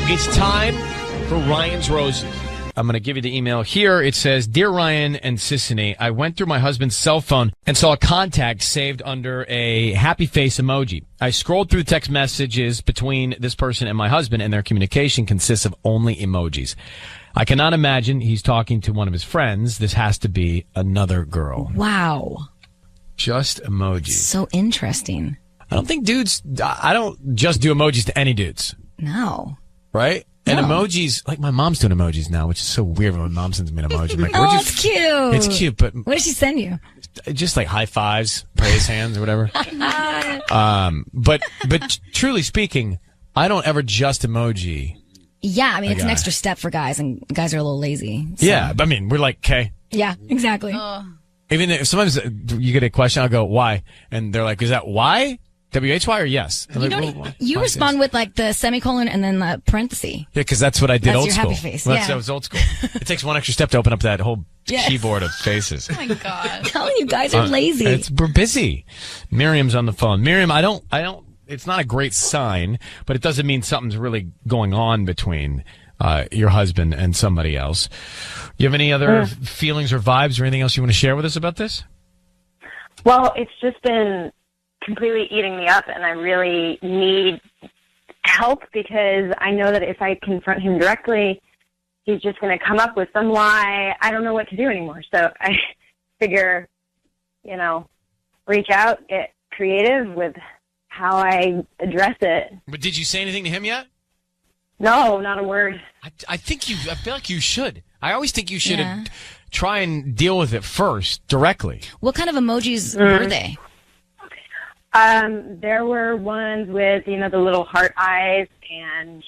It's time for Ryan's Roses. I'm going to give you the email here. It says, Dear Ryan and Sissany, I went through my husband's cell phone and saw a contact saved under a happy face emoji. I scrolled through text messages between this person and my husband, and their communication consists of only emojis. I cannot imagine he's talking to one of his friends. This has to be another girl. Wow. Just emojis. So interesting. I don't just do emojis to any dudes. No. Right? And emojis, like my mom's doing emojis now, which is so weird when my mom sends me an emoji. I'm like, it's cute. It's cute, but what did she send you? Just like high fives, praise hands, or whatever. But truly speaking, I don't ever just emoji. Yeah, I mean, it's an extra step for guys, and guys are a little lazy. So. Yeah, I mean, we're like, okay. Yeah, exactly. Even if sometimes you get a question, I'll go, why? And they're like, is that why? W-H-Y or yes? You respond with like the semicolon and then the parenthesis. Yeah, because that's what I did old school. Happy face. That was old school. It takes one extra step to open up that whole keyboard of faces. Oh my God. I'm telling you, guys are lazy. We're busy. Miriam's on the phone. Miriam, I don't, it's not a great sign, but it doesn't mean something's really going on between your husband and somebody else. You have any other feelings or vibes or anything else you want to share with us about this? Well, it's just been completely eating me up, and I really need help because I know that if I confront him directly, he's just going to come up with some lie. I don't know what to do anymore. So I figure, reach out, get creative with how I address it. But did you say anything to him yet? No, not a word. I feel like you should. I always think you should try and deal with it first, directly. What kind of emojis were they? There were ones with, the little heart eyes and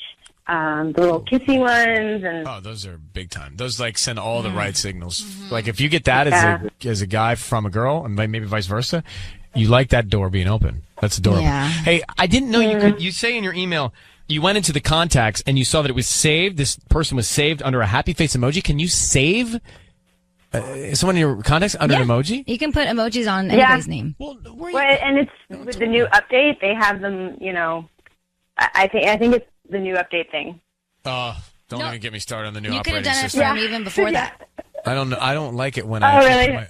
the little kissy ones. And those are big time. Those send all the right signals. Mm-hmm. Like if you get that as a guy from a girl, and maybe vice versa, you like that door being open. That's adorable. Yeah. Hey, I didn't know you say in your email, you went into the contacts and you saw that it was saved. This person was saved under a happy face emoji. Can you save someone in your contacts under an emoji? You can put emojis on anybody's name. Well, and it's with the new update. They have them. I think it's the new update thing. Don't even get me started on the new operating system. You could have done it system. from even before that. I don't like it when really?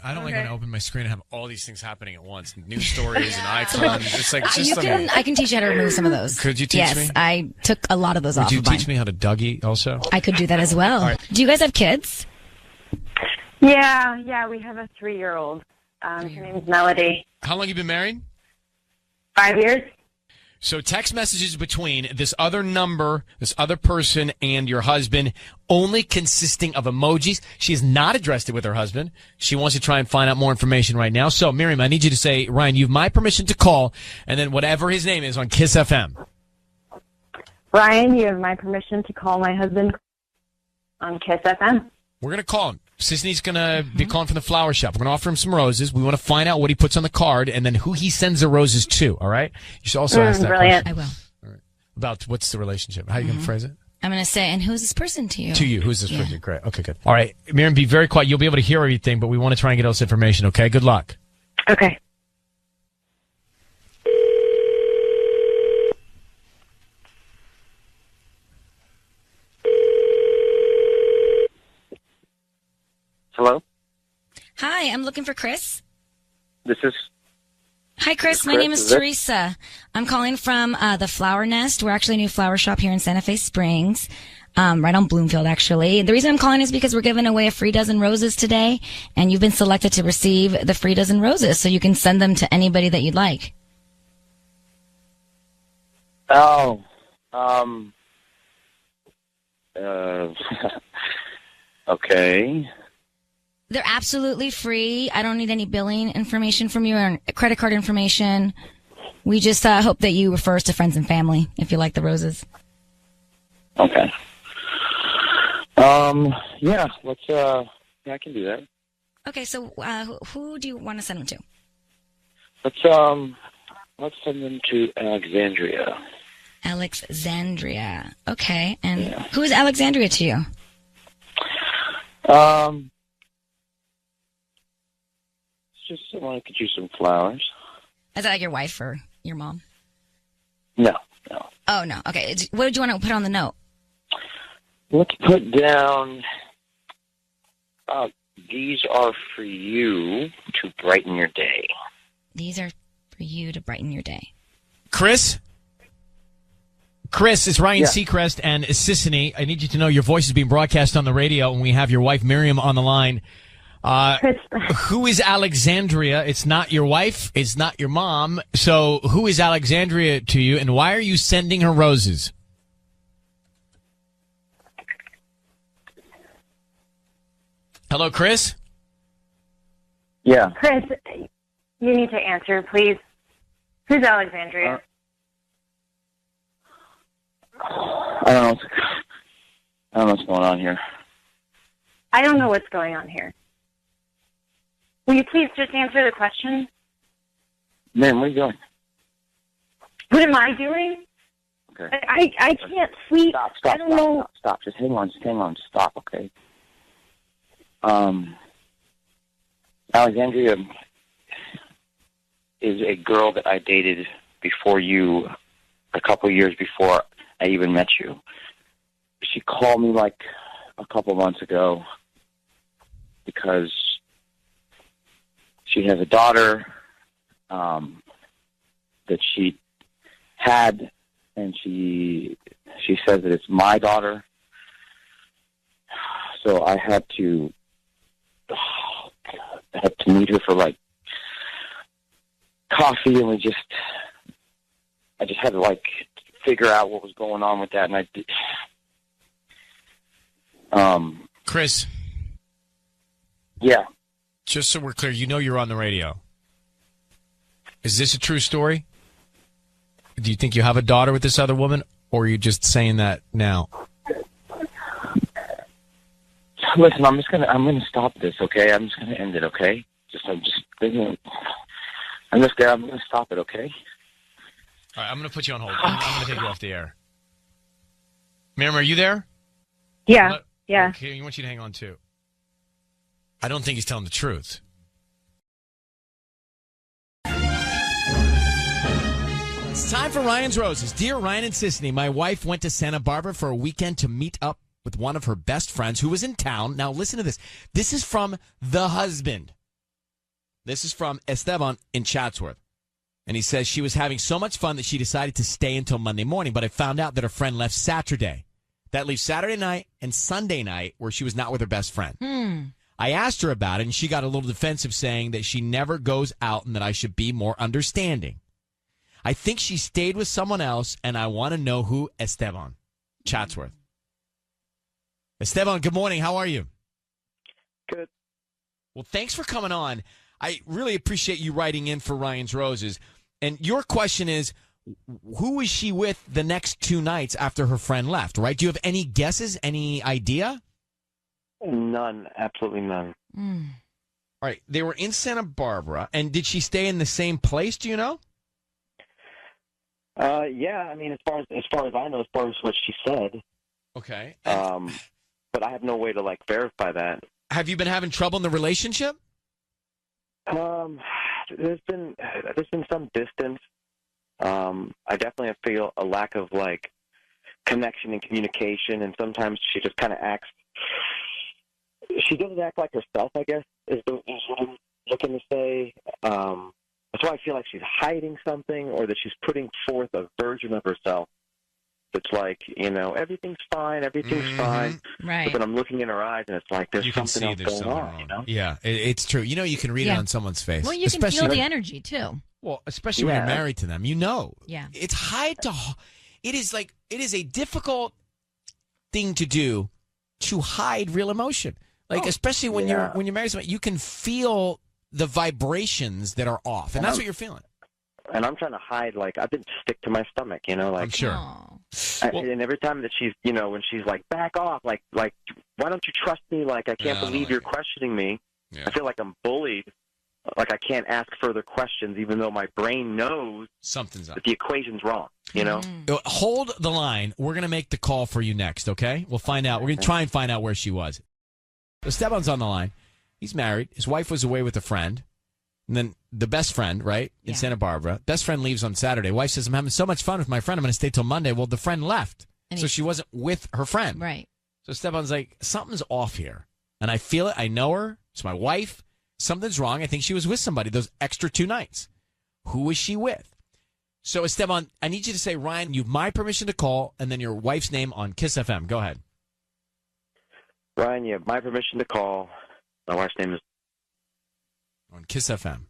I don't like when I open my screen and have all these things happening at once. New stories and icons. It's like I can teach you how to remove some of those. Could you teach me? Yes, I took a lot of those off. Would you teach me how to Dougie also? I could do that as well. Right. Do you guys have kids? Yeah, we have a 3-year-old. Her name is Melody. How long have you been married? 5 years. So text messages between this other number, this other person, and your husband, only consisting of emojis. She has not addressed it with her husband. She wants to try and find out more information right now. So, Miriam, I need you to say, Ryan, you have my permission to call, and then whatever his name is on Kiss FM. Ryan, you have my permission to call my husband on Kiss FM. We're going to call him. Sisney's going to be calling from the flower shop. We're going to offer him some roses. We want to find out what he puts on the card and then who he sends the roses to, all right? You should also ask that brilliant. question. I will. All right. About what's the relationship? How are you going to phrase it? I'm going to say, and who's this person to you? To you. Who's this person? Great. Okay, good. All right. Miriam, be very quiet. You'll be able to hear everything, but we want to try and get all this information, okay? Good luck. Okay. Hello? Hi, I'm looking for Chris. Hi, Chris. My name is Teresa. I'm calling from the Flower Nest. We're actually a new flower shop here in Santa Fe Springs, right on Bloomfield, actually. The reason I'm calling is because we're giving away a free dozen roses today, and you've been selected to receive the free dozen roses, so you can send them to anybody that you'd like. Oh, okay. They're absolutely free. I don't need any billing information from you or credit card information. We just hope that you refer us to friends and family if you like the roses. Okay. Yeah, I can do that. Okay, so who do you want to send them to? Let's send them to Alexandria. Alexandria. Okay, and who is Alexandria to you? Just someone who could use some flowers. Is that like your wife or your mom? No. Oh, no. Okay. What did you want to put on the note? Let's put down, these are for you to brighten your day. These are for you to brighten your day. Chris? Chris, it's Ryan Seacrest and Sissany. I need you to know your voice is being broadcast on the radio, and we have your wife, Miriam, on the line. Who is Alexandria? It's not your wife. It's not your mom. So who is Alexandria to you, and why are you sending her roses? Hello, Chris? Yeah. Chris, you need to answer, please. Who's Alexandria? I don't know what's going on here. I don't know what's going on here. Will you please just answer the question? Man, what are you doing? What am I doing? Okay. I can't sleep. I don't know. Stop. Just hang on. Just stop, okay? Alexandria is a girl that I dated before you, a couple years before I even met you. She called me like a couple months ago because she has a daughter that she had, and she says that it's my daughter. So I had to meet her for like coffee, and I just had to like figure out what was going on with that, and I did. Chris? Yeah. Just so we're clear, you know you're on the radio. Is this a true story? Do you think you have a daughter with this other woman, or are you just saying that now? Listen, I'm gonna stop this, okay? I'm just gonna end it, okay? I'm gonna stop it, okay? All right, I'm gonna put you on hold. I'm gonna take you off the air. Miriam, are you there? Yeah. Yeah. Okay, I want you to hang on too. I don't think he's telling the truth. It's time for Ryan's Roses. Dear Ryan and Sissany, my wife went to Santa Barbara for a weekend to meet up with one of her best friends who was in town. Now listen to this. This is from the husband. This is from Esteban in Chatsworth. And he says she was having so much fun that she decided to stay until Monday morning, but I found out that her friend left Saturday. That leaves Saturday night and Sunday night where she was not with her best friend. I asked her about it, and she got a little defensive, saying that she never goes out and that I should be more understanding. I think she stayed with someone else, and I want to know who. Esteban, Chatsworth. Esteban, good morning. How are you? Good. Well, thanks for coming on. I really appreciate you writing in for Ryan's Roses. And your question is, who was she with the next 2 nights after her friend left, right? Do you have any guesses, any idea? None. Absolutely none. All right. They were in Santa Barbara. And did she stay in the same place, do you know? Yeah, I mean, as far as I know, as far as what she said. Okay. But I have no way to like verify that. Have you been having trouble in the relationship? There's been some distance. I definitely feel a lack of like connection and communication, and sometimes she just kind of acts. She doesn't act like herself, I guess, is what I'm looking to say. That's why I feel like she's hiding something, or that she's putting forth a version of herself that's like, everything's fine, fine. Right. But then I'm looking in her eyes, and it's like there's something else going on, wrong. Yeah, it's true. You can read it on someone's face. Well, you can feel the energy, too. Well, especially when you're married to them, Yeah. It's it is a difficult thing to do, to hide real emotion. Like, especially when you're married to someone, you can feel the vibrations that are off, and that's what you're feling. And I'm trying to hide, like, I've been sick to my stomach, like. I'm sure. And every time that she's, when she's like, back off, like, why don't you trust me? Like, I can't believe you're questioning me. Yeah. I feel like I'm bullied. Like, I can't ask further questions, even though my brain knows something's up. That the equation's wrong, Hold the line. We're going to make the call for you next, okay? We'll find out. We're going to try and find out where she was. So Esteban's on the line. He's married. His wife was away with a friend. And then the best friend, right, in Santa Barbara. Best friend leaves on Saturday. Wife says, I'm having so much fun with my friend. I'm going to stay till Monday. Well, the friend left. So she wasn't with her friend. Right. So Esteban's like, something's off here. And I feel it. I know her. It's my wife. Something's wrong. I think she was with somebody those extra 2 nights. Who was she with? So Esteban, I need you to say, Ryan, you have my permission to call, and then your wife's name on Kiss FM. Go ahead. Ryan, you have my permission to call. My wife's name is On Kiss FM.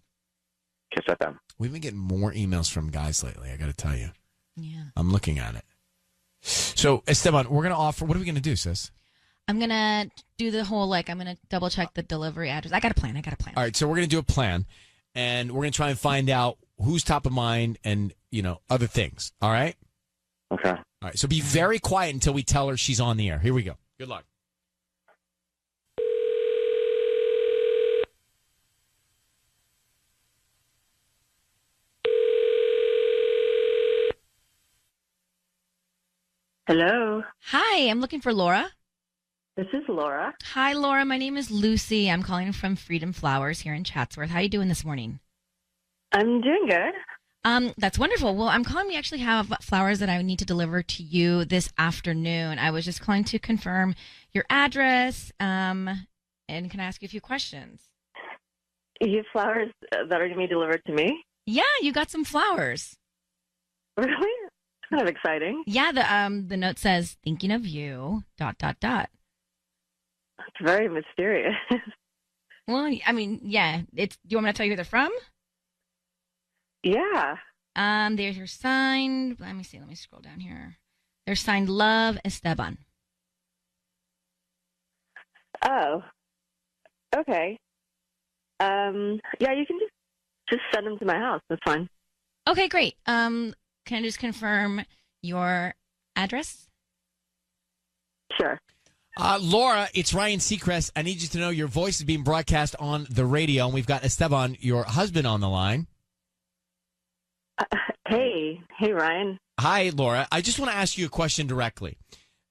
Kiss FM. We've been getting more emails from guys lately, I got to tell you. Yeah. I'm looking at it. So, Esteban, we're going to offer, what are we going to do, sis? I'm going to do the whole, I'm going to double check the delivery address. I got a plan. All right, so we're going to do a plan, and we're going to try and find out who's top of mind and, other things. All right? Okay. All right, so be very quiet until we tell her she's on the air. Here we go. Good luck. Hello, Hi, I'm looking for Laura. this is Laura. Hi, Laura. My name is Lucy. I'm calling from Freedom Flowers here in Chatsworth. How are you doing this morning? I'm doing good. That's wonderful. Well, I'm calling. We actually have flowers that I need to deliver to you this afternoon. I was just calling to confirm your address. And can I ask you a few questions? You have flowers that are going to be delivered to me? Yeah, you got some flowers. Really? It's kind of exciting. Yeah, the note says thinking of you. ... It's very mysterious. Well, I mean, yeah. Do you want me to tell you who they're from? Yeah. They're signed. Let me see. Let me scroll down here. They're signed Love Esteban. Oh. Okay. Yeah, you can just send them to my house. That's fine. Okay, great. Can I just confirm your address? Sure. Laura, it's Ryan Seacrest. I need you to know your voice is being broadcast on the radio, and we've got Esteban, your husband, on the line. Hey, Ryan. Hi, Laura. I just want to ask you a question directly.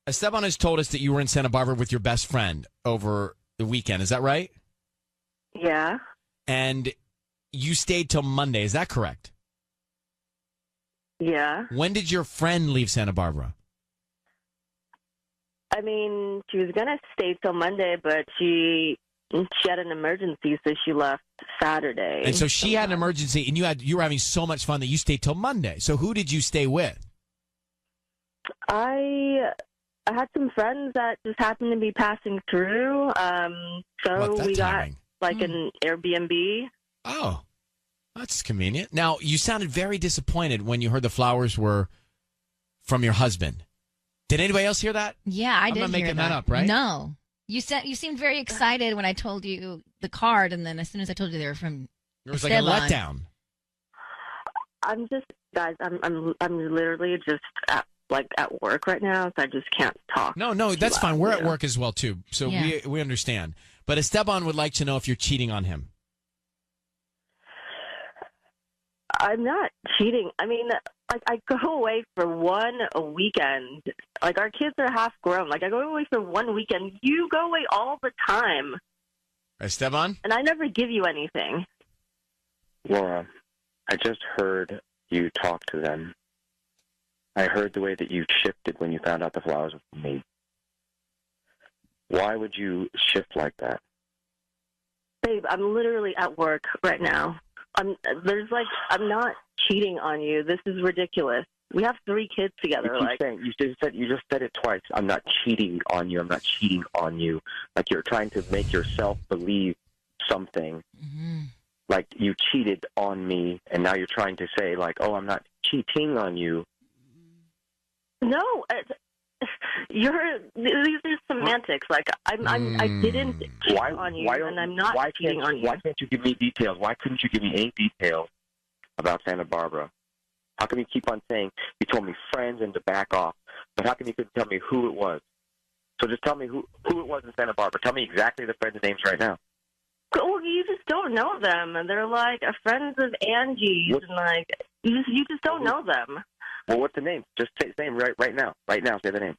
Esteban has told us that you were in Santa Barbara with your best friend over the weekend. Is that right? Yeah. And you stayed till Monday. Is that correct? Yeah. When did your friend leave Santa Barbara? I mean, she was gonna stay till Monday, but she had an emergency, so she left Saturday. And so she had an emergency, and you were having so much fun that you stayed till Monday. So who did you stay with? I had some friends that just happened to be passing through. So we got an Airbnb. Oh, that's convenient. Now, you sounded very disappointed when you heard the flowers were from your husband. Did anybody else hear that? Yeah, I did hear I'm not making that up, right? No. You seemed very excited when I told you the card, and then as soon as I told you they were from It was like Esteban. a letdown. I'm just, guys. I'm literally just at work right now, so I just can't talk. No, that's fine. We're at work as well too, so we understand. But Esteban would like to know if you're cheating on him. I'm not cheating. I mean, I go away for one weekend. Our kids are half grown. I go away for one weekend. You go away all the time. Esteban? And I never give you anything. Laura, I just heard you talk to them. I heard the way that you shifted when you found out the flowers were from me. Why would you shift like that? Babe, I'm literally at work right now. I'm not cheating on you. This is ridiculous. We have 3 kids together. You just said it twice. I'm not cheating on you. I'm not cheating on you. Like you're trying to make yourself believe something. Mm-hmm. Like you cheated on me, and now you're trying to say like, oh, I'm not cheating on you. No, these are semantics. I didn't cheat on you, and I'm not cheating on you. Why can't you give me details? Why couldn't you give me any details about Santa Barbara? How come you keep on saying you told me friends and to back off? But how come you couldn't tell me who it was? So just tell me who it was in Santa Barbara. Tell me exactly the friends' names right now. Well, you just don't know them, and they're friends of Angie's, and you just don't know them. Well, what's the name? Just say the name right now. Right now, say the names.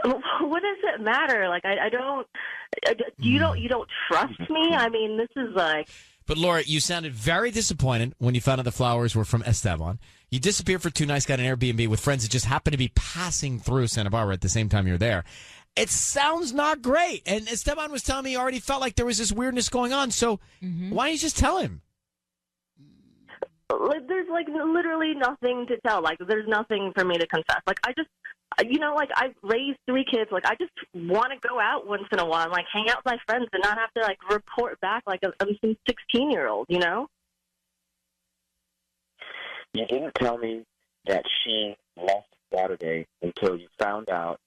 What does it matter? I don't. You don't trust me. I mean, this is But Laura, you sounded very disappointed when you found out the flowers were from Esteban. You disappeared for 2 nights, got an Airbnb with friends that just happened to be passing through Santa Barbara at the same time you're there. It sounds not great. And Esteban was telling me he already felt like there was this weirdness going on. So why don't you just tell him? Like, there's like literally nothing to tell. Like, there's nothing for me to confess. Like, I just, like, I've raised 3 kids. Like, I just want to go out once in a while and like hang out with my friends and not have to like report back like I'm some 16-year-old. You know? You didn't tell me that she left Saturday until you found out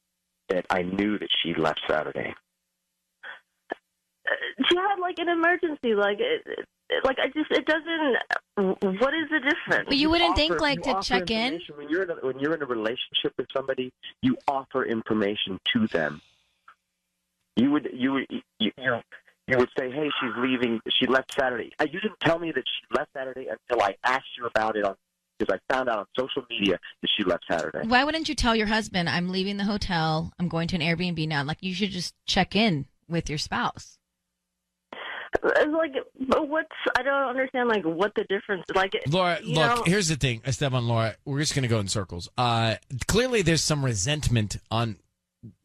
that I knew that she left Saturday. She had like an emergency. Like, it doesn't. What is the difference? But you wouldn't think like to check in. When you're in a relationship with somebody, you offer information to them. You would say, "Hey, she's leaving. She left Saturday." You didn't tell me that she left Saturday until I asked you about it because I found out on social media that she left Saturday. Why wouldn't you tell your husband, I'm leaving the hotel, I'm going to an Airbnb now? Like, you should just check in with your spouse. It's like, but I don't understand, like, what the difference is. Like, Laura, look, here's the thing, Esteban, Laura, we're just going to go in circles. Clearly there's some resentment on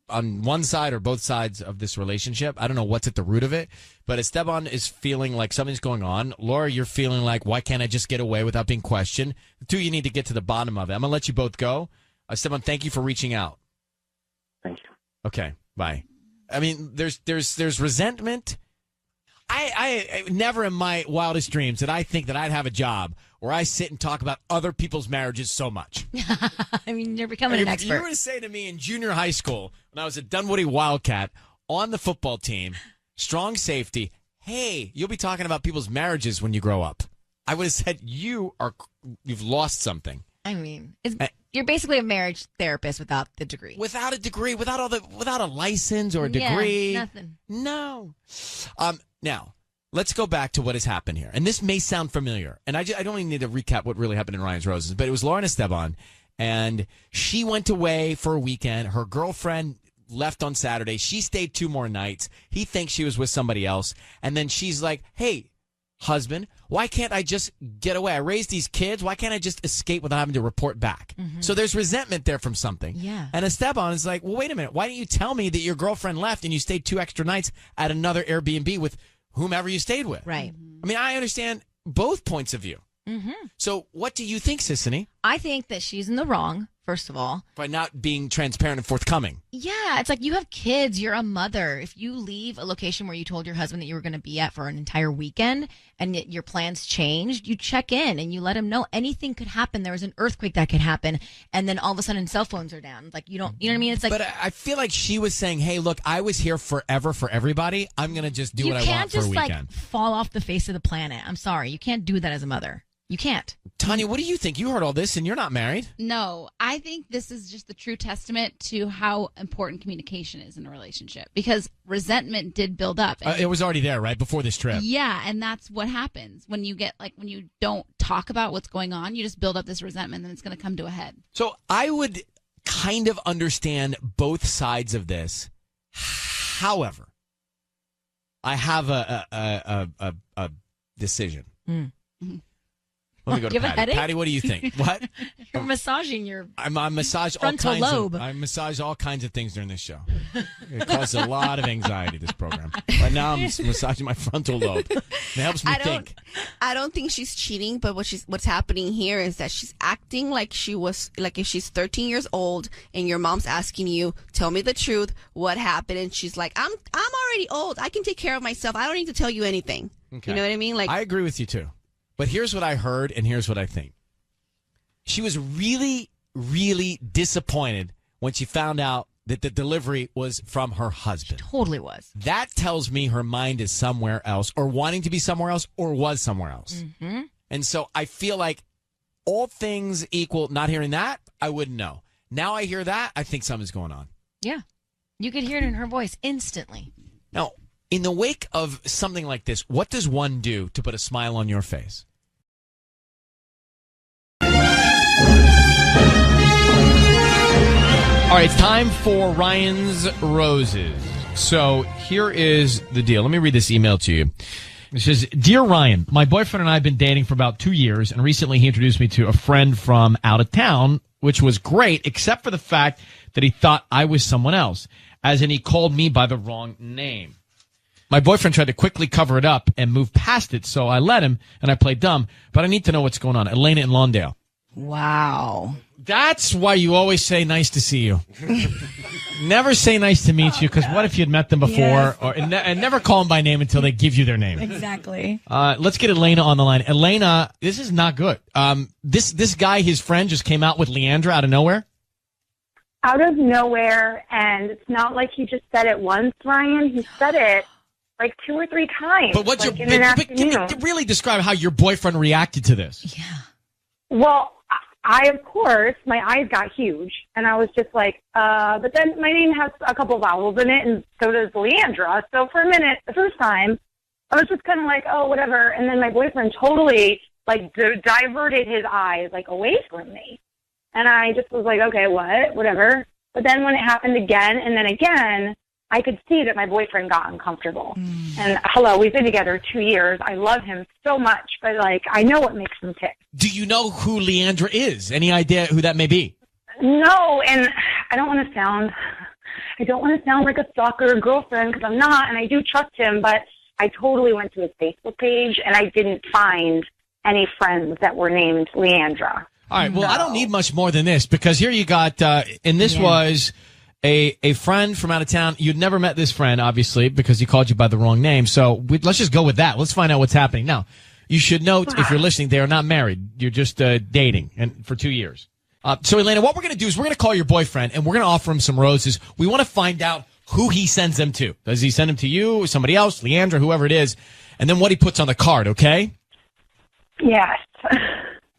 one side or both sides of this relationship. I don't know what's at the root of it, but Esteban is feeling like something's going on. Laura, you're feeling like, why can't I just get away without being questioned? The two, you need to get to the bottom of it. I'm going to let you both go. Esteban, thank you for reaching out. Thank you. Okay, bye. I mean, there's resentment. I never in my wildest dreams did I think that I'd have a job where I sit and talk about other people's marriages so much. I mean, you're becoming an expert. If you were to say to me in junior high school, when I was a Dunwoody Wildcat on the football team, strong safety, hey, you'll be talking about people's marriages when you grow up, I would have said you've lost something. I mean, you're basically a marriage therapist without the degree. Without a degree, without a license or a degree. Yeah, nothing. No. Now, let's go back to what has happened here. And this may sound familiar. And I don't even need to recap what really happened in Ryan's Roses. But it was Laura and Esteban. And she went away for a weekend. Her girlfriend left on Saturday. She stayed 2 more nights. He thinks she was with somebody else. And then she's like, hey, husband, why can't I just get away? I raised these kids. Why can't I just escape without having to report back? Mm-hmm. So there's resentment there from something. Yeah. And Esteban is like, well, wait a minute. Why didn't you tell me that your girlfriend left and you stayed 2 extra nights at another Airbnb with whomever you stayed with? Right. I mean, I understand both points of view. Mm-hmm. So what do you think, Sissany? I think that she's in the wrong, first of all. By not being transparent and forthcoming. Yeah, it's like you have kids. You're a mother. If you leave a location where you told your husband that you were going to be at for an entire weekend and your plans changed, you check in and you let him know anything could happen. There was an earthquake that could happen. And then all of a sudden cell phones are down. Like, you know what I mean? It's like. But I feel like she was saying, hey, look, I was here forever for everybody. I'm going to just do what I want for a weekend. You can't just, like, fall off the face of the planet. I'm sorry. You can't do that as a mother. You can't. Tanya, what do you think? You heard all this and you're not married. No, I think this is just the true testament to how important communication is in a relationship, because resentment did build up. It was already there, right? Before this trip. Yeah. And that's what happens when you when you don't talk about what's going on, you just build up this resentment and it's going to come to a head. So I would kind of understand both sides of this. However, I have a decision. Mm-hmm. Let me go to Patty. Patty, what do you think? What? You're massaging your I massage frontal lobe. I massage all kinds of things during this show. It causes a lot of anxiety, this program. Right now I'm massaging my frontal lobe. It helps me think. I don't think she's cheating, but what's happening here is that she's acting like if she's 13 years old and your mom's asking you, tell me the truth, what happened? And she's like, I'm already old. I can take care of myself. I don't need to tell you anything. Okay. You know what I mean? Like, I agree with you too. But here's what I heard, and here's what I think. She was really, really disappointed when she found out that the delivery was from her husband. She totally was. That tells me her mind is somewhere else, or wanting to be somewhere else, or was somewhere else. Mm-hmm. And so I feel like all things equal, not hearing that, I wouldn't know. Now I hear that, I think something's going on. Yeah. You could hear it in her voice instantly. Now, in the wake of something like this, what does one do to put a smile on your face? All right, it's time for Ryan's Roses. So here is the deal. Let me read this email to you. It says, Dear Ryan, my boyfriend and I have been dating for about 2 years, and recently he introduced me to a friend from out of town, which was great, except for the fact that he thought I was someone else. as in he called me by the wrong name. My boyfriend tried to quickly cover it up and move past it, so I let him, and I played dumb, but I need to know what's going on. Elena in Lawndale. Wow. That's why you always say nice to see you. Never say nice to meet you, because what if you'd met them before? Yes. And never call them by name until they give you their name. Exactly. Let's get Elena on the line. Elena, this is not good. This guy, his friend, just came out with Leandra out of nowhere? Out of nowhere, and it's not like he just said it once, Ryan. He said it like 2 or 3 times. But what's like your... in an But can afternoon. you really describe how your boyfriend reacted to this? Yeah. Well, I, of course, my eyes got huge, and I was just like, but then my name has a couple vowels in it, and so does Leandra. So for a minute, the first time, I was just kind of like, oh, whatever. And then my boyfriend totally, like, diverted his eyes, like, away from me. And I just was like, okay, what? Whatever. But then when it happened again and then again, I could see that my boyfriend got uncomfortable. And hello, we've been together 2 years. I love him so much, but like, I know what makes him tick. Do you know who Leandra is? Any idea who that may be? No, and I don't want to sound like a stalker or girlfriend, because I'm not, and I do trust him, but I totally went to his Facebook page and I didn't find any friends that were named Leandra. All right, well, I don't need much more than this, because here you got, and this was a friend from out of town. You'd never met this friend, obviously, because he called you by the wrong name. So let's just go with that. Let's find out what's happening. Now, you should note, if you're listening, they are not married. You're just dating and for 2 years. So, Elena, what we're going to do is we're going to call your boyfriend, and we're going to offer him some roses. We want to find out who he sends them to. Does he send them to you or somebody else, Leandra, whoever it is, and then what he puts on the card, okay? Yes.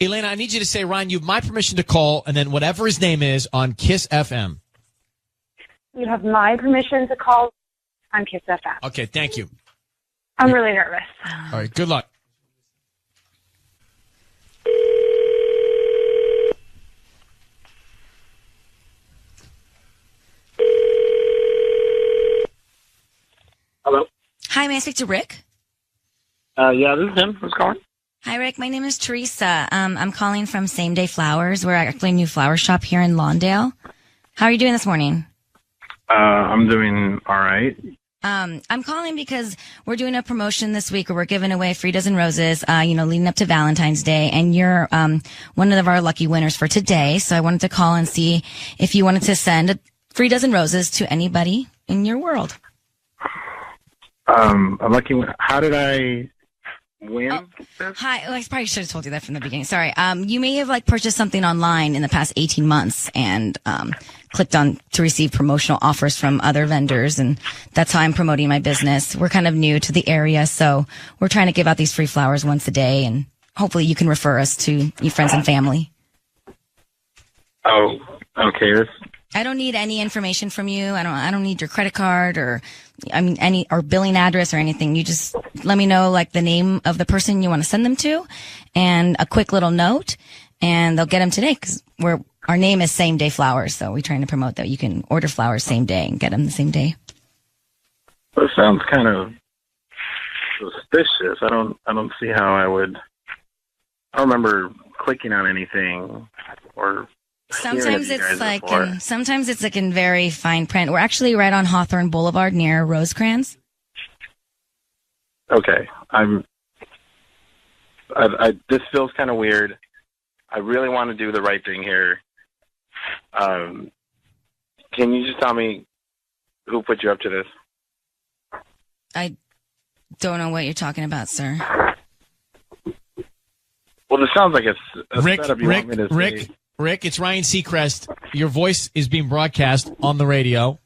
Elena, I need you to say, Ryan, you have my permission to call, and then whatever his name is on Kiss FM. You have my permission to call on Kiss FM. Okay, thank you. I'm really nervous. All right, good luck. Hello. Hi, may I speak to Rick? Yeah, this is him. Who's calling? Hi, Rick. My name is Teresa. I'm calling from Same Day Flowers. We're actually a new flower shop here in Lawndale. How are you doing this morning? I'm doing all right. I'm calling because we're doing a promotion this week where we're giving away free dozen roses, leading up to Valentine's Day. And you're one of our lucky winners for today. So I wanted to call and see if you wanted to send a free dozen roses to anybody in your world. I'm lucky. How did I win? Hi. Well, I probably should have told you that from the beginning. Sorry. You may have purchased something online in the past 18 months and clicked on to receive promotional offers from other vendors, and that's how I'm promoting my business. We're kind of new to the area, so we're trying to give out these free flowers once a day, and hopefully you can refer us to your friends and family. Oh, okay. I don't need any information from you. I don't need your credit card or any or billing address or anything. You just let me know the name of the person you want to send them to and a quick little note, and they'll get them today because our name is Same Day Flowers, so we're trying to promote that you can order flowers same day and get them the same day. That sounds kind of suspicious. I don't see how I would. I don't remember clicking on anything or. Sometimes it's in very fine print. We're actually right on Hawthorne Boulevard near Rosecrans. Okay, this feels kind of weird. I really want to do the right thing here. Can you just tell me who put you up to this? I don't know what you're talking about, sir. Well, this sounds like a setup you want me to say. Rick, it's Ryan Seacrest. Your voice is being broadcast on the radio.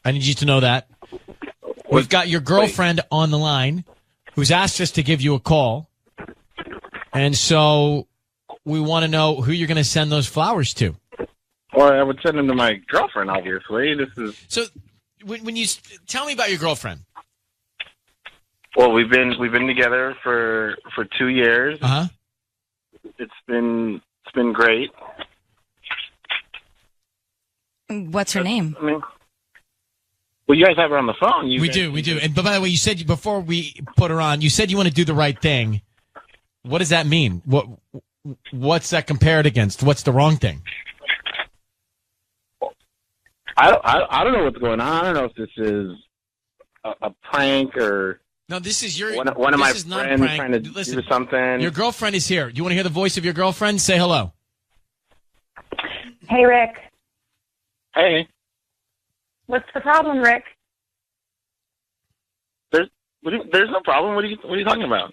I need you to know that. We've got your girlfriend on the line who's asked us to give you a call. And so we want to know who you're going to send those flowers to. Well, I would send them to my girlfriend, obviously. So when you tell me about your girlfriend. Well, we've been together for 2 years. Uh-huh. It's been great. What's her name? Well, you guys have her on the phone. We do. And by the way, you said before we put her on, you said you want to do the right thing. What does that mean? What's that compared against? What's the wrong thing? I don't know what's going on. I don't know if this is a prank or No, this is your one of my this is not friends prank. trying to Listen, do something. Your girlfriend is here. You want to hear the voice of your girlfriend? Say hello. Hey, Rick. Hey, What's the problem, Rick? there's no problem. What are you talking about?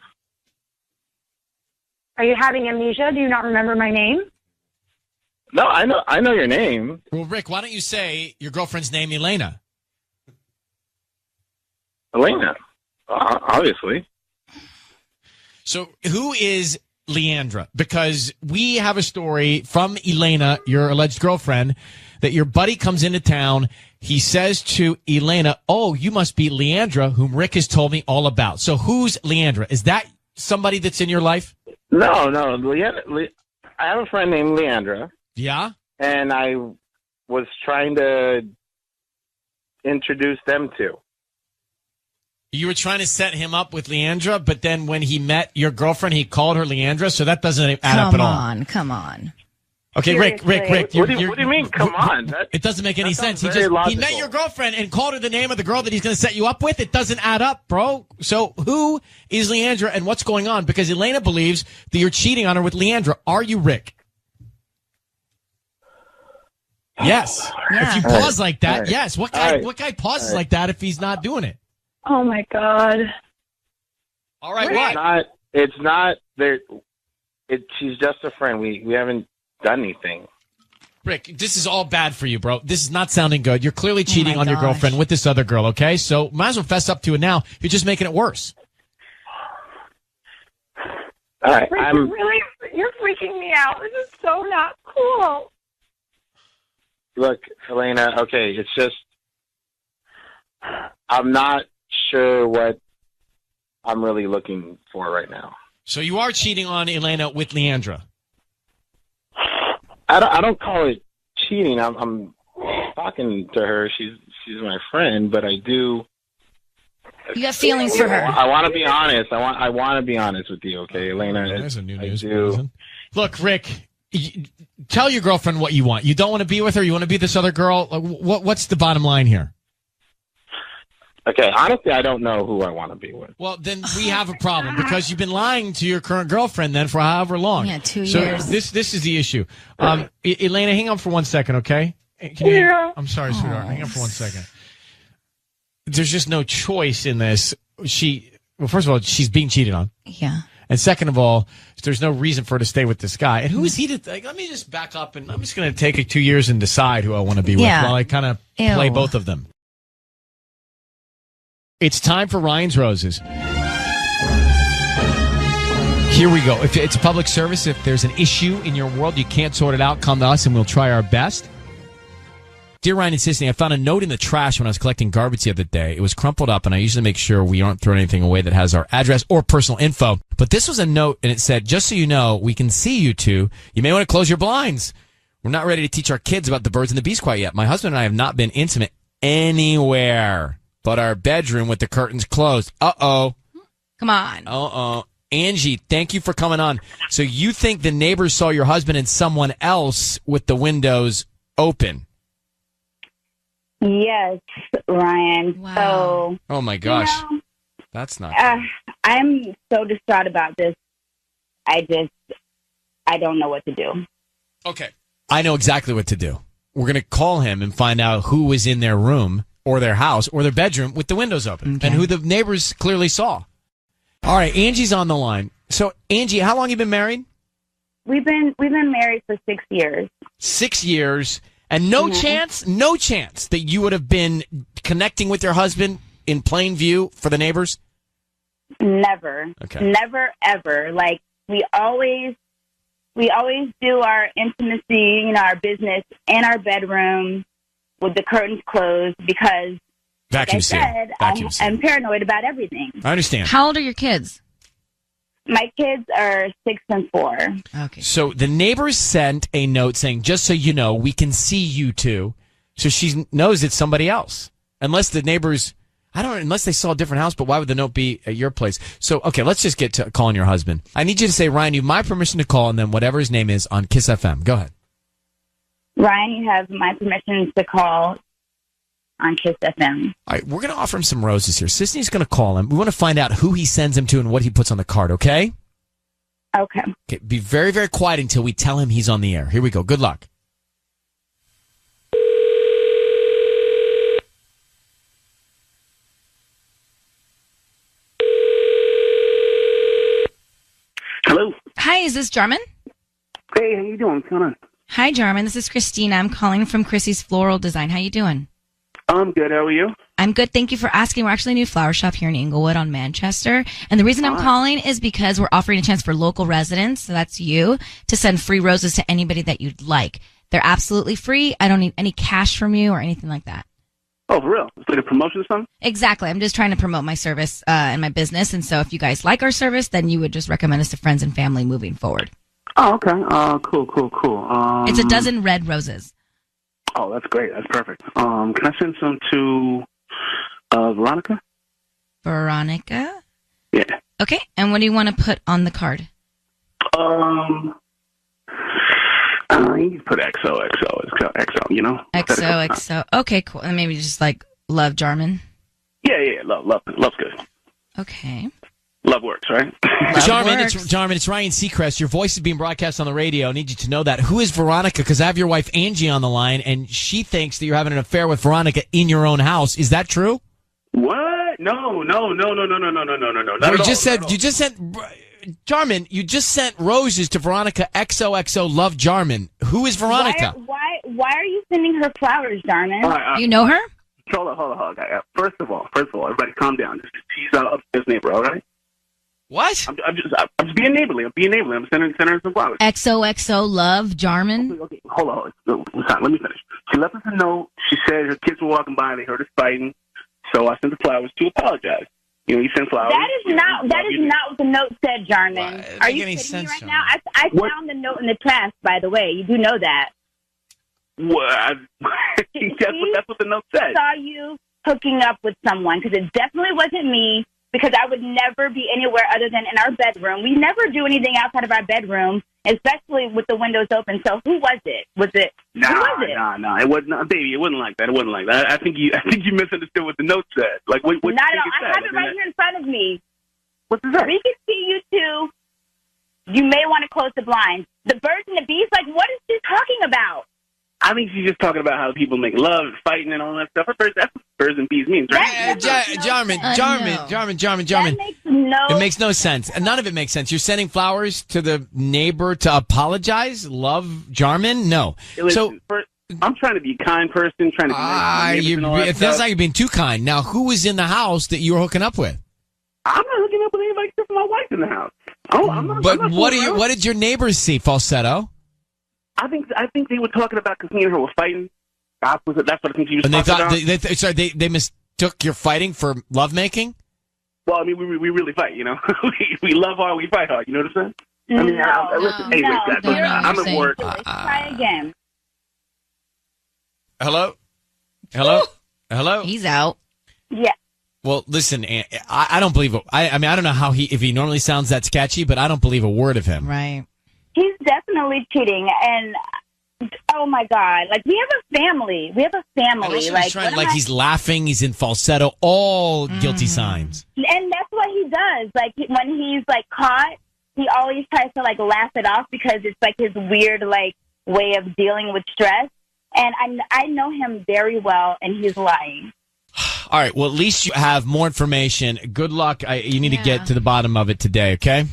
Are you having amnesia? Do you not remember my name? No, I know your name. Well, Rick, why don't you say your girlfriend's name, Elena? Elena, obviously. So who is Leandra? Because we have a story from Elena, your alleged girlfriend, that your buddy comes into town. He says to Elena, "Oh, you must be Leandra, whom Rick has told me all about." So who's Leandra? Is that somebody that's in your life? No. I have a friend named Leandra, Yeah? and I was trying to introduce them to. You were trying to set him up with Leandra, but then when he met your girlfriend, he called her Leandra, so that doesn't add up at all. Come on. Okay, Rick. What do you mean? Come on. It doesn't make any sense. He very met logical. your girlfriend and called her the name of the girl that he's going to set you up with. It doesn't add up, bro. So who is Leandra and what's going on? Because Elena believes that you're cheating on her with Leandra. Are you, Rick? Yes. Yeah. If you pause like that, right. yes. What guy pauses like that if he's not doing it? Oh, my God. All right, what? It's not there. She's just a friend. We haven't done anything. Rick, this is all bad for you, bro. This is not sounding good. You're clearly cheating on your gosh. girlfriend with this other girl, okay? So might as well fess up to it now. You're just making it worse. All right, Rick, you're freaking me out. This is so not cool. Look, Elena. Okay, it's just I'm not sure what I'm really looking for right now. So you are cheating on Elena with Leandra. I don't call it cheating. I'm talking to her. She's my friend, but I do. You got feelings for her. I want to be honest. I want to be honest with you, okay, Elena? There's a new I news do. bulletin. Look, Rick, tell your girlfriend what you want. You don't want to be with her? You want to be this other girl? What's the bottom line here? Okay, honestly, I don't know who I want to be with. Well, then we have a problem because you've been lying to your current girlfriend then for however long. Yeah, 2 so years. This is the issue. Elena, hang on for 1 second, okay? I'm sorry, sweetheart. Hang on for 1 second. There's just no choice in this. Well, first of all, she's being cheated on. Yeah. And second of all, there's no reason for her to stay with this guy. And who is he to, let me just back up and I'm just going to take 2 years and decide who I want to be with while I kind of play both of them. It's time for Ryan's Roses. Here we go. If it's a public service, if there's an issue in your world, you can't sort it out, come to us and we'll try our best. Dear Ryan and Sissy, I found a note in the trash when I was collecting garbage the other day. It was crumpled up, and I usually make sure we aren't throwing anything away that has our address or personal info. But this was a note, and it said, just so you know, we can see you two. You may want to close your blinds. We're not ready to teach our kids about the birds and the bees quite yet. My husband and I have not been intimate anywhere but our bedroom with the curtains closed. Uh-oh. Come on. Uh-oh. Angie, thank you for coming on. So you think the neighbors saw your husband and someone else with the windows open? Yes, Ryan. Wow. So, Oh, my gosh. you know, That's not I'm so distraught about this. I don't know what to do. Okay. I know exactly what to do. We're going to call him and find out who was in their room or their house or their bedroom with the windows open and who the neighbors clearly saw. All right, Angie's on the line. So, Angie, how long have you been married? We've been married for 6 years. 6 years. And no chance that you would have been connecting with your husband in plain view for the neighbors? Never. Okay. Never, ever. Like, we always do our intimacy, our business in our bedroom with the curtains closed because, Vacuum like I seal. said, I'm paranoid about everything. I understand. How old are your kids? My kids are 6 and 4. Okay. So the neighbors sent a note saying, just so you know, we can see you two. So she knows it's somebody else. Unless the neighbors, unless they saw a different house, but why would the note be at your place? So, okay, let's just get to calling your husband. I need you to say, Ryan, you have my permission to call, and then whatever his name is on Kiss FM. Go ahead. Ryan, you have my permission to call on Kiss FM. All right, we're going to offer him some roses here. Sisney's going to call him. We want to find out who he sends him to and what he puts on the card, okay? Okay. Okay, be very, very quiet until we tell him he's on the air. Here we go. Good luck. Hello. Hi, is this Jarman? Hey, how you doing? What's going on? Hi, Jarman. This is Christina. I'm calling from Chrissy's Floral Design. How you doing? I'm good. How are you? I'm good. Thank you for asking. We're actually a new flower shop here in Inglewood on Manchester. And the reason I'm calling is because we're offering a chance for local residents, so that's you, to send free roses to anybody that you'd like. They're absolutely free. I don't need any cash from you or anything like that. Oh, for real? It's like a promotion or something? Exactly. I'm just trying to promote my service and my business. And so if you guys like our service, then you would just recommend us to friends and family moving forward. Oh, okay. Cool. It's a dozen red roses. Oh, that's great. That's perfect. Can I send some to Veronica? Veronica? Yeah. Okay. And what do you want to put on the card? You can put XOXO, you know? XOXO. Okay, cool. And maybe just like love Jarman. Yeah. Love's good. Okay. Love works, right? Jarman, it's Ryan Seacrest. Your voice is being broadcast on the radio. I need you to know that. Who is Veronica? Because I have your wife Angie on the line, and she thinks that you're having an affair with Veronica in your own house. Is that true? What? No. Jarman, you just sent roses to Veronica XOXO Love Jarman. Who is Veronica? Why are you sending her flowers, Jarman? You know her? Hold on. First of all, everybody calm down. She's upstairs neighbor, all right? What? I'm just being neighborly. I'm sending her some flowers. XOXO Love Jarman? Okay. Hold on. Let me finish. She left us a note. She said her kids were walking by. They heard us fighting. So I sent the flowers to apologize. You know, you send flowers. That is not what the note said, Jarman. Are you kidding me right now? I found the note in the trash, by the way. You do know that. What? That's what the note said. I saw you hooking up with someone, because it definitely wasn't me, because I would never be anywhere other than in our bedroom. We never do anything outside of our bedroom, especially with the windows open. So who was it? Who was it? Nah. It wasn't, baby. It wasn't like that. I think you misunderstood what the note said. Like what? Not at all. I have it right here in front of me. What's that? We can see you two. You may want to close the blinds. The birds and the bees. Like, what is she talking about? I think she's just talking about how people make love, fighting, and all that stuff. That's what birds and bees means, right? Jarman. That It makes no sense. None of it makes sense. You're sending flowers to the neighbor to apologize? Love Jarman? No. I'm trying to be a kind person, trying to be it feels like you're being too kind. Now, who was in the house that you were hooking up with? I'm not hooking up with anybody except for my wife in the house. What did your neighbors see, Falsetto? I think they were talking about, because me and her were fighting. That's what I think she was talking about. They mistook your fighting for lovemaking? Well, I mean, we really fight, you know. we love hard, we fight hard, you know what I'm saying? I'm at work. Try again. Hello? He's out. Yeah. Well, listen, I don't believe it. I mean, I don't know if he normally sounds that sketchy, but I don't believe a word of him. Right. He's definitely cheating, and oh my God, like we have a family. Like he's laughing, he's in falsetto, all guilty signs. And that's what he does. Like when he's like caught, he always tries to like laugh it off, because it's like his weird like way of dealing with stress. And I know him very well, and he's lying. All right. Well, at least you have more information. Good luck. You need to get to the bottom of it today. Okay.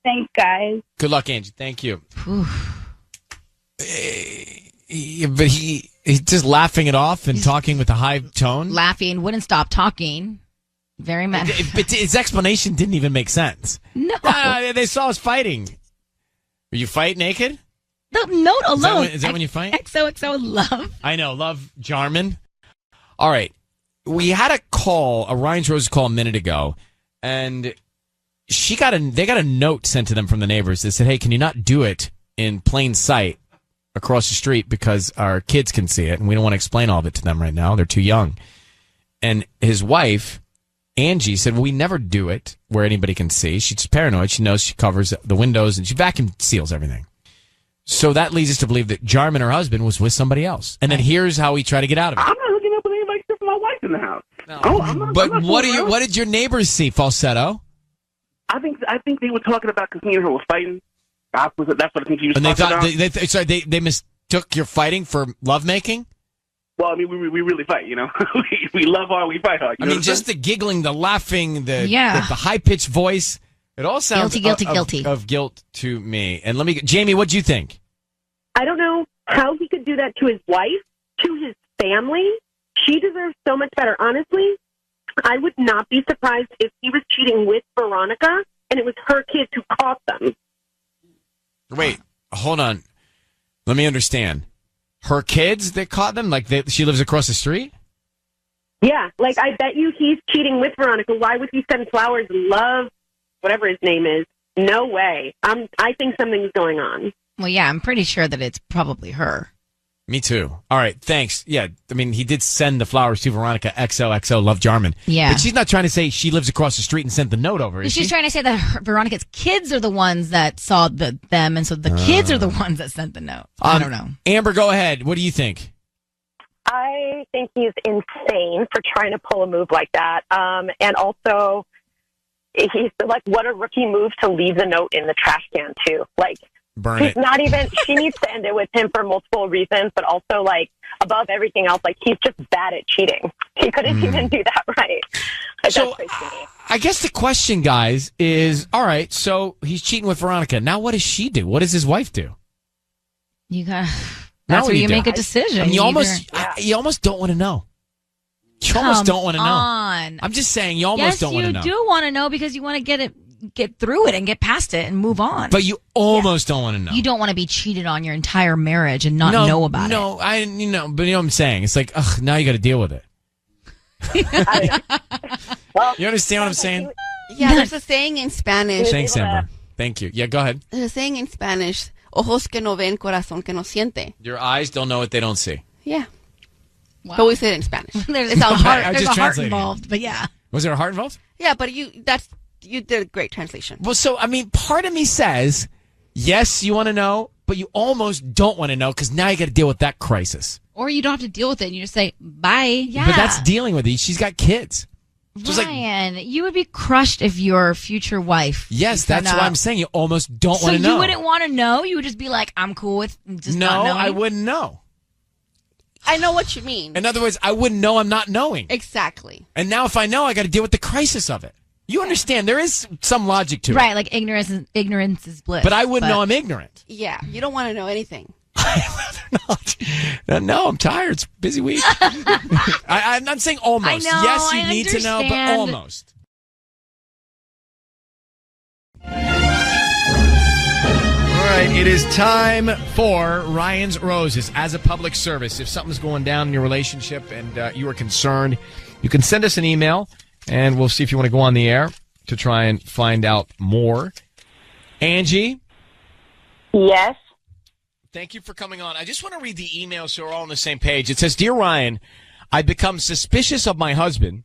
Thanks, guys. Good luck, Angie. Thank you. But he's just laughing it off and talking with a high tone. Laughing, wouldn't stop talking. Very mad. But his explanation didn't even make sense. No. They saw us fighting. Were you fight naked? The note alone. Is that when you fight? XOXO Love. I know. Love Jarman. All right. We had a Ryan's Rose call a minute ago, and they got a note sent to them from the neighbors that said, hey, can you not do it in plain sight across the street, because our kids can see it, and we don't want to explain all of it to them right now. They're too young. And his wife, Angie, said, well, we never do it where anybody can see. She's paranoid. She knows she covers the windows, and she vacuum seals everything. So that leads us to believe that Jarman, her husband, was with somebody else. And then here's how we try to get out of it. I'm not hooking up with anybody my wife in the house. No. I'm not What did your neighbors see, Falsetto? I think they were talking about because me and her were fighting. That's what I think he was And they talking thought about. they mistook your fighting for lovemaking? Well, I mean, we really fight, you know. we love hard, we fight hard. You I know mean, what I'm just the giggling, the laughing, the Yeah. high pitched voice. It all sounds Guilty. of guilt to me. And Jamie, what do you think? I don't know how he could do that to his wife, to his family. She deserves so much better. Honestly, I would not be surprised if he was cheating with Veronica and it was her kids who caught them. Wait, hold on. Let me understand. Her kids that caught them? Like she lives across the street? Yeah, like I bet you he's cheating with Veronica. Why would he send flowers and love, whatever his name is? No way. I think something's going on. Well, yeah, I'm pretty sure that it's probably her. Me too. All right, thanks. Yeah, I mean, he did send the flowers to Veronica, XOXO, love Jarman. Yeah. But she's not trying to say she lives across the street and sent the note over, is She's she? trying to say that Veronica's kids are the ones that saw them, and so the kids are the ones that sent the note. I don't know. Amber, go ahead. What do you think? I think he's insane for trying to pull a move like that. And also, he's like, what a rookie move to leave the note in the trash can, too. Like, Burn he's it. not even, she needs to end it with him for multiple reasons, but also, like, above everything else, like, he's just bad at cheating. He couldn't even do that right. Like, So, that's crazy to me. I guess the question, guys, is, all right, so he's cheating with Veronica. Now what does she do? What does his wife do? You got. Now That's what where do you do? make a decision. And you almost don't want to know. You almost don't want to know. on. I'm just saying, you almost Yes, don't want to know. you do want to know because you want to get through it and get past it and move on. But you almost don't want to know. You don't want to be cheated on your entire marriage and not know about it. No, but you know what I'm saying? It's like, ugh, now you got to deal with it. You understand what I'm saying? Yeah, there's a saying in Spanish. Thanks, Amber. Thank you. Yeah, go ahead. There's a saying in Spanish, ojos que no ven, corazón que no siente. Your eyes don't know what they don't see. Yeah. Wow. But we say it in Spanish. There's a heart, I there's just a heart translated it. involved, but yeah. Was there a heart involved? Yeah, but you did a great translation. Well, so, I mean, part of me says, yes, you want to know, but you almost don't want to know because now you got to deal with that crisis. Or you don't have to deal with it and you just say, bye. Yeah. But that's dealing with it. She's got kids. Just like, Ryan, you would be crushed if your future wife. yes, found that's out. why I'm saying you almost don't So want to know. you wouldn't want to know? You would just be like, I'm cool with just No, not knowing? I wouldn't know. I know what you mean. In other words, I wouldn't know I'm not knowing. Exactly. And now if I know, I got to deal with the crisis of it. You understand? There is some logic to it. Right, like ignorance is bliss. But I wouldn't know I'm ignorant. Yeah, you don't want to know anything. No, I'm tired. It's a busy week. I'm not saying almost. I know, yes, you I need to know, but understand. almost. All right, it is time for Ryan's Roses as a public service. If something's going down in your relationship and you are concerned, you can send us an email, and we'll see if you want to go on the air to try and find out more. Angie? Yes. Thank you for coming on. I just want to read the email so we're all on the same page. It says, Dear Ryan, I become suspicious of my husband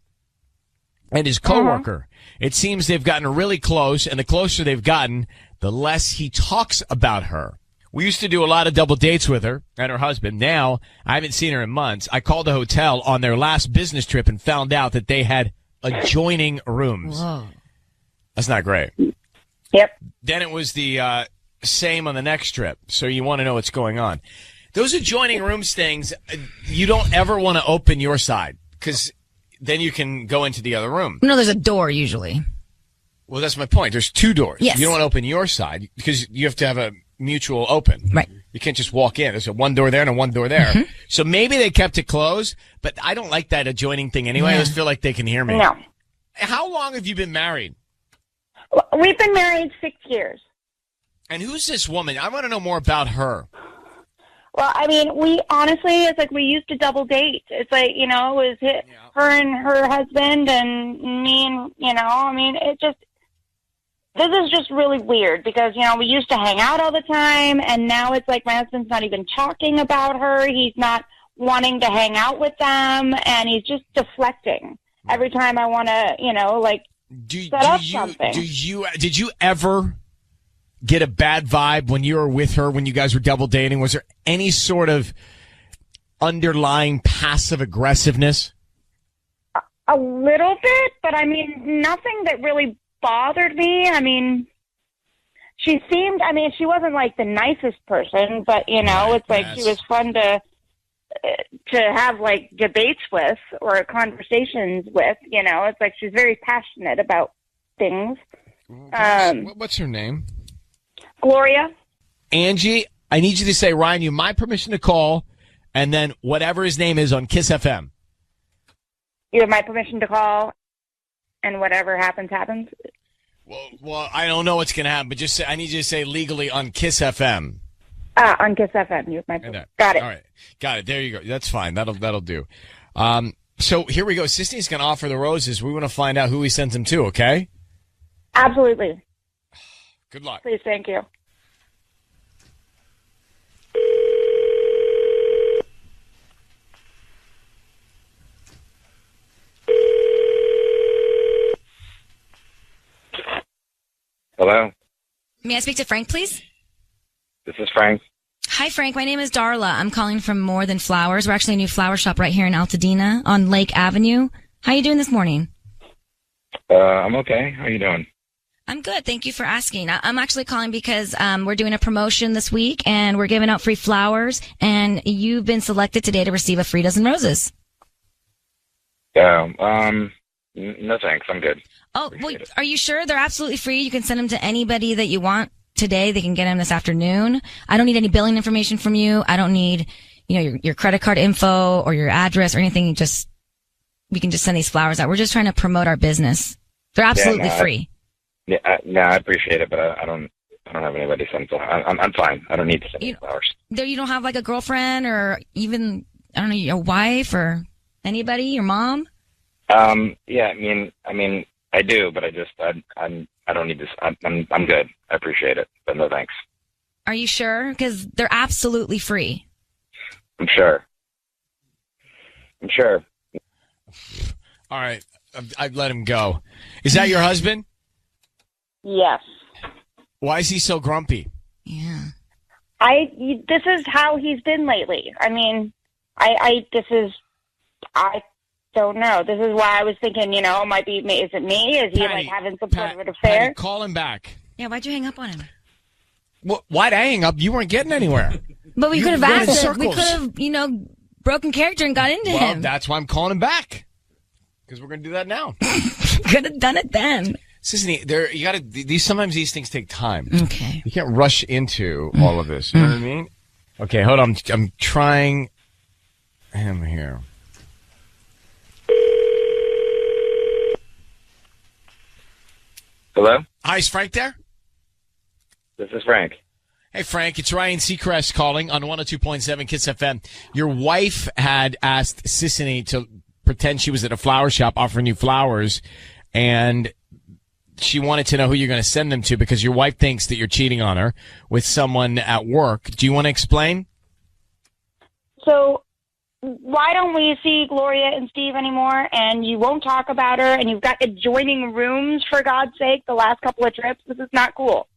and his coworker. It seems they've gotten really close, and the closer they've gotten, the less he talks about her. We used to do a lot of double dates with her and her husband. Now, I haven't seen her in months. I called the hotel on their last business trip and found out that they had adjoining rooms. Whoa. That's not great. Yep. Then it was the same on the next trip. So you want to know what's going on. Those adjoining rooms things, you don't ever want to open your side because then you can go into the other room. No, there's a door usually. Well, that's my point. There's two doors. Yes. You don't want to open your side because you have to have a mutual open. Right. You can't just walk in. There's a one door there and a one door there. Mm-hmm. So maybe they kept it closed, but I don't like that adjoining thing anyway. Yeah. I just feel like they can hear me. No. How long have you been married? We've been married 6 years. And who's this woman? I want to know more about her. Well, I mean, we honestly, it's like we used to double date. It's like, you know, it was her and her husband and me and, you know, I mean, this is just really weird because, you know, we used to hang out all the time and now it's like my husband's not even talking about her. He's not wanting to hang out with them and he's just deflecting every time I want to, you know, like set up something. Did you ever get a bad vibe when you were with her when you guys were double dating? Was there any sort of underlying passive aggressiveness? A little bit, but I mean, nothing that really bothered me. I mean, she wasn't like the nicest person, but it's like she was fun to have like debates with or conversations with. It's like she's very passionate about things. What's her name? Gloria. Angie, I need you to say, Ryan, you have my permission to call, and then whatever his name is on Kiss FM. You have my permission to call, and whatever happens, happens. Well, I don't know what's going to happen, but just say, I need you to say legally on Kiss FM. On Kiss FM. You have my permission. Got it. All right. Got it. There you go. That's fine. That'll do. So here we go. Sisney's going to offer the roses. We want to find out who he sends them to, okay? Absolutely. Good luck. Please, thank you. Hello? May I speak to Frank, please? This is Frank. Hi, Frank. My name is Darla. I'm calling from More Than Flowers. We're actually a new flower shop right here in Altadena on Lake Avenue. How are you doing this morning? I'm okay. How are you doing? I'm good. Thank you for asking. I'm actually calling because we're doing a promotion this week, and we're giving out free flowers, and you've been selected today to receive a free dozen roses. No thanks. I'm good. Oh, well, are you sure? They're absolutely free. You can send them to anybody that you want today. They can get them this afternoon. I don't need any billing information from you. I don't need, your credit card info or your address or anything. We can just send these flowers out. We're just trying to promote our business. They're absolutely free. I appreciate it, but I don't have anybody send flowers. I'm fine. I don't need to send any flowers. You don't have like a girlfriend or even, I don't know, your wife or anybody, your mom? Yeah, I mean, I do, but I don't need this. I'm good. I appreciate it, but no thanks. Are you sure? Because they're absolutely free. I'm sure. All right. I've let him go. Is that your husband? Yes. Why is he so grumpy? Yeah. This is how he's been lately. I mean, I don't know. This is why I was thinking, it might be me. Is it me? Is he like having some sort of an affair? Patty, call him back. Yeah, why'd you hang up on him? Why'd I hang up? You weren't getting anywhere. But we could have asked him. We could have, broken character and got into him. Well, that's why I'm calling him back. Because we're going to do that now. Could have done it then. Sissy, sometimes these things take time. Okay. You can't rush into all of this. You know what I mean? Okay, hold on. I'm trying him here. Hello? Hi, is Frank there? This is Frank. Hey, Frank, it's Ryan Seacrest calling on 102.7 Kiss FM. Your wife had asked Sissy to pretend she was at a flower shop offering you flowers, and she wanted to know who you're going to send them to because your wife thinks that you're cheating on her with someone at work. Do you want to explain? So why don't we see Gloria and Steve anymore, and you won't talk about her, and you've got adjoining rooms, for God's sake, the last couple of trips? This is not cool.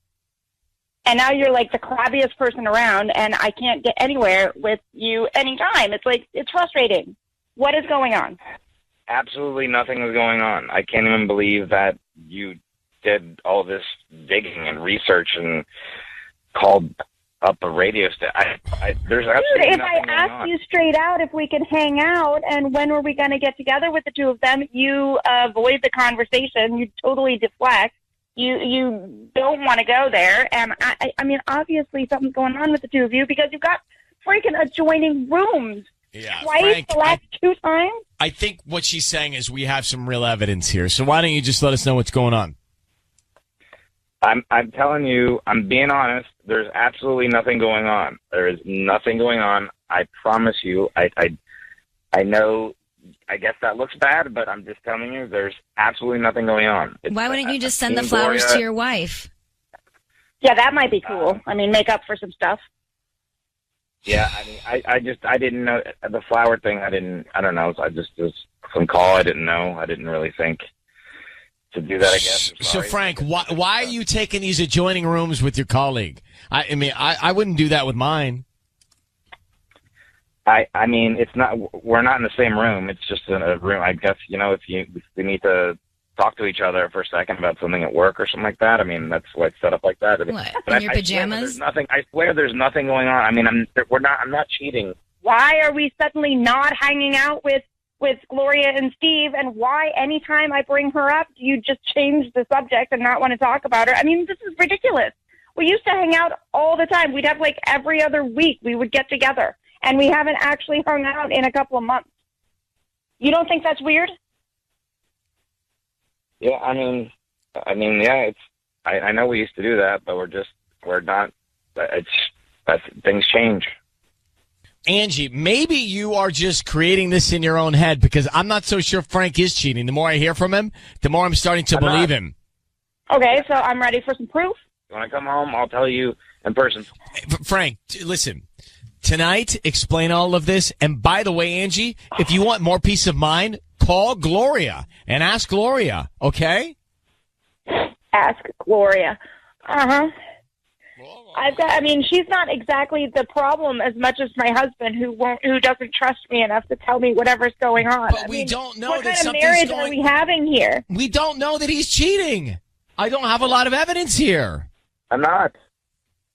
And now you're like the crabbiest person around, and I can't get anywhere with you anytime. It's like, it's frustrating. What is going on? Absolutely nothing is going on. I can't even believe that you did all this digging and research and called up a radio station. There's absolutely Dude, if nothing I asked you straight out if we could hang out and when were we going to get together with the two of them, you avoid the conversation. You totally deflect. You don't want to go there. And I mean, obviously something's going on with the two of you because you've got freaking adjoining rooms. Yeah, twice, Frank, the last 2 times. I think what she's saying is we have some real evidence here. So why don't you just let us know what's going on? I'm telling you, I'm being honest. There's absolutely nothing going on. There is nothing going on. I promise you. I know. I guess that looks bad, but I'm just telling you, there's absolutely nothing going on. Why wouldn't you just send the flowers to your wife? Yeah, that might be cool. I mean, make up for some stuff. Yeah, I mean, I didn't know the flower thing. I don't know. I just was some call. I didn't know. I didn't really think to do that, I guess. So, Frank, why are you taking these adjoining rooms with your colleague? I mean, I wouldn't do that with mine. I mean, it's not. We're not in the same room. It's just in a room. I guess if we need to talk to each other for a second about something at work or something like that. I mean, that's why it's set up like that. What, but in your pajamas? I swear there's nothing going on. I mean, I'm not cheating. Why are we suddenly not hanging out with Gloria and Steve? And why anytime I bring her up, do you just change the subject and not want to talk about her? I mean, this is ridiculous. We used to hang out all the time. We'd have like every other week we would get together. And we haven't actually hung out in a couple of months. You don't think that's weird? Yeah, I mean, yeah. I know we used to do that, but we're not. Things change. Angie, maybe you are just creating this in your own head, because I'm not so sure Frank is cheating. The more I hear from him, the more I'm starting to believe him. Okay, so I'm ready for some proof. When I come home, I'll tell you in person. Frank, listen. Tonight, explain all of this. And by the way, Angie, if you want more peace of mind, call Gloria and ask Gloria, okay? Ask Gloria. Uh-huh. She's not exactly the problem as much as my husband, who doesn't trust me enough to tell me whatever's going on. But we don't know that something's going on. What kind of marriage are we having here? We don't know that he's cheating. I don't have a lot of evidence here. I'm not.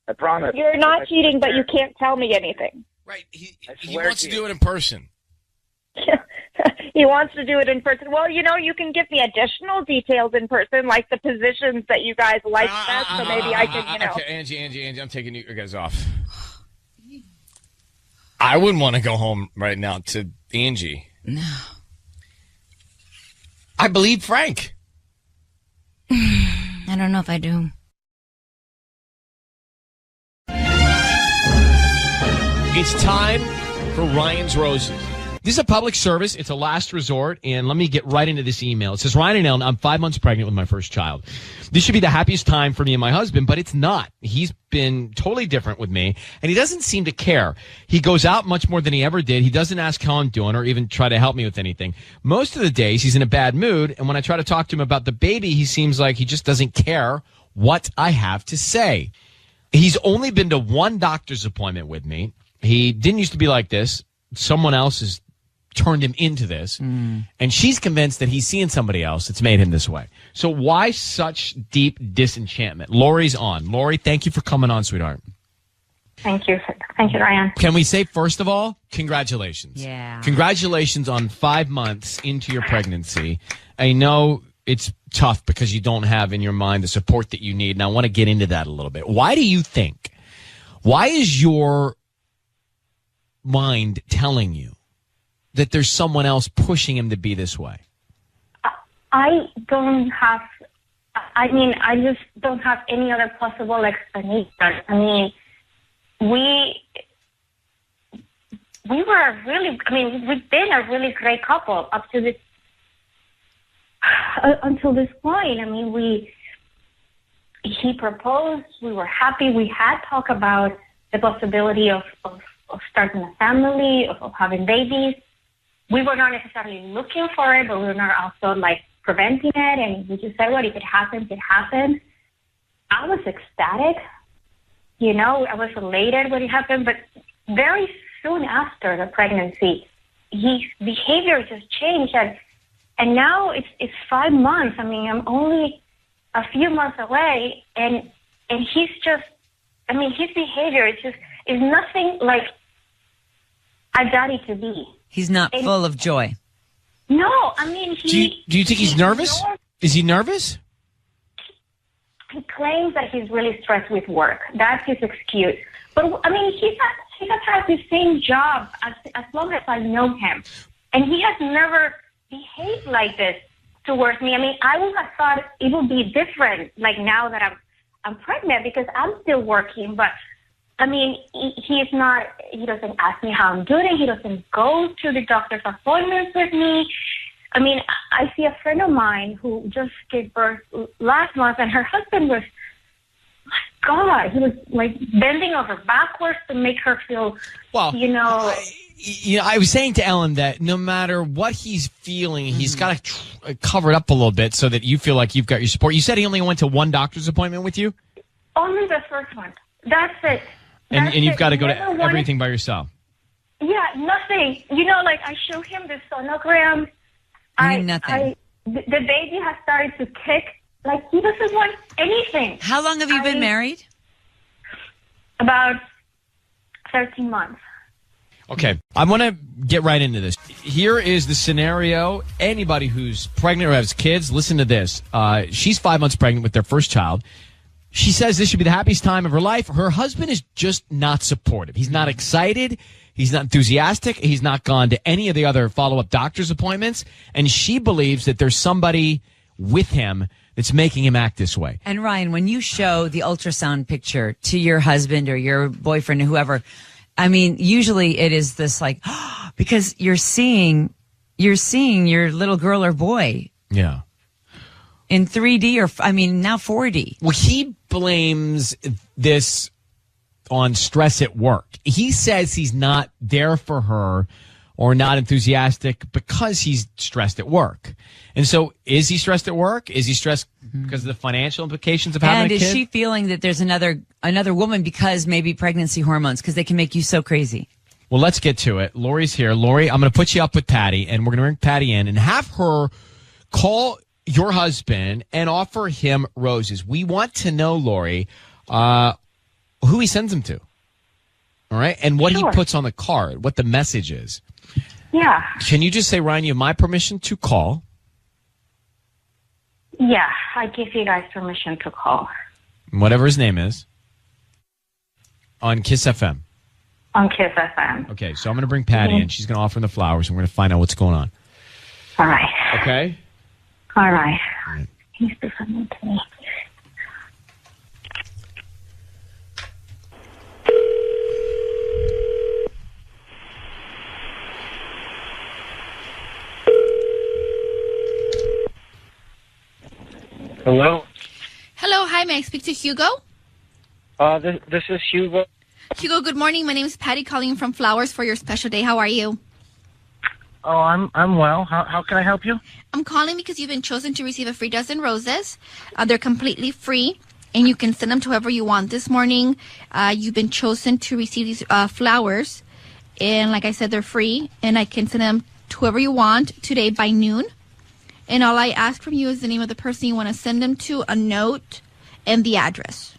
I promise. You're not cheating, but you can't tell me anything. Right. He wants to do it in person. He wants to do it in person. Well, you can give me additional details in person, like the positions that you guys like best, so maybe I can, Okay, Angie, I'm taking you guys off. I wouldn't want to go home right now to Angie. No. I believe Frank. I don't know if I do. It's time for Ryan's Roses. This is a public service. It's a last resort. And let me get right into this email. It says, Ryan and Ellen, I'm 5 months pregnant with my first child. This should be the happiest time for me and my husband, but it's not. He's been totally different with me, and he doesn't seem to care. He goes out much more than he ever did. He doesn't ask how I'm doing or even try to help me with anything. Most of the days, he's in a bad mood, and when I try to talk to him about the baby, he seems like he just doesn't care what I have to say. He's only been to one doctor's appointment with me. He didn't used to be like this. Someone else has turned him into this. And she's convinced that he's seeing somebody else that's made him this way. So why such deep disenchantment? Lori's on. Lori, thank you for coming on, sweetheart. Thank you, Ryan. Can we say, first of all, congratulations. Yeah. Congratulations on 5 months into your pregnancy. I know it's tough because you don't have in your mind the support that you need, and I want to get into that a little bit. Why is your mind telling you that there's someone else pushing him to be this way? I just don't have any other possible explanation. I mean, we've been a really great couple up to this, until this point. I mean, he proposed, we were happy, we had talked about the possibility of starting a family, of having babies. We were not necessarily looking for it, but we were not also preventing it. And we just said, well, if it happens, it happens. I was ecstatic. I was elated when it happened. But very soon after the pregnancy, his behavior just changed. And now it's 5 months. I mean, I'm only a few months away. And he's just, his behavior is nothing like a daddy to be. He's not full of joy. No, Do you think he's nervous? Is he nervous? He claims that he's really stressed with work. That's his excuse. But he has had the same job as long as I know him, and he has never behaved like this towards me. I would have thought it would be different, now that I'm pregnant, because I'm still working, but. He doesn't ask me how I'm doing. He doesn't go to the doctor's appointments with me. I see a friend of mine who just gave birth last month, and her husband was, my God, he was bending over backwards to make her feel, I was saying to Ellen that no matter what he's feeling, he's got to cover it up a little bit so that you feel like you've got your support. You said he only went to one doctor's appointment with you? Only the first one. That's it. And you've got to go to everything by yourself. Yeah, nothing. You know, like I show him the sonogram. Nothing. The baby has started to kick. Like he doesn't want anything. How long have you been married? About 13 months. Okay, I want to get right into this. Here is the scenario. Anybody who's pregnant or has kids, listen to this. She's 5 months pregnant with their first child. She says this should be the happiest time of her life. Her husband is just not supportive. He's not excited. He's not enthusiastic. He's not gone to any of the other follow-up doctor's appointments. And she believes that there's somebody with him that's making him act this way. And Ryan, when you show the ultrasound picture to your husband or your boyfriend or whoever, I mean, usually it is this like, because you're seeing your little girl or boy. Yeah. In 3D now 4D. Well, he blames this on stress at work. He says he's not there for her or not enthusiastic because he's stressed at work. And so is he stressed at work? Is he stressed because of the financial implications of having a kid? And is she feeling that there's another woman because maybe pregnancy hormones, because they can make you so crazy? Well, let's get to it. Lori's here. Lori, I'm going to put you up with Patty, and we're going to bring Patty in and have her call your husband and offer him roses. We want to know, Lori, who he sends them to. All right? And what he puts on the card, what the message is. Yeah. Can you just say, Ryan, you have my permission to call? Yeah, I give you guys permission to call. Whatever his name is. On Kiss FM. On Kiss FM. Okay, so I'm going to bring Patty in. She's going to offer him the flowers, and we're going to find out what's going on. All right. Okay? All right. He's listening to me. Hello? Hello, hi, may I speak to Hugo? This is Hugo. Hugo, good morning. My name is Patty calling from Flowers for your special day. How are you? Oh, I'm well. How can I help you? I'm calling because you've been chosen to receive a free dozen roses. They're completely free, and you can send them to whoever you want. This morning, you've been chosen to receive these flowers, and like I said, they're free, and I can send them to whoever you want today by noon. And all I ask from you is the name of the person you want to send them to, a note, and the address.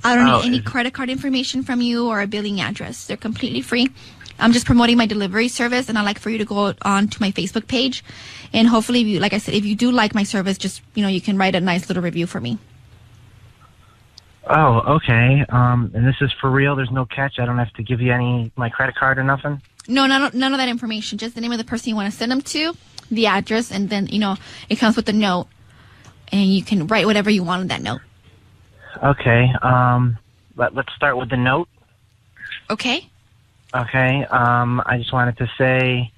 I don't need any credit card information from you or a billing address. They're completely free. I'm just promoting my delivery service, and I'd like for you to go on to my Facebook page. And hopefully, if you, like I said, if you do like my service, just, you can write a nice little review for me. Oh, okay. And this is for real? There's no catch? I don't have to give you my credit card or nothing? No, none of that information. Just the name of the person you want to send them to, the address, and then, it comes with a note. And you can write whatever you want on that note. Okay. Let's start with the note. Okay. Okay. I just wanted to say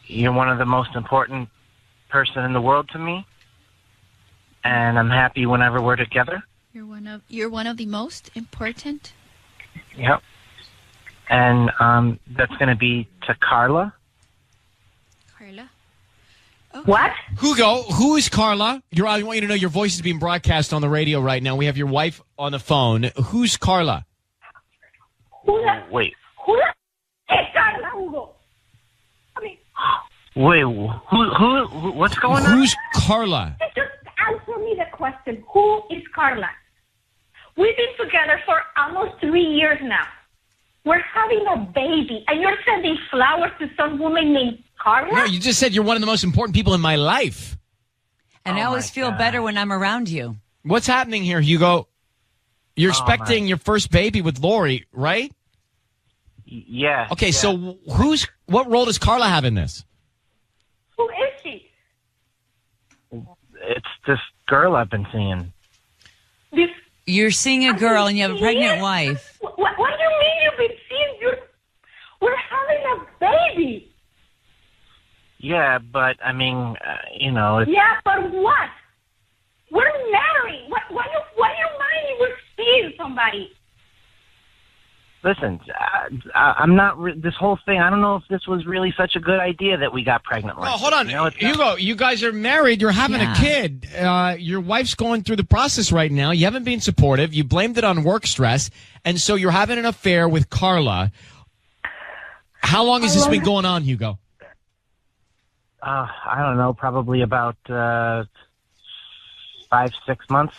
you're one of the most important person in the world to me, and I'm happy whenever we're together. You're one of the most important. Yep. And that's going to be to Carla. Carla. Okay. What? Hugo, who is Carla? I want you to know your voice is being broadcast on the radio right now. We have your wife on the phone. Who's Carla? Wait. Who is Carla, Hugo? Wait, who what's going on? Who's Carla? Just answer me the question. Who is Carla? We've been together for almost 3 years now. We're having a baby, and you're sending flowers to some woman named Carla? No, you just said you're one of the most important people in my life. And I always feel better when I'm around you. What's happening here, Hugo? You're expecting your first baby with Lori, right? Yeah. Okay, so what role does Carla have in this? Who is she? It's this girl I've been seeing. You're seeing a girl and you have a pregnant wife. What do you mean you've been seeing? We're having a baby. Yeah, but I mean, it's... Yeah, but what? We're married. What do you mean we're seeing somebody? Listen, I'm not. This whole thing. I don't know if this was really such a good idea that we got pregnant. No, hold on, Hugo. You guys are married. You're having a kid. Your wife's going through the process right now. You haven't been supportive. You blamed it on work stress, and so you're having an affair with Carla. How long has this been going on, Hugo? I don't know. Probably about 5-6 months.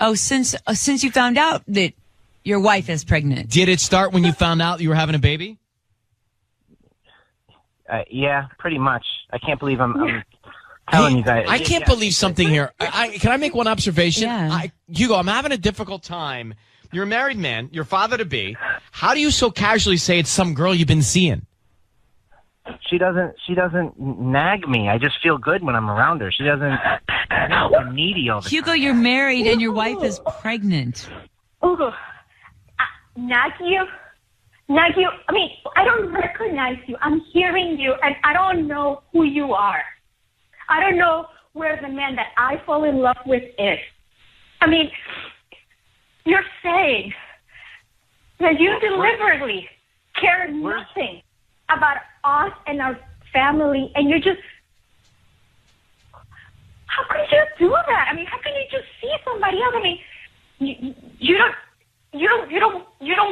Oh, since you found out that your wife is pregnant. Did it start when you found out you were having a baby? Yeah, pretty much. I can't believe I'm telling you guys. I can't believe something here. Can I make one observation? Yeah. Hugo, I'm having a difficult time. You're a married man. You're father-to-be. How do you so casually say it's some girl you've been seeing? She doesn't nag me. I just feel good when I'm around her. She doesn't I'm needy all the Hugo, you're married and your wife is pregnant. Hugo, nag you? I mean, I don't recognize you. I'm hearing you, and I don't know who you are. I don't know where the man that I fall in love with is. I mean, you're saying that you deliberately care nothing about us and our family, and you're just... How could you do that? I mean, how can you just see somebody else? I mean, you don't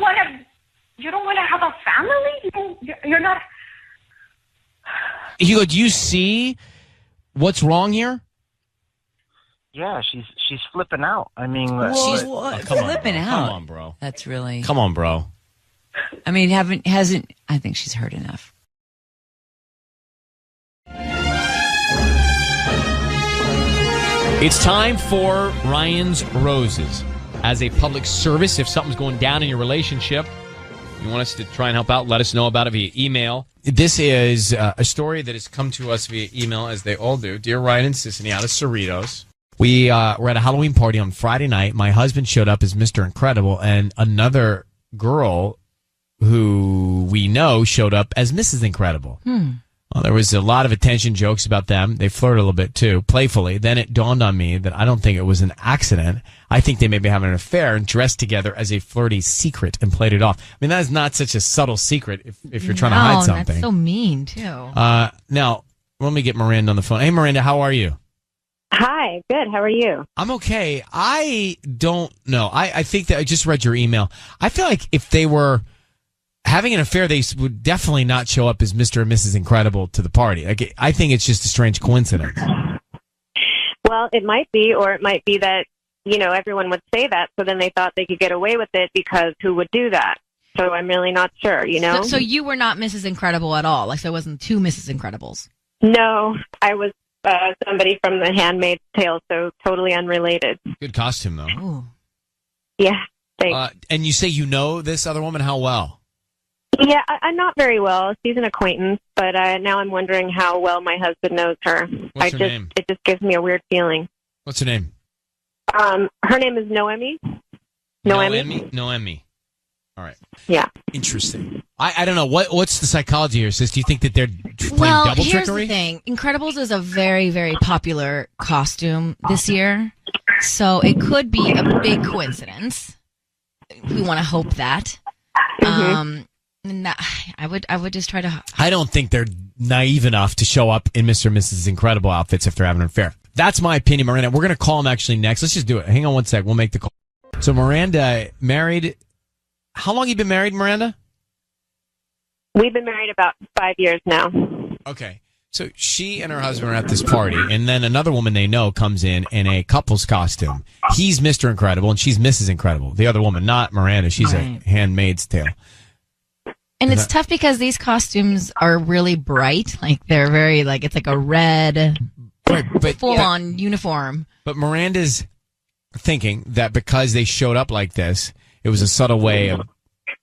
want to have a family. You're not. Hugo, do you see what's wrong here? Yeah, she's flipping out. I mean, She's flipping out. Come on, bro. That's really. Come on, bro. I mean, I think she's heard enough. It's time for Ryan's Roses. As a public service, if something's going down in your relationship, you want us to try and help out, let us know about it via email. This is a story that has come to us via email, as they all do. Dear Ryan and Sissany, out of Cerritos. We were at a Halloween party on Friday night. My husband showed up as Mr. Incredible, and another girl who we know showed up as Mrs. Incredible. Well, there was a lot of attention, jokes about them. They flirted a little bit, too, playfully. Then it dawned on me that I don't think it was an accident. I think they may be having an affair and dressed together as a flirty secret and played it off. I mean, that is not such a subtle secret if you're trying to hide something. That's so mean, too. Now, let me get Miranda on the phone. Hey, Miranda, how are you? Hi, good. How are you? I'm okay. I don't know. I think that I just read your email. I feel like if they were having an affair, they would definitely not show up as Mr. and Mrs. Incredible to the party. Like, I think it's just a strange coincidence. Well, it might be, or it might be that, everyone would say that, so then they thought they could get away with it because who would do that? So I'm really not sure, So you were not Mrs. Incredible at all? Like, there wasn't two Mrs. Incredibles? No, I was somebody from The Handmaid's Tale, so totally unrelated. Good costume, though. Ooh. Yeah, thanks. And you say you know this other woman? How well? Yeah, I'm not very well. She's an acquaintance, but now I'm wondering how well my husband knows her. What's her name? It just gives me a weird feeling. What's her name? Her name is Noemi. Noemi. All right. Yeah. Interesting. I don't know. What's the psychology here, sis? Do you think that they're playing double here's trickery? The thing. Incredibles is a very, very popular costume this year, so it could be a big coincidence. We want to hope that. I would just try to. I don't think they're naive enough to show up in Mr. and Mrs. Incredible outfits if they're having an affair. That's my opinion, Miranda. We're going to call them actually next. Let's just do it. Hang on one sec. We'll make the call. So Miranda, married. How long have you been married, Miranda? We've been married about 5 years now. Okay. So she and her husband are at this party, and then another woman they know comes in a couple's costume. He's Mr. Incredible, and she's Mrs. Incredible. The other woman, not Miranda. She's a Handmaid's Tale. And it's tough because these costumes are really bright. Like, they're very, it's like a red, full-on uniform. But Miranda's thinking that because they showed up like this, it was a subtle way of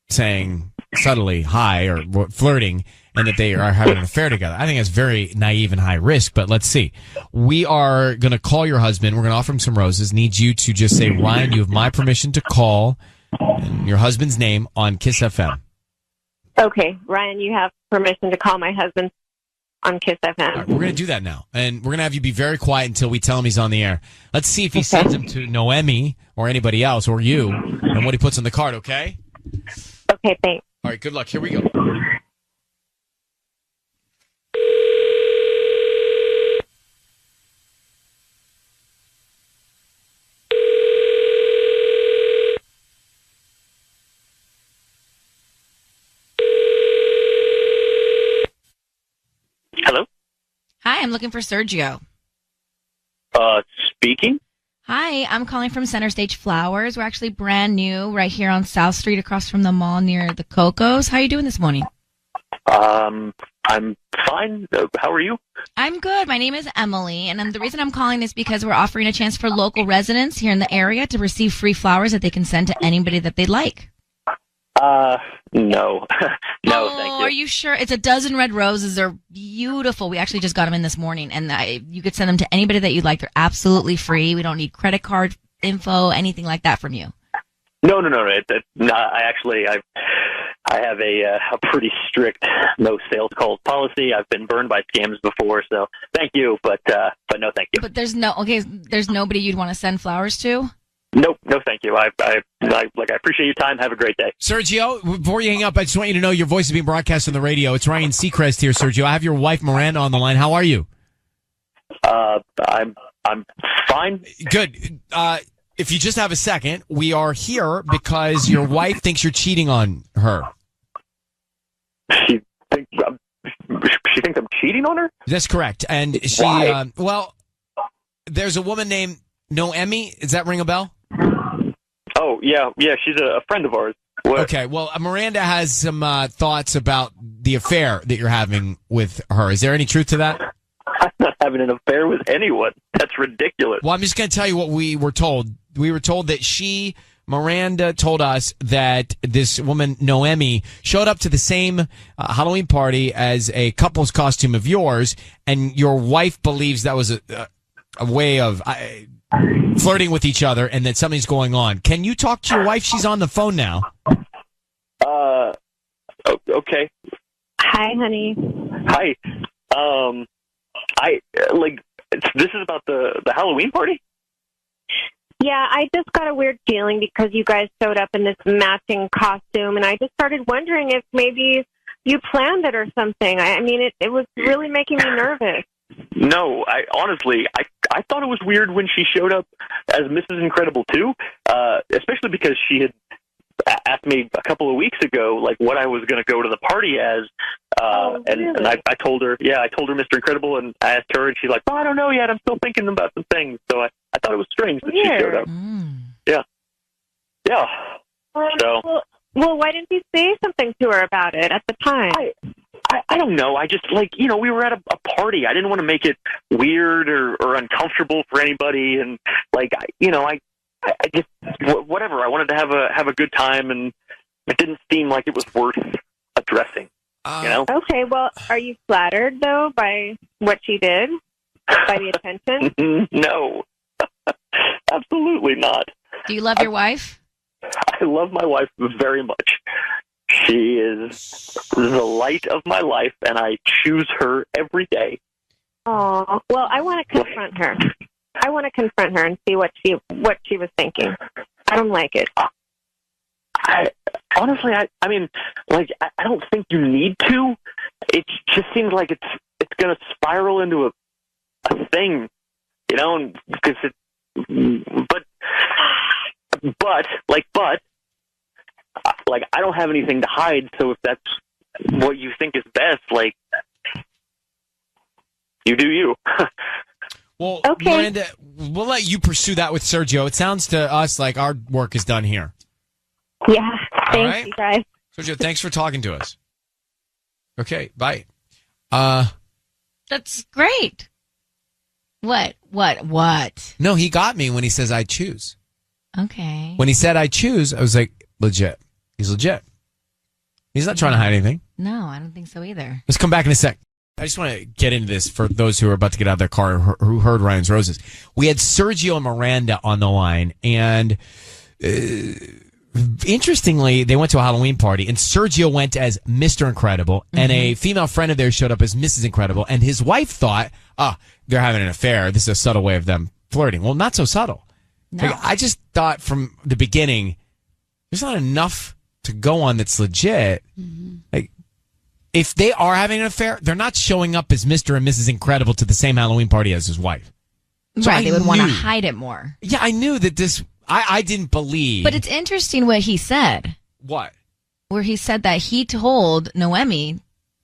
saying subtly hi or flirting, and that they are having an affair together. I think that's very naive and high risk, but let's see. We are going to call your husband. We're going to offer him some roses. Need you to just say, Ryan, you have my permission to call and your husband's name on Kiss FM. Okay, Ryan, you have permission to call my husband on Kiss FM. Right, we're going to do that now, and we're going to have you be very quiet until we tell him he's on the air. Let's see if he sends him to Noemi or anybody else or you, and what he puts on the card, okay? Okay, thanks. All right, good luck. Here we go. Hello? Hi, I'm looking for Sergio. Speaking? Hi, I'm calling from Center Stage Flowers. We're actually brand new right here on South Street across from the mall near the Cocos. How are you doing this morning? I'm fine. How are you? I'm good. My name is Emily, and the reason I'm calling is because we're offering a chance for local residents here in the area to receive free flowers that they can send to anybody that they'd like. No. No, Oh, thank you. are you sure? It's a dozen red roses. They're beautiful. We actually just got them in this morning, and you could send them to anybody that you'd like. They're absolutely free. We don't need credit card info, anything like that from you. No. I have a pretty strict no sales calls policy. I've been burned by scams before, so thank you, but no, thank you. But there's nobody you'd want to send flowers to? Nope, no, thank you. I appreciate your time. Have a great day. Sergio, before you hang up, I just want you to know your voice is being broadcast on the radio. It's Ryan Seacrest here, Sergio. I have your wife, Miranda, on the line. How are you? I'm fine. Good. If you just have a second, we are here because your wife thinks you're cheating on her. She thinks I'm cheating on her? That's correct. And she, Why? there's a woman named Noemi. Does that ring a bell? Oh, yeah, she's a friend of ours. What? Okay, well, Miranda has some thoughts about the affair that you're having with her. Is there any truth to that? I'm not having an affair with anyone. That's ridiculous. Well, I'm just going to tell you what we were told. We were told that Miranda told us that this woman, Noemi, showed up to the same Halloween party as a couple's costume of yours, and your wife believes that was a way of flirting with each other and that something's going on. Can you talk to your wife? She's on the phone now. Okay. Hi, honey. Hi. This is about the Halloween party? Yeah, I just got a weird feeling because you guys showed up in this matching costume, and I just started wondering if maybe you planned it or something. I mean, it was really making me nervous. No, I thought it was weird when she showed up as Mrs. Incredible too, especially because she had asked me a couple of weeks ago, like, what I was going to go to the party as, really? and I told her, Mr. Incredible, and I asked her, and she's like, "Oh, I don't know yet. I'm still thinking about some things." So I thought it was strange that she showed up. Yeah. So. Well, why didn't you say something to her about it at the time? I don't know. I just, we were at a party. I didn't want to make it weird or uncomfortable for anybody. And, I just, whatever. I wanted to have a good time, and it didn't seem like it was worth addressing, you know? Okay, well, are you flattered, though, by what she did? By the attention? No. Absolutely not. Do you love your wife? I love my wife very much. She is the light of my life, and I choose her every day. Oh, well, I want to confront her. I want to confront her and see what she was thinking. I don't like it. I don't think you need to. It just seems like it's going to spiral into a thing, you know, because I don't have anything to hide, so if that's what you think is best, you do you. Well, okay. Miranda, we'll let you pursue that with Sergio. It sounds to us like our work is done here. Yeah, thanks, right. you guys. Sergio, thanks for talking to us. Okay, bye. That's great. What? No, he got me when he says I choose. Okay. When he said I choose, I was like, legit. He's legit. He's not trying to hide anything. No, I don't think so either. Let's come back in a sec. I just want to get into this for those who are about to get out of their car who heard Ryan's Roses. We had Sergio and Miranda on the line, and interestingly, they went to a Halloween party, and Sergio went as Mr. Incredible, and a female friend of theirs showed up as Mrs. Incredible, and his wife thought, they're having an affair. This is a subtle way of them flirting. Well, not so subtle. No. I just thought from the beginning, there's not enough to go on that's legit. Like, if they are having an affair, they're not showing up as Mr. and Mrs. Incredible to the same Halloween party as his wife. So right, they would want to knew- hide it more. Yeah, I knew that this. I didn't believe. But it's interesting what he said. What? Where he said that he told Noemi,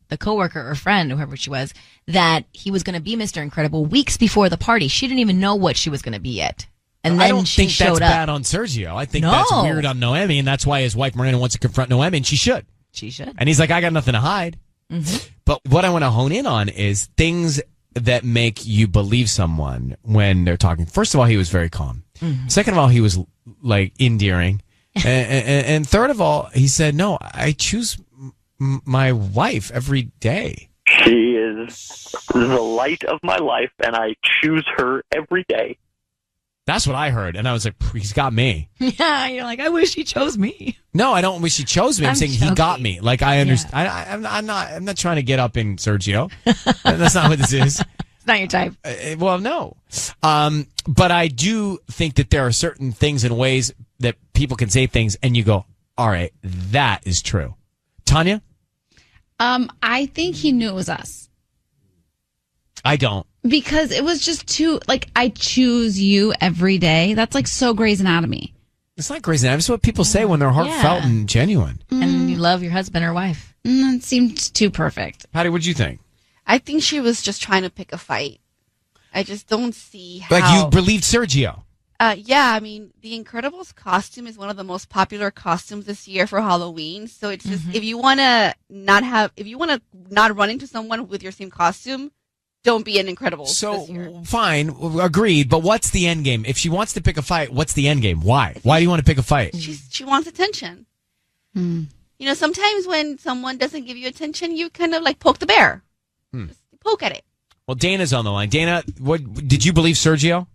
the coworker or friend, whoever she was, that he was going to be Mr. Incredible weeks before the party. She didn't even know what she was going to be yet. And then I don't she think showed that's up. bad on Sergio. I think No. that's weird on Noemi, and that's why his wife Miranda wants to confront Noemi, and she should. She should. And he's like, I got nothing to hide. But what I want to hone in on is things that make you believe someone when they're talking. First of all, he was very calm. Second of all, he was like endearing. and third of all, he said, no, I choose my wife every day. She is the light of my life, and I choose her every day. That's what I heard. And I was like, he's got me. Yeah, you're like, I wish he chose me. No, I don't wish he chose me. I'm saying he got joking. me. Like, I understand. I'm not trying to get up in Sergio. That's not what this is. It's not your type. Well, no. But I do think that there are certain things and ways that people can say things and you go, all right, that is true. Tanya? I think he knew it was us. I don't. Because it was just too, like, I choose you every day. That's like so Grey's Anatomy. It's not crazy. That's what people say when they're heartfelt and genuine. And you love your husband or wife. It seemed too perfect. Patty, what'd you think? I think she was just trying to pick a fight. I just don't see how. Like, you believed Sergio. Yeah, I mean, the Incredibles costume is one of the most popular costumes this year for Halloween. So it's just, if you want to not run into someone with your same costume, don't be an Incredibles. So, fine, agreed, but what's the end game? If she wants to pick a fight, what's the end game? Why? Why do you want to pick a fight? She wants attention. You know, sometimes when someone doesn't give you attention, you kind of like poke the bear. Just poke at it. Well, Dana's on the line. Dana, what did you believe Sergio?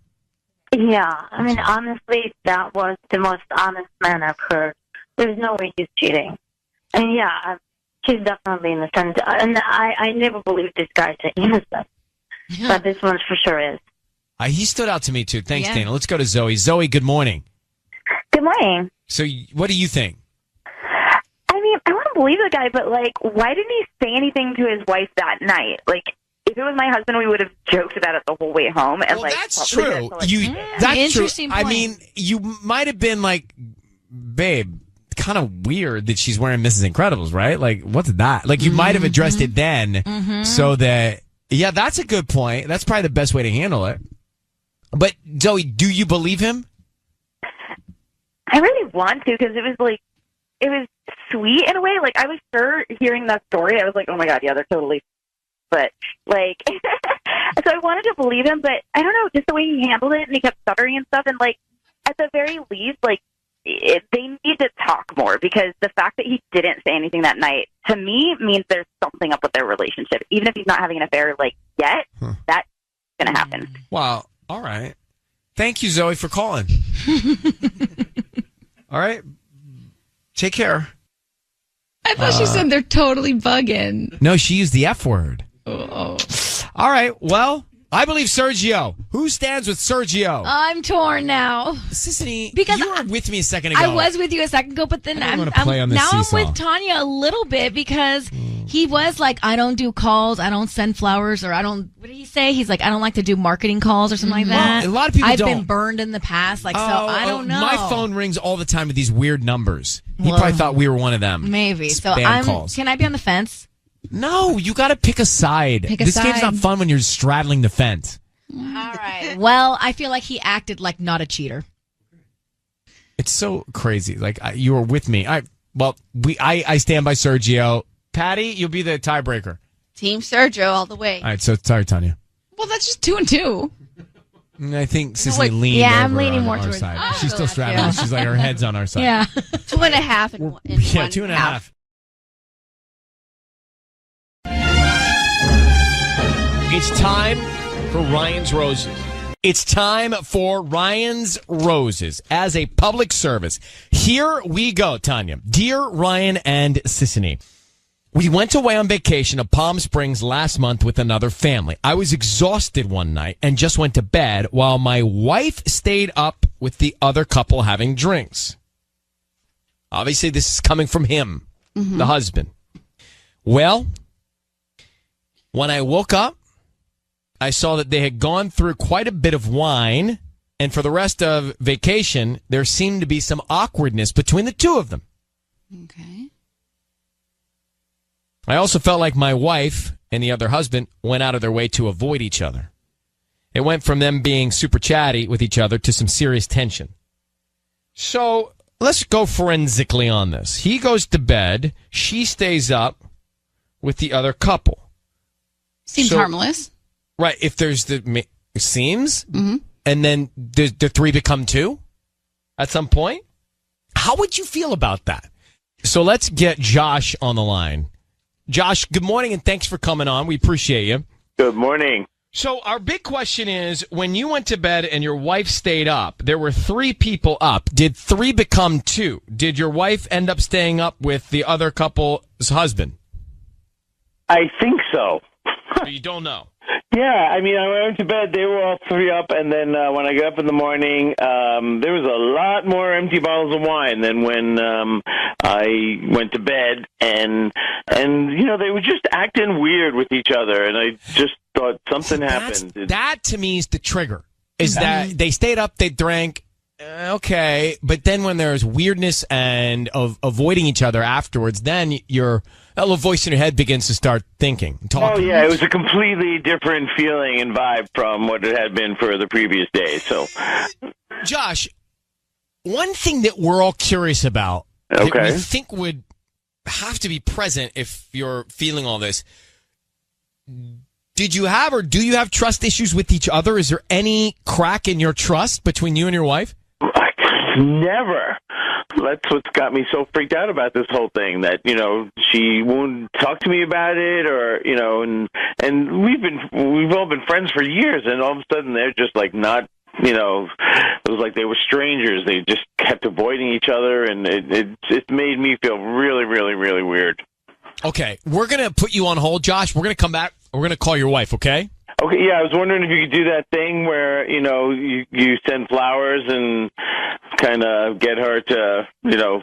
Yeah, I mean, honestly, that was the most honest man I've heard. There's no way he's cheating. I mean, yeah, she's definitely innocent. And I never believed this guy's innocent. But this one for sure is. He stood out to me, too. Thanks, Dana. Let's go to Zoe. Zoe, good morning. Good morning. So, what do you think? I mean, I want to believe the guy, but, like, why didn't he say anything to his wife that night? Like, if it was my husband, we would have joked about it the whole way home. And like, that's true. That's true. I mean, you might have been like, babe, kind of weird that she's wearing Mrs. Incredibles, right? Like, what's that? Like, you might have addressed it then, so that that's a good point. That's probably the best way to handle it. But Zoe, do you believe him? I really want to because it was sweet in a way. Like, I was sure hearing that story, I was like, oh my god, yeah, they're totally. But, like, so I wanted to believe him, but I don't know, just the way he handled it, and he kept stuttering and stuff, and, like, at the very least, like, they need to talk more, because the fact that he didn't say anything that night, to me, means there's something up with their relationship. Even if he's not having an affair, like, yet, that's going to happen. Wow. All right. Thank you, Zoe, for calling. All right. Take care. I thought she said they're totally bugging. No, she used the F word. Oh. All right. Well, I believe Sergio. Who stands with Sergio? I'm torn now. Sissany, because you were with me a second ago. I was with you a second ago, but then I'm wanna play on this now seesaw. I'm with Tanya a little bit because he was like, I don't do calls, I don't send flowers, or I don't. What did he say? He's like, I don't like to do marketing calls or something like that. Well, a lot of people I've don't. been burned in the past, like so. I don't know. My phone rings all the time with these weird numbers. He Well, probably thought we were one of them. Maybe. So Spam calls. Can I be on the fence? No, you got to pick a side. Pick a this game's side. not fun when you're straddling the fence. All right. Well, I feel like he acted like not a cheater. It's so crazy. Like you were with me. I stand by Sergio. Patty, you'll be the tiebreaker. Team Sergio all the way. All right. So sorry, Tanya. Well, that's just 2 and 2. I think Sissy wait. leaned Yeah, I'm over leaning on more our towards- side. Oh, She's still straddling. yeah. She's like her head's on our side. Yeah. 2.5 and one. Yeah, 2.5. It's time for Ryan's Roses. It's time for Ryan's Roses as a public service. Here we go, Tanya. Dear Ryan and Sissany, we went away on vacation to Palm Springs last month with another family. I was exhausted one night and just went to bed while my wife stayed up with the other couple having drinks. Obviously, this is coming from him, Mm-hmm. the husband. Well, when I woke up, I saw that they had gone through quite a bit of wine, and for the rest of vacation, there seemed to be some awkwardness between the two of them. Okay. I also felt like my wife and the other husband went out of their way to avoid each other. It went from them being super chatty with each other to some serious tension. So let's go forensically on this. He goes to bed. She stays up with the other couple. Seems harmless. Right. If there's it seems. Mm-hmm. And then the three become two at some point. How would you feel about that? So let's get Josh on the line. Josh, good morning and thanks for coming on. We appreciate you. Good morning. So our big question is, when you went to bed and your wife stayed up, there were three people up. Did three become two? Did your wife end up staying up with the other couple's husband? I think so. So you don't know? Yeah, I mean, I went to bed, they were all three up, and then when I got up in the morning, there was a lot more empty bottles of wine than when I went to bed, and you know, they were just acting weird with each other, and I just thought something happened. That, to me, is the trigger, is that they stayed up, they drank, okay, but then when there's weirdness and of avoiding each other afterwards, then that little voice in your head begins to start thinking and talking. Oh, yeah, it was a completely different feeling and vibe from what it had been for the previous days. So, Josh, one thing that we're all curious about that we think would have to be present if you're feeling all this, did you have or do you have trust issues with each other? Is there any crack in your trust between you and your wife? Never. That's what's got me so freaked out about this whole thing, that, you know, she won't talk to me about it, or, you know, and we've all been friends for years, and all of a sudden they're just like not, you know, it was like they were strangers. They just kept avoiding each other, and it made me feel really, really, really weird. Okay, we're going to put you on hold, Josh. We're going to come back. We're going to call your wife, okay? Okay, yeah, I was wondering if you could do that thing where, you know, you send flowers and kind of get her to, you know,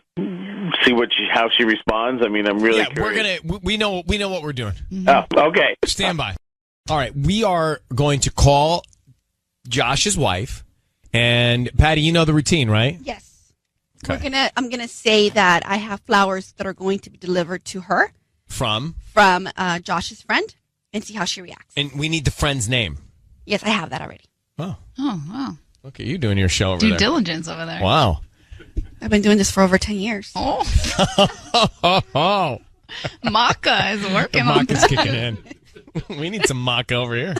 see how she responds. I mean, I'm really curious. We know what we're doing. Oh, okay. Stand by. All right, we are going to call Josh's wife, and Patty, you know the routine, right? Yes. Okay. I'm gonna say that I have flowers that are going to be delivered to her From Josh's friend, and see how she reacts. And we need the friend's name. Yes, I have that already. Oh. Oh, wow. Look at you doing your show over Due there. diligence over there. Wow. I've been doing this for over 10 years. Oh. Oh. Maca is working on Maca's that. kicking in. We need some maca over here.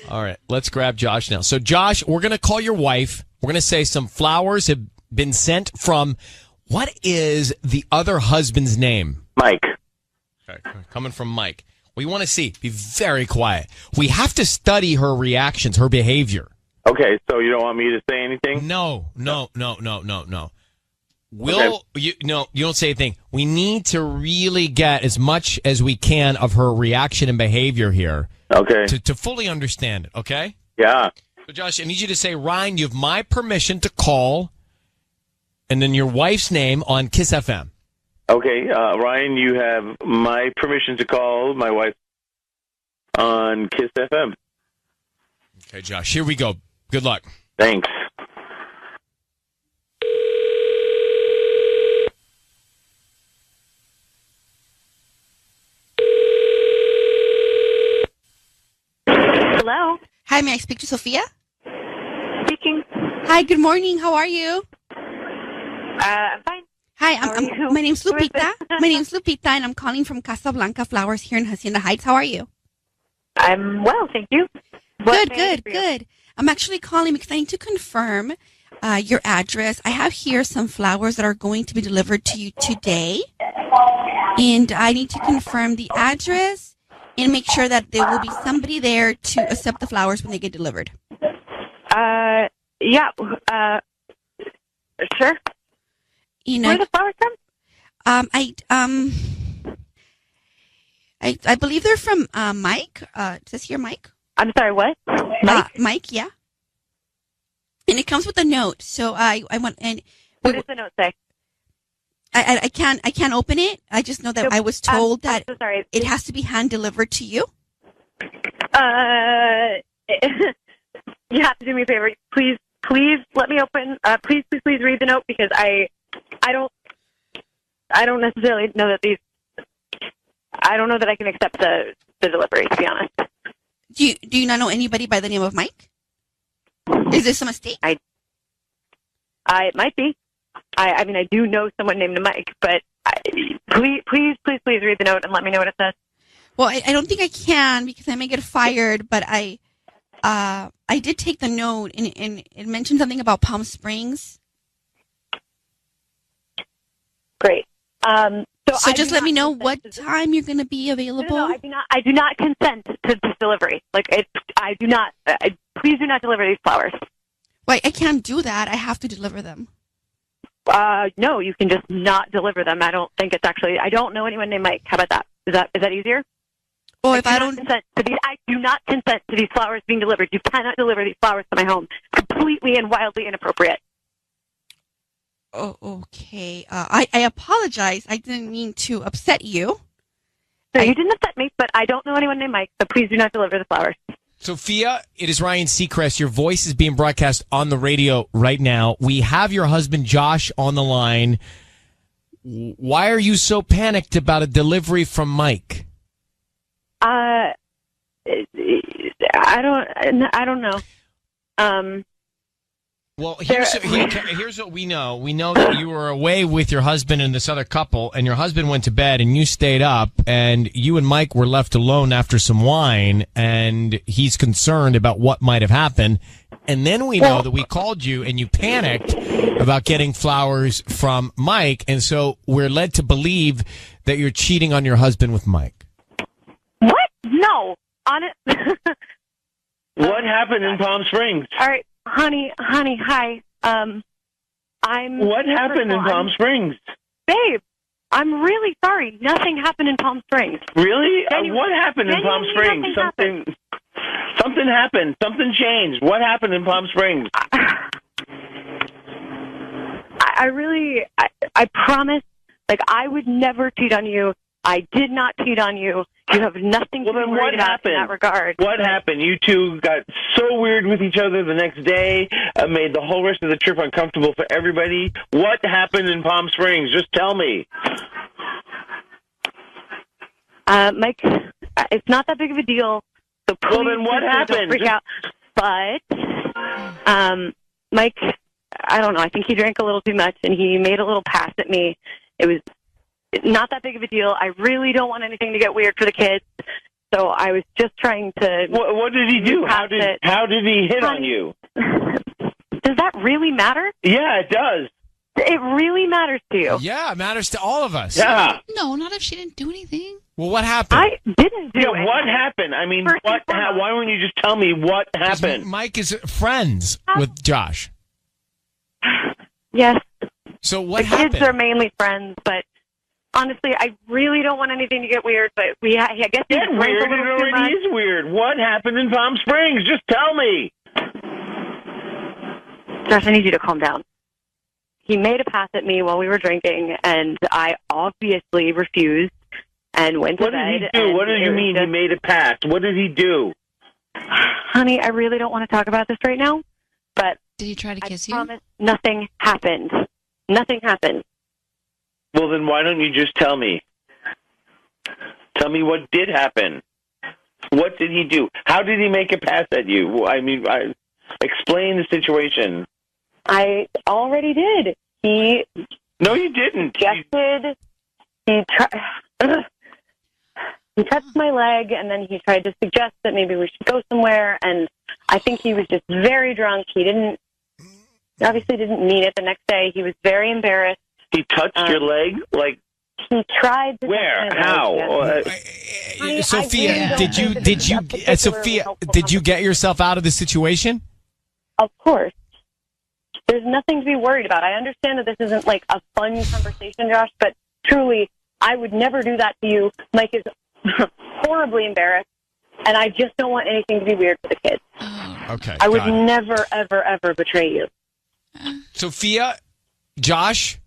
All right, let's grab Josh now. So, Josh, we're going to call your wife. We're going to say some flowers have been sent from, what is the other husband's name? Mike. Okay, coming from Mike. We want to see. Be very quiet. We have to study her reactions, her behavior. Okay, so you don't want me to say anything? No. You don't say anything. We need to really get as much as we can of her reaction and behavior here. Okay. To fully understand it, okay? Yeah. So, Josh, I need you to say, Ryan, you have my permission to call, and then your wife's name on Kiss FM. Okay, Ryan, you have my permission to call my wife on Kiss FM. Okay, Josh, here we go. Good luck. Thanks. Hello. Hi, may I speak to Sophia? Speaking. Hi, good morning. How are you? I'm fine. Hi, my name's Lupita. My name's Lupita, and I'm calling from Casablanca Flowers here in Hacienda Heights. How are you? I'm well, thank you. Good. I'm actually calling because I need to confirm your address. I have here some flowers that are going to be delivered to you today, and I need to confirm the address and make sure that there will be somebody there to accept the flowers when they get delivered. Yeah. Sure. You know, where the flowers from? I believe they're from Mike. It says here Mike. I'm sorry, what? Mike, yeah. And it comes with a note. So I want and what does the note say? I can't open it. I just know that I was told that so sorry. it has to be hand delivered to you. You have to do me a favor. Please let me open. Please read the note because I don't necessarily know that I don't know that I can accept the delivery, to be honest. Do you not know anybody by the name of Mike? Is this a mistake? It might be. I mean, I do know someone named Mike, but please read the note and let me know what it says. Well, I don't think I can because I may get fired, but I did take the note and it mentioned something about Palm Springs. Great. So just let me know what time you're going to be available. No, I do not consent to this delivery. I do not. Please do not deliver these flowers. Wait, I can't do that. I have to deliver them. No, you can just not deliver them. I don't think it's actually. I don't know anyone named Mike. How about that? Is that easier? Well, if I don't consent to these, I do not consent to these flowers being delivered. You cannot deliver these flowers to my home. Completely and wildly inappropriate. Oh, okay. I apologize. I didn't mean to upset you. No, you didn't upset me, but I don't know anyone named Mike, so please do not deliver the flowers. Sophia, it is Ryan Seacrest. Your voice is being broadcast on the radio right now. We have your husband, Josh, on the line. Why are you so panicked about a delivery from Mike? I don't know. Well, here's what we know. We know that you were away with your husband and this other couple, and your husband went to bed, and you stayed up, and you and Mike were left alone after some wine, and he's concerned about what might have happened. And then we know that we called you, and you panicked about getting flowers from Mike, and so we're led to believe that you're cheating on your husband with Mike. What? No. On it. What happened in Palm Springs? All right. Honey, hi. What happened in Palm Springs? Babe, I'm really sorry. Nothing happened in Palm Springs. Really? What happened in Palm Springs? Something happened. Something changed. What happened in Palm Springs? I promise, I would never cheat on you. I did not cheat on you. You have nothing to be worried about in that regard. What happened? You two got so weird with each other the next day, made the whole rest of the trip uncomfortable for everybody. What happened in Palm Springs? Just tell me. Mike, it's not that big of a deal. So please, well, then what happened? Don't freak out. But, Mike, I don't know. I think he drank a little too much, and he made a little pass at me. It was not that big of a deal. I really don't want anything to get weird for the kids. So I was just trying to. What did he do? How did he hit on you? Does that really matter? Yeah, it does. It really matters to you. Yeah, it matters to all of us. Yeah. No, not if she didn't do anything. Well, what happened? I didn't do anything. What happened? I mean, why wouldn't you just tell me what happened? Mike is friends with Josh. Yes. So what the happened? Kids are mainly friends, but honestly, I really don't want anything to get weird. But I guess he drank weird. a little It too much. already is weird. What happened in Palm Springs? Just tell me. Josh, I need you to calm down. He made a pass at me while we were drinking, and I obviously refused and went to bed. What did he do? What do you mean he made a pass? What did he do? Honey, I really don't want to talk about this right now, but did he try to kiss you? I promise nothing happened. Nothing happened. Well, then why don't you just tell me? Tell me what did happen. What did he do? How did he make a pass at you? I mean, explain the situation. I already did. No, you didn't. Suggested. He touched my leg, and then he tried to suggest that maybe we should go somewhere. And I think he was just very drunk. He obviously didn't mean it. The next day, he was very embarrassed. He touched your leg, like. He tried to. Where? How? Sophia, did you get yourself out of the situation? Of course. There's nothing to be worried about. I understand that this isn't like a fun conversation, Josh, but truly, I would never do that to you. Mike is horribly embarrassed, and I just don't want anything to be weird for the kids. Okay. I would never, ever, ever betray you. Sophia, Josh,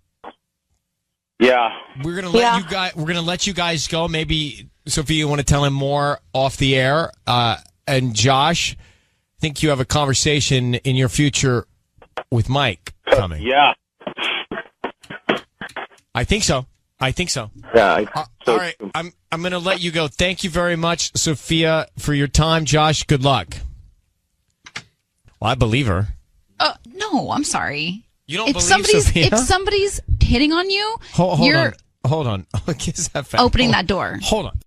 Yeah. We're gonna let you guys go. Maybe Sophia, you want to tell him more off the air. And Josh, I think you have a conversation in your future with Mike coming. Yeah. I think so. Yeah. All right. I'm going to let you go. Thank you very much, Sophia, for your time. Josh, good luck. Well, I believe her. No, I'm sorry. You don't believe Sophia? If somebody's hitting on you, Hold on. Kiss that fat. opening that door. Hold on.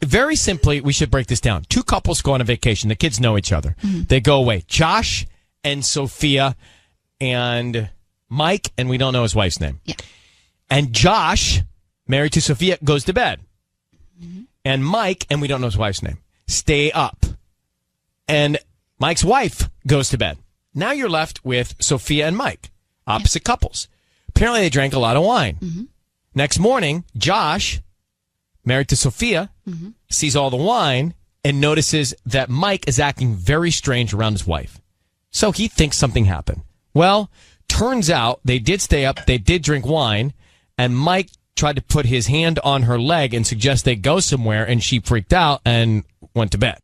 Very simply, we should break this down. Two couples go on a vacation. The kids know each other. Mm-hmm. They go away. Josh and Sophia and Mike, and we don't know his wife's name. Yeah. And Josh, married to Sophia, goes to bed. Mm-hmm. And Mike, and we don't know his wife's name, stay up. And Mike's wife goes to bed. Now you're left with Sophia and Mike, opposite couples. Apparently they drank a lot of wine. Mm-hmm. Next morning, Josh, married to Sophia, sees all the wine and notices that Mike is acting very strange around his wife. So he thinks something happened. Well, turns out they did stay up, they did drink wine, and Mike tried to put his hand on her leg and suggest they go somewhere, and she freaked out and went to bed.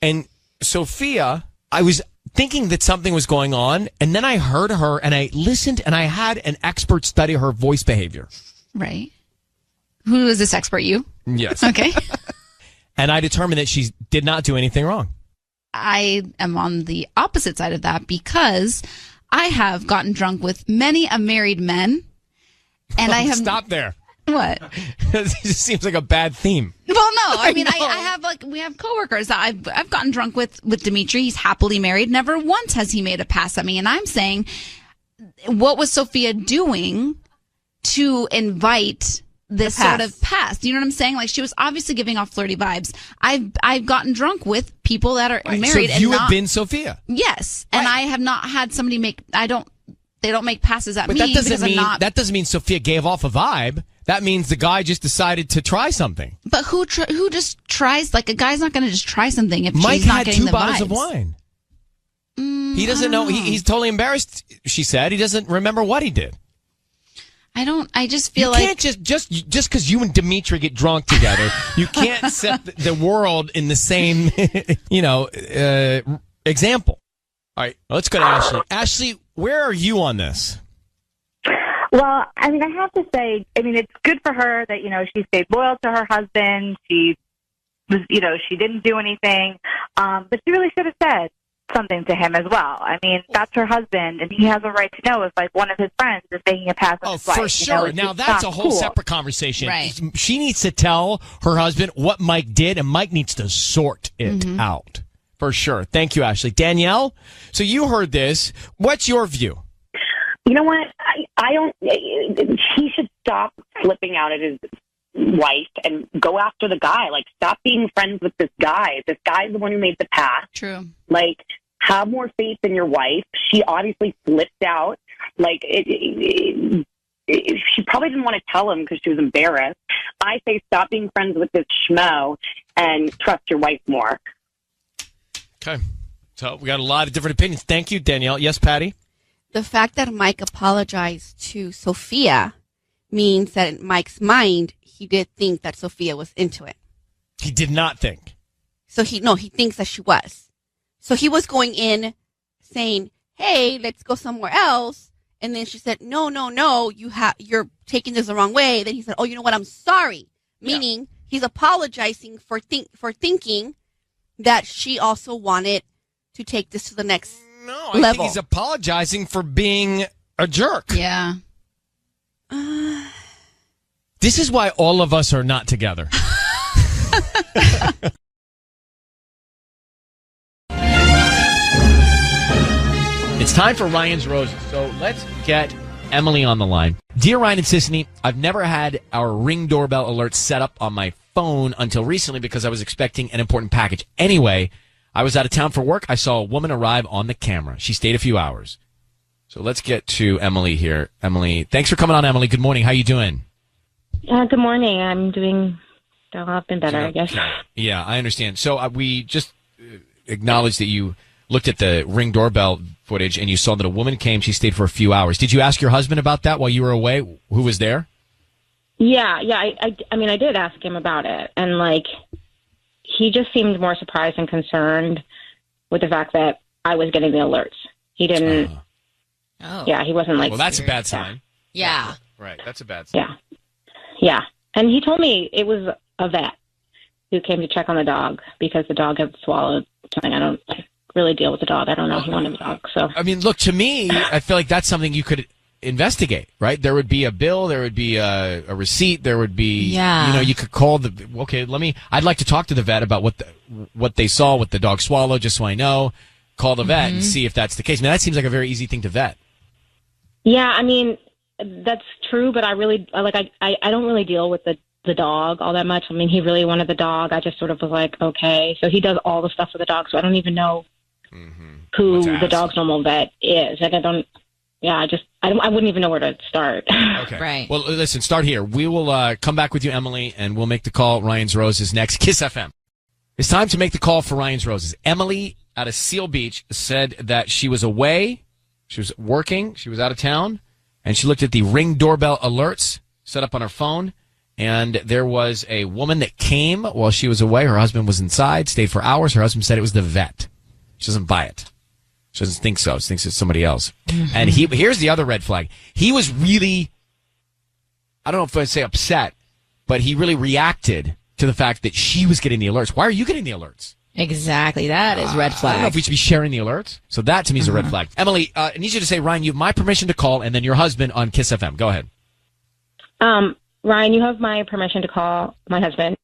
And Sophia, I was thinking that something was going on, and then I heard her, and I listened, and I had an expert study her voice behavior. Right. Who is this expert? You? Yes. Okay. And I determined that she did not do anything wrong. I am on the opposite side of that because I have gotten drunk with many a married men, and I have Stop there. What? It just seems like a bad theme. Well, no, I mean, I have we have coworkers that I've gotten drunk with Dimitri. He's happily married. Never once has he made a pass at me. And I'm saying, what was Sophia doing to invite this sort of pass? You know what I'm saying? Like, she was obviously giving off flirty vibes. I've gotten drunk with people that are married. So you and have been Sophia. Yes. And I have not had somebody they don't make passes at But me that doesn't mean Sophia gave off a vibe. That means the guy just decided to try something. But who just tries? Like, a guy's not going to just try something if Mike she's not had getting 2 the bottles vibes. of wine. He doesn't know. He's totally embarrassed. She said he doesn't remember what he did. I just feel you like can't just because you and Dimitri get drunk together, you can't set the world in the same example. All right, let's go to Ashley. Ashley, where are you on this? Well, I mean, I have to say, I mean, it's good for her that, she stayed loyal to her husband. She was, she didn't do anything. But she really should have said something to him as well. I mean, that's her husband, and he has a right to know if, like, one of his friends is taking a pass on his wife. For sure. Now, that's a whole separate conversation. Right. She needs to tell her husband what Mike did, and Mike needs to sort it out. For sure. Thank you, Ashley. Danielle, so you heard this. What's your view? You know what? I don't. He should stop flipping out at his wife and go after the guy. Like, stop being friends with this guy. This guy's the one who made the pass. True. Like, have more faith in your wife. She obviously flipped out. Like, she probably didn't want to tell him because she was embarrassed. I say stop being friends with this schmo and trust your wife more. Okay. So we got a lot of different opinions. Thank you, Danielle. Yes, Patty? The fact that Mike apologized to Sophia means that in Mike's mind, he did think that Sophia was into it. He did not think. So he thinks that she was. So he was going in saying, hey, let's go somewhere else. And then she said, no, you're taking this the wrong way. Then he said, oh, you know what? I'm sorry. Meaning he's apologizing for thinking that she also wanted to take this to the next I level. think he's apologizing for being a jerk. Yeah. This is why all of us are not together. It's time for Ryan's Roses. So let's get Emily on the line. Dear Ryan and Sissany, I've never had our Ring doorbell alert set up on my phone until recently because I was expecting an important package. Anyway, I was out of town for work. I saw a woman arrive on the camera. She stayed a few hours. So let's get to Emily here. Emily, thanks for coming on, Emily. Good morning. How you doing? Good morning. I'm doing I've been better, I guess. Yeah, I understand. So we just acknowledged that you looked at the Ring doorbell footage and you saw that a woman came. She stayed for a few hours. Did you ask your husband about that while you were away? Who was there? Yeah. I mean, I did ask him about it, and like, he just seemed more surprised and concerned with the fact that I was getting the alerts. He didn't. Oh. Yeah, he wasn't like. Well, that's a bad sign. Yeah. Right. That's a bad sign. Yeah, and he told me it was a vet who came to check on the dog because the dog had swallowed something. I don't really deal with the dog. I don't know. He wanted the dog. So I mean, look, to me, I feel like that's something you could investigate, right? There would be a bill, there would be a receipt, there would be, you could call I'd like to talk to the vet about what they saw, what the dog swallowed, just so I know. Call the vet and see if that's the case. Now, that seems like a very easy thing to vet. yeah, I mean, that's true, but I don't really deal with the dog all that much. I mean, he really wanted the dog. I just sort of was like, okay. So he does all the stuff with the dog, so I don't even know who the dog's normal vet is. Like, I wouldn't even know where to start. Okay. Right. Well, listen, start here. We will come back with you, Emily, and we'll make the call. Ryan's Roses next. Kiss FM. It's time to make the call for Ryan's Roses. Emily out of Seal Beach said that she was away. She was working. She was out of town. And she looked at the Ring doorbell alerts set up on her phone. And there was a woman that came while she was away. Her husband was inside, stayed for hours. Her husband said it was the vet. She doesn't buy it. She doesn't think so. She thinks it's somebody else. And here's the other red flag. He was really, I don't know if I'd say upset, but he really reacted to the fact that she was getting the alerts. Why are you getting the alerts? Exactly. That is red flag. I don't know if we should be sharing the alerts. So that to me is a red flag. Emily, I need you to say, Ryan, you have my permission to call, and then your husband on Kiss FM. Go ahead. Ryan, you have my permission to call my husband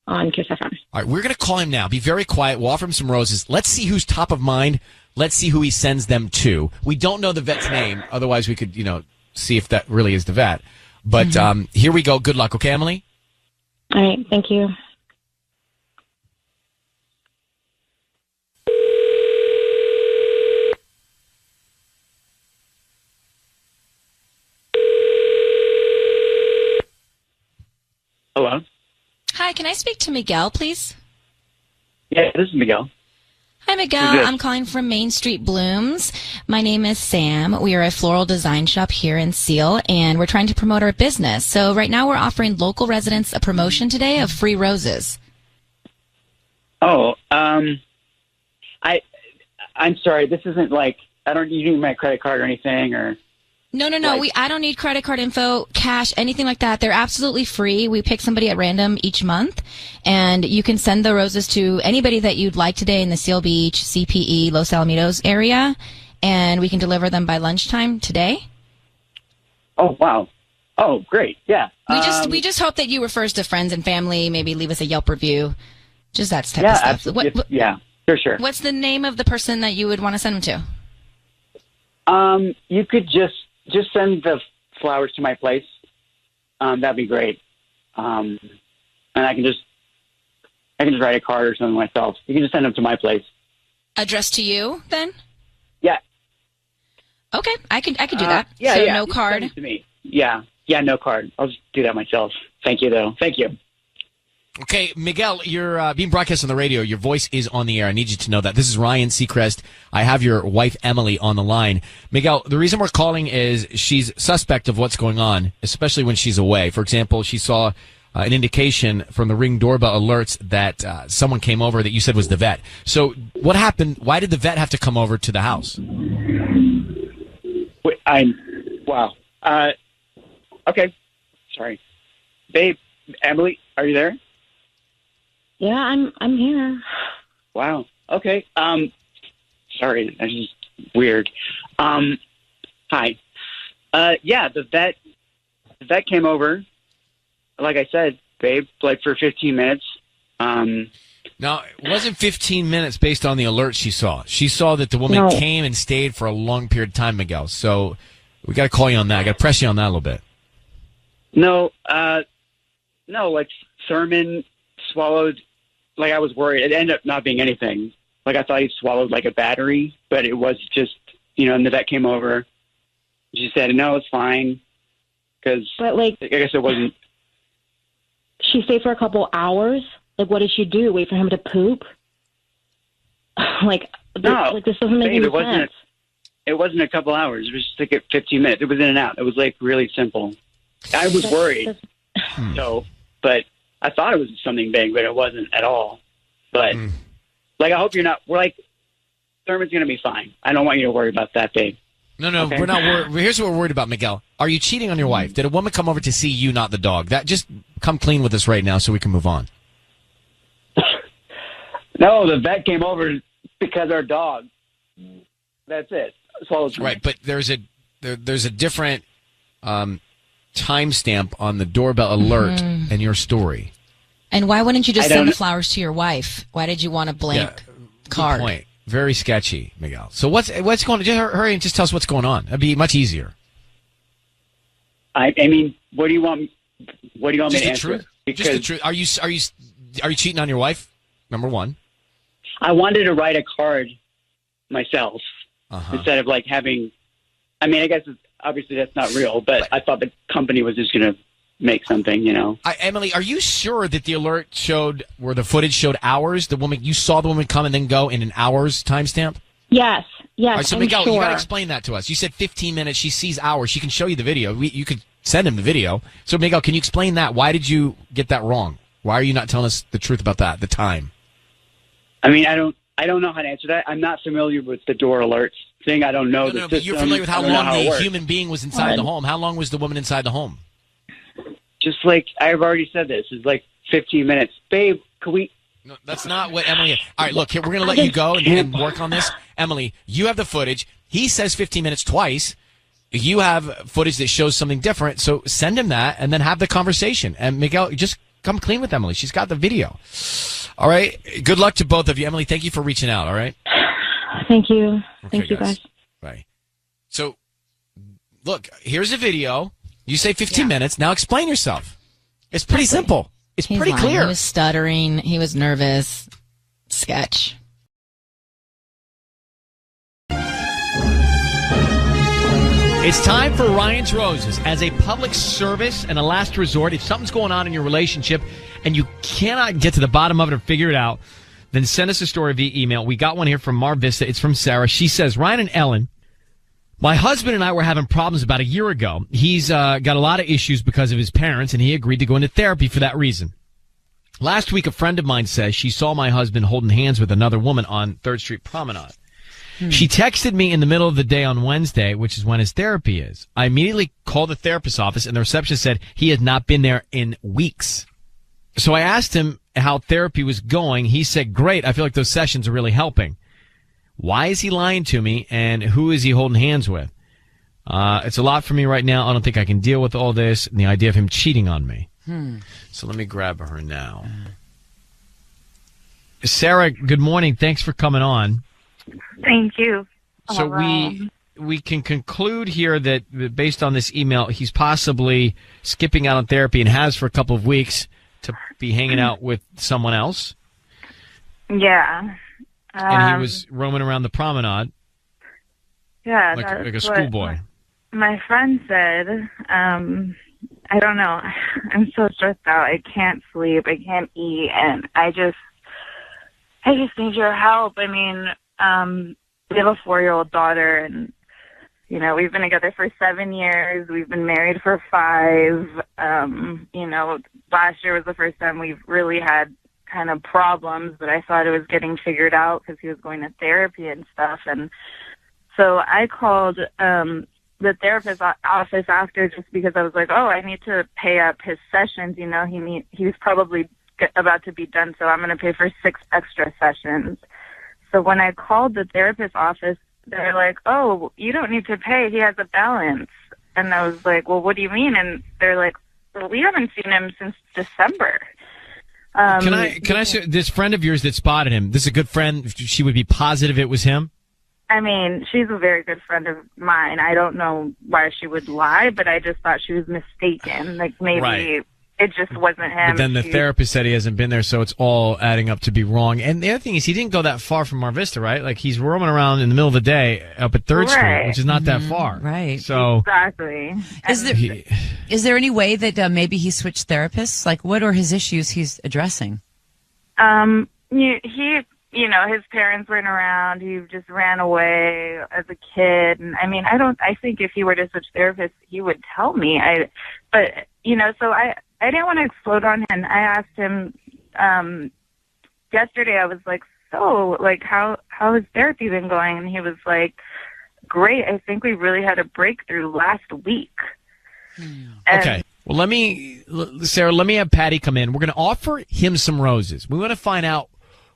on Kiss FM. All right, we're going to call him now. Be very quiet. We'll offer him some roses. Let's see who's top of mind. Let's see who he sends them to. We don't know the vet's name. Otherwise, we could, see if that really is the vet. But here we go. Good luck. Okay, Emily? All right. Thank you. Hello? Hi, can I speak to Miguel, please? Yeah, this is Miguel. Hi, Miguel. I'm calling from Main Street Blooms. My name is Sam. We are a floral design shop here in Seal, and we're trying to promote our business. So right now we're offering local residents a promotion today of free roses. Oh, I'm sorry. This isn't like, you need my credit card or anything, or... No. I don't need credit card info, cash, anything like that. They're absolutely free. We pick somebody at random each month, and you can send the roses to anybody that you'd like today in the Seal Beach, CPE, Los Alamitos area, and we can deliver them by lunchtime today. Oh, wow. Oh, great. Yeah. We just hope that you refer us to friends and family, maybe leave us a Yelp review, just that type of stuff. Absolutely. Yeah, sure. What's the name of the person that you would want to send them to? You could just send the flowers to my place. That'd be great. And I can just write a card or something myself. You can just send them to my place. Addressed to you, then? Yeah. Okay, I could do that. Yeah, so yeah. No card. Send it to me. Yeah, no card. I'll just do that myself. Thank you, though. Thank you. Okay, Miguel, you're being broadcast on the radio. Your voice is on the air. I need you to know that. This is Ryan Seacrest. I have your wife, Emily, on the line. Miguel, the reason we're calling is she's suspect of what's going on, especially when she's away. For example, she saw an indication from the Ring doorbell alerts that someone came over that you said was the vet. So what happened? Why did the vet have to come over to the house? Wow. Okay. Sorry. Babe, Emily, are you there? Yeah, I'm here. Wow. Okay. Sorry, that's just weird. Hi. Yeah, the vet came over. Like I said, babe, for 15 minutes. Now, it wasn't 15 minutes based on the alert she saw. She saw that the woman came and stayed for a long period of time, Miguel. So we got to call you on that. I got to press you on that a little bit. No, Thurman swallowed, I was worried. It ended up not being anything. I thought he swallowed a battery, but it was just, and the vet came over. She said, no, it's fine. Because I guess it wasn't. She stayed for a couple hours. What did she do? Wait for him to poop? No. This doesn't make any sense. It wasn't a couple hours. It was just 15 minutes. It was in and out. It was really simple. I was worried. So, but I thought it was something big, but it wasn't at all. But like, I hope you're not. We're like, Thurman's going to be fine. I don't want you to worry about that, babe. No, Okay? we're not worried. Here's what we're worried about, Miguel. Are you cheating on your wife? Did a woman come over to see you, not the dog? That just come clean with us right now so we can move on. No, the vet came over because our dog. That's it. Right, but there's a different timestamp on the doorbell alert and your story. And why wouldn't you just send the flowers to your wife? Why did you want a blank card? Good point. Very sketchy, Miguel. So what's going on? Just hurry and just tell us what's going on. That'd be much easier. I mean, what do you want? What do you want me to Just the answer? truth. Just the truth. Are you cheating on your wife? Number one. I wanted to write a card myself instead of like having. I mean, I guess obviously that's not real, but I thought the company was just going to make something, you know. Emily, are you sure that the alert showed where the footage showed hours? The woman, you saw the woman come and then go in an hours timestamp? Yes. Yes. All right, so I'm Miguel, sure. you got to explain that to us. You said 15 minutes. She sees hours. She can show you the video. You could send him the video. So Miguel, can you explain that? Why did you get that wrong? Why are you not telling us the truth about that? The time. I mean, I don't know how to answer that. I'm not familiar with the door alerts thing. I don't know the system. But you're familiar with how long it the works. human being was inside the home. How long was the woman inside the home? Just like I've already said, this is like 15 minutes, babe. Can we? No, that's not what Emily. All right, look, here, we're going to let you go and work on this. Emily, you have the footage. He says 15 minutes twice. You have footage that shows something different. So send him that and then have the conversation. And Miguel, just come clean with Emily. She's got the video. All right. Good luck to both of you. Emily, thank you for reaching out. All right. Thank you. Okay, Thank you, guys. Bye. So, look, here's a video. You say 15 minutes. Now explain yourself. It's pretty simple. It's He's pretty lying. clear. He was stuttering. He was nervous. Sketch. It's time for Ryan's Roses. As a public service and a last resort, if something's going on in your relationship and you cannot get to the bottom of it or figure it out, then send us a story via email. We got one here from Mar Vista. It's from Sarah. She says, Ryan and Ellen, my husband and I were having problems about a year ago. He's got a lot of issues because of his parents, and he agreed to go into therapy for that reason. Last week, a friend of mine says she saw my husband holding hands with another woman on 3rd Street Promenade. She texted me in the middle of the day on Wednesday, which is when his therapy is. I immediately called the therapist's office, and the receptionist said he had not been there in weeks. So I asked him how therapy was going. He said, great. I feel like those sessions are really helping. Why is he lying to me, and who is he holding hands with? It's a lot for me right now. I don't think I can deal with all this and the idea of him cheating on me. So let me grab her now. Sarah, good morning. Thanks for coming on. Thank you. So we can conclude here that based on this email, he's possibly skipping out on therapy and has for a couple of weeks to be hanging out with someone else. Yeah. And he was roaming around the promenade Yeah, like that's a what schoolboy. My friend said, I don't know. I'm so stressed out. I can't sleep. I can't eat. And I just need your help. I mean, we have a 4-year-old daughter, and, you know, we've been together for 7 years. We've been married for 5. You know, last year was the first time we've really had kind of problems, but I thought it was getting figured out because he was going to therapy and stuff. And so I called the therapist's office after, just because I was like, oh, I need to pay up his sessions. You know, he's probably about to be done, so I'm going to pay for 6 extra sessions. So when I called the therapist's office, they're like, oh, you don't need to pay. He has a balance. And I was like, well, what do you mean? And they're like, well, we haven't seen him since December. Can I say, this friend of yours that spotted him, this is a good friend, she would be positive it was him? I mean, she's a very good friend of mine. I don't know why she would lie, but I just thought she was mistaken. Like, maybe Right. it just wasn't him. But then the She- therapist said he hasn't been there, so it's all adding up to be wrong. And the other thing is, he didn't go that far from Mar Vista, right? Like, he's roaming around in the middle of the day up at 3rd Street, Right. which is not that far. Right. So, Exactly. Is there any way that maybe he switched therapists? Like, what are his issues he's addressing? You know, his parents weren't around. He just ran away as a kid. And I mean, I think if he were to switch therapists, he would tell me. But, you know, so I I didn't want to explode on him. I asked him yesterday. I was like, "So, like, how has therapy been going?" And he was like, "Great. I think we really had a breakthrough last week." Okay. Well, Sarah, let me have Patty come in. We're going to offer him some roses. We want to find out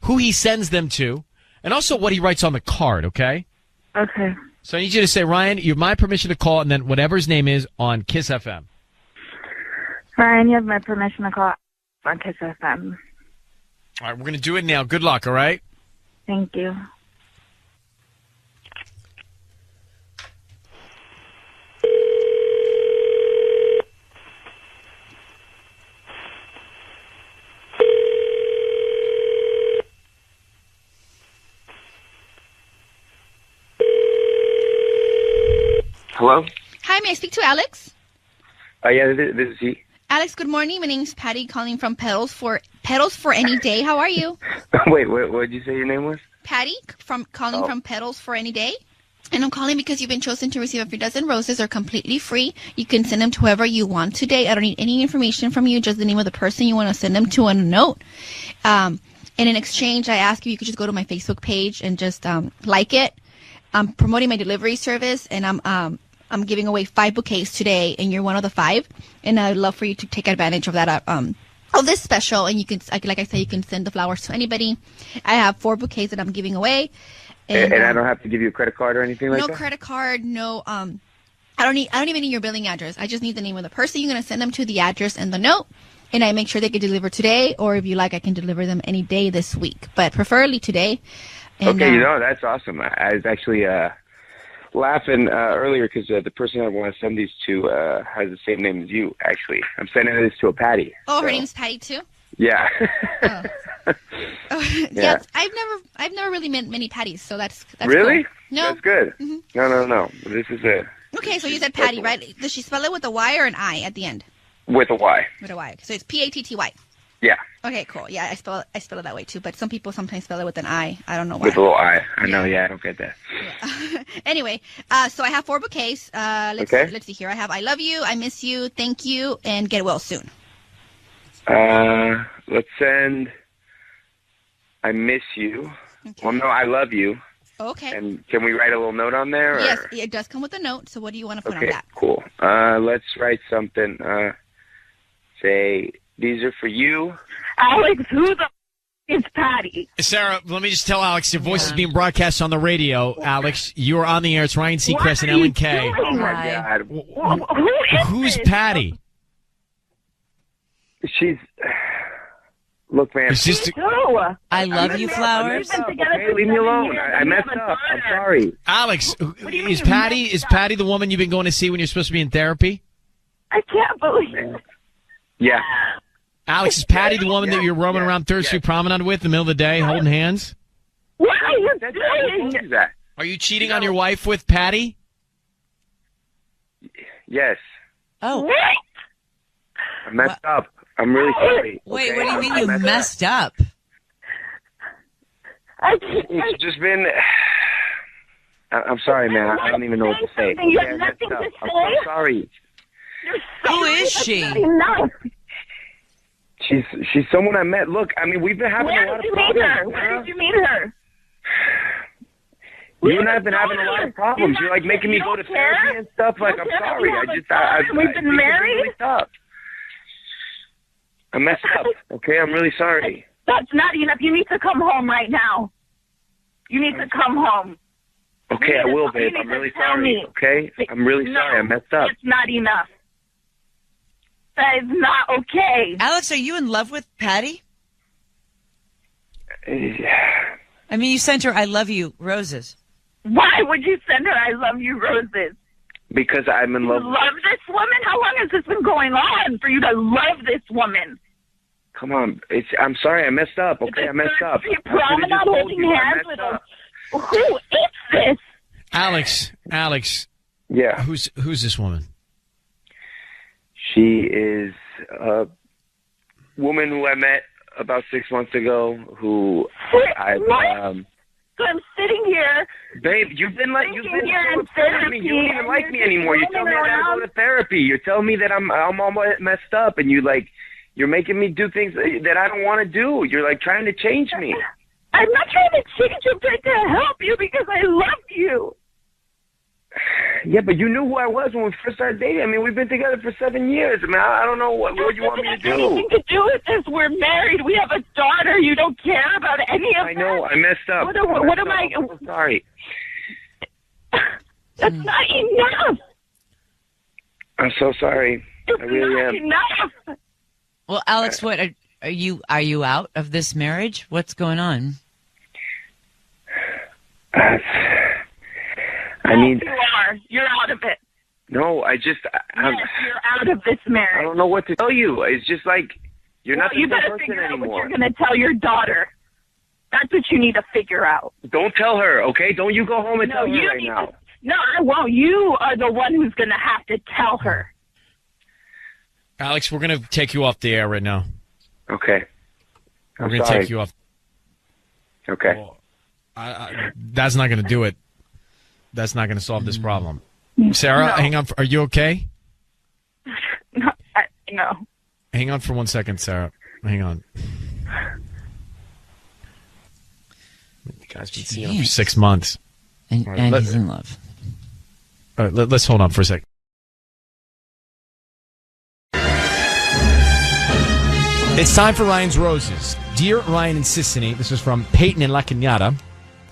who he sends them to and also what he writes on the card, okay? Okay. So I need you to say, Ryan, you have my permission to call, and then whatever his name is on Kiss FM. Ryan, you have my permission to call on Kiss FM. All right, we're going to do it now. Good luck, all right? Thank you. Hello? Hi, may I speak to Alex? Yeah, this is he. Alex, good morning. My name's Patty, calling from Pedals for Any Day. How are you? Wait, what did you say your name was? Patty, calling from Pedals for Any Day. And I'm calling because you've been chosen to receive a free dozen roses. They're completely free. You can send them to whoever you want today. I don't need any information from you, just the name of the person you want to send them to and a note. And in exchange, I ask you could just go to my Facebook page and just like it. I'm promoting my delivery service, and I'm giving away 5 bouquets today, and you're one of the 5. And I'd love for you to take advantage of that of this special. And you can, like I said, you can send the flowers to anybody. I have 4 bouquets that I'm giving away. And I don't have to give you a credit card or anything like that? No credit card, no. I don't even need your billing address. I just need the name of the person you're going to send them to, the address, and the note. And I make sure they get delivered today, or if you like, I can deliver them any day this week, but preferably today. And, okay, that's awesome. I was actually laughing earlier because the person I want to send these to has the same name as you, actually. I'm sending this to a Patty. Oh, her name's Patty, too? Yeah. Yeah. I've never really met many Patties, so that's really cool. No, that's good. Mm-hmm. No. This is a. Okay, so you said Patty, right? Does she spell it with a Y or an I at the end? With a Y. With a Y. So it's Patty. Yeah. Okay, cool. Yeah, I spell it that way too. But some people sometimes spell it with an I. I don't know why. With a little I. I know. Yeah, I don't get that. Yeah. Anyway, so I have 4 bouquets. Let's see here. I have I love you, I miss you, thank you, and get well soon. Let's send I miss you. Okay. Well, no, I love you. Okay. And can we write a little note on there? Or? Yes, it does come with a note. So what do you want to put on that? Cool. Let's write something. Say, these are for you. Alex, who the is Patty? Sarah, let me just tell Alex, your voice is being broadcast on the radio. Alex, you are on the air. It's Ryan Seacrest and Ellen K. Oh, my God. Who's Patty? She's... Look, man. I love you, flowers. Okay, leave me alone. I messed up. I'm sorry. Alex, is Patty the woman you've been going to see when you're supposed to be in therapy? I can't believe it. Yeah. Alex, is Patty the woman that you're roaming around Third Street Promenade with in the middle of the day, holding hands? What are you doing? Are you cheating on your wife with Patty? Yes. Oh. What? I messed up. I'm really sorry. Wait, okay? what do you mean you messed up? It's just been... I'm sorry, man. I don't even know what to say. You Okay, have I messed nothing up. to I'm say? so sorry. Who is she? Enough. She's someone I met. Look, I mean, we've been having a lot of problems. Where did you meet her? You and I have been having a lot of problems. You're like making me go to therapy and stuff. Like, I'm sorry. We've been married. I messed up. Okay, I'm really sorry. That's not enough. You need to come home right now. You need to come home. Okay, I will, babe. I'm really sorry. Okay, I'm really sorry. I messed up. It's not enough. That is not okay. Alex, are you in love with Patty? I mean, you sent her I love you roses. Why would you send her I love you roses? Because I'm in love. You love this woman? How long has this been going on for you to love this woman? Come on. I'm sorry. I messed up. Okay, I messed up. Promenade holding hands with a... Who is this? Alex. Yeah. Who's this woman? She is a woman who I met about 6 months ago who So I'm sitting here. Babe, you've been Here so in upset with me. You don't therapy, even and like you're me just anymore. You tell me I roaming gotta go to therapy. You're telling me that I'm all messed up, and you're making me do things that I don't want to do. You're like trying to change me. I'm not trying to change you. I'm trying to help you because I love you. Yeah, but you knew who I was when we first started dating. I mean, we've been together for 7 years. I mean, I don't know what you want me to do. Anything to do with this? We're married. We have a daughter. You don't care about any of that. I know. I messed up. What am I? I'm so sorry. That's not enough. I'm so sorry. I really am. Enough. Well, Alex, what are you out of this marriage? What's going on? I mean, you are. You're out of it. No, Yes, you're out of this marriage. I don't know what to tell you. It's just like you're not the You same better person figure out what anymore. you're going to tell your daughter. That's what you need to figure out. Don't tell her, okay? Don't you go home and tell her you right need now. No, I won't. You are the one who's going to have to tell her. Alex, we're going to take you off the air right now. Okay. We're going to take you off. Okay. Well, that's not going to do it. That's not going to solve this problem. Sarah, hang on. Are you okay? No. Hang on for 1 second, Sarah. Hang on. You guys been seeing him for 6 months. And he's in love. All right, let's hold on for a second. It's time for Ryan's Roses. Dear Ryan and Sissany, this is from Peyton in La Cañada.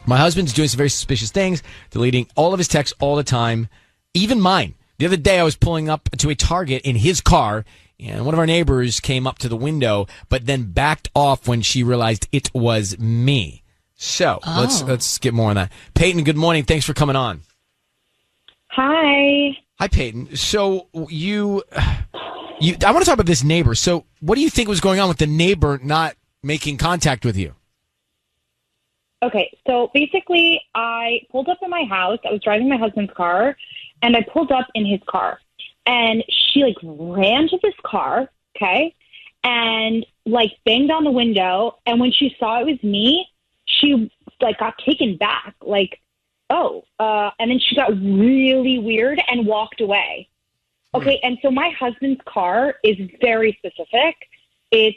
My husband's doing some very suspicious things, deleting all of his texts all the time, even mine. The other day I was pulling up to a Target in his car, and one of our neighbors came up to the window, but then backed off when she realized it was me. So let's get more on that. Peyton, good morning. Thanks for coming on. Hi. Hi, Peyton. So I want to talk about this neighbor. So what do you think was going on with the neighbor not making contact with you? Okay, so basically, I pulled up in my house. I was driving my husband's car, and I pulled up in his car. And she, ran to this car, okay, and, banged on the window. And when she saw it was me, she, got taken back, and then she got really weird and walked away. Okay, and so my husband's car is very specific. He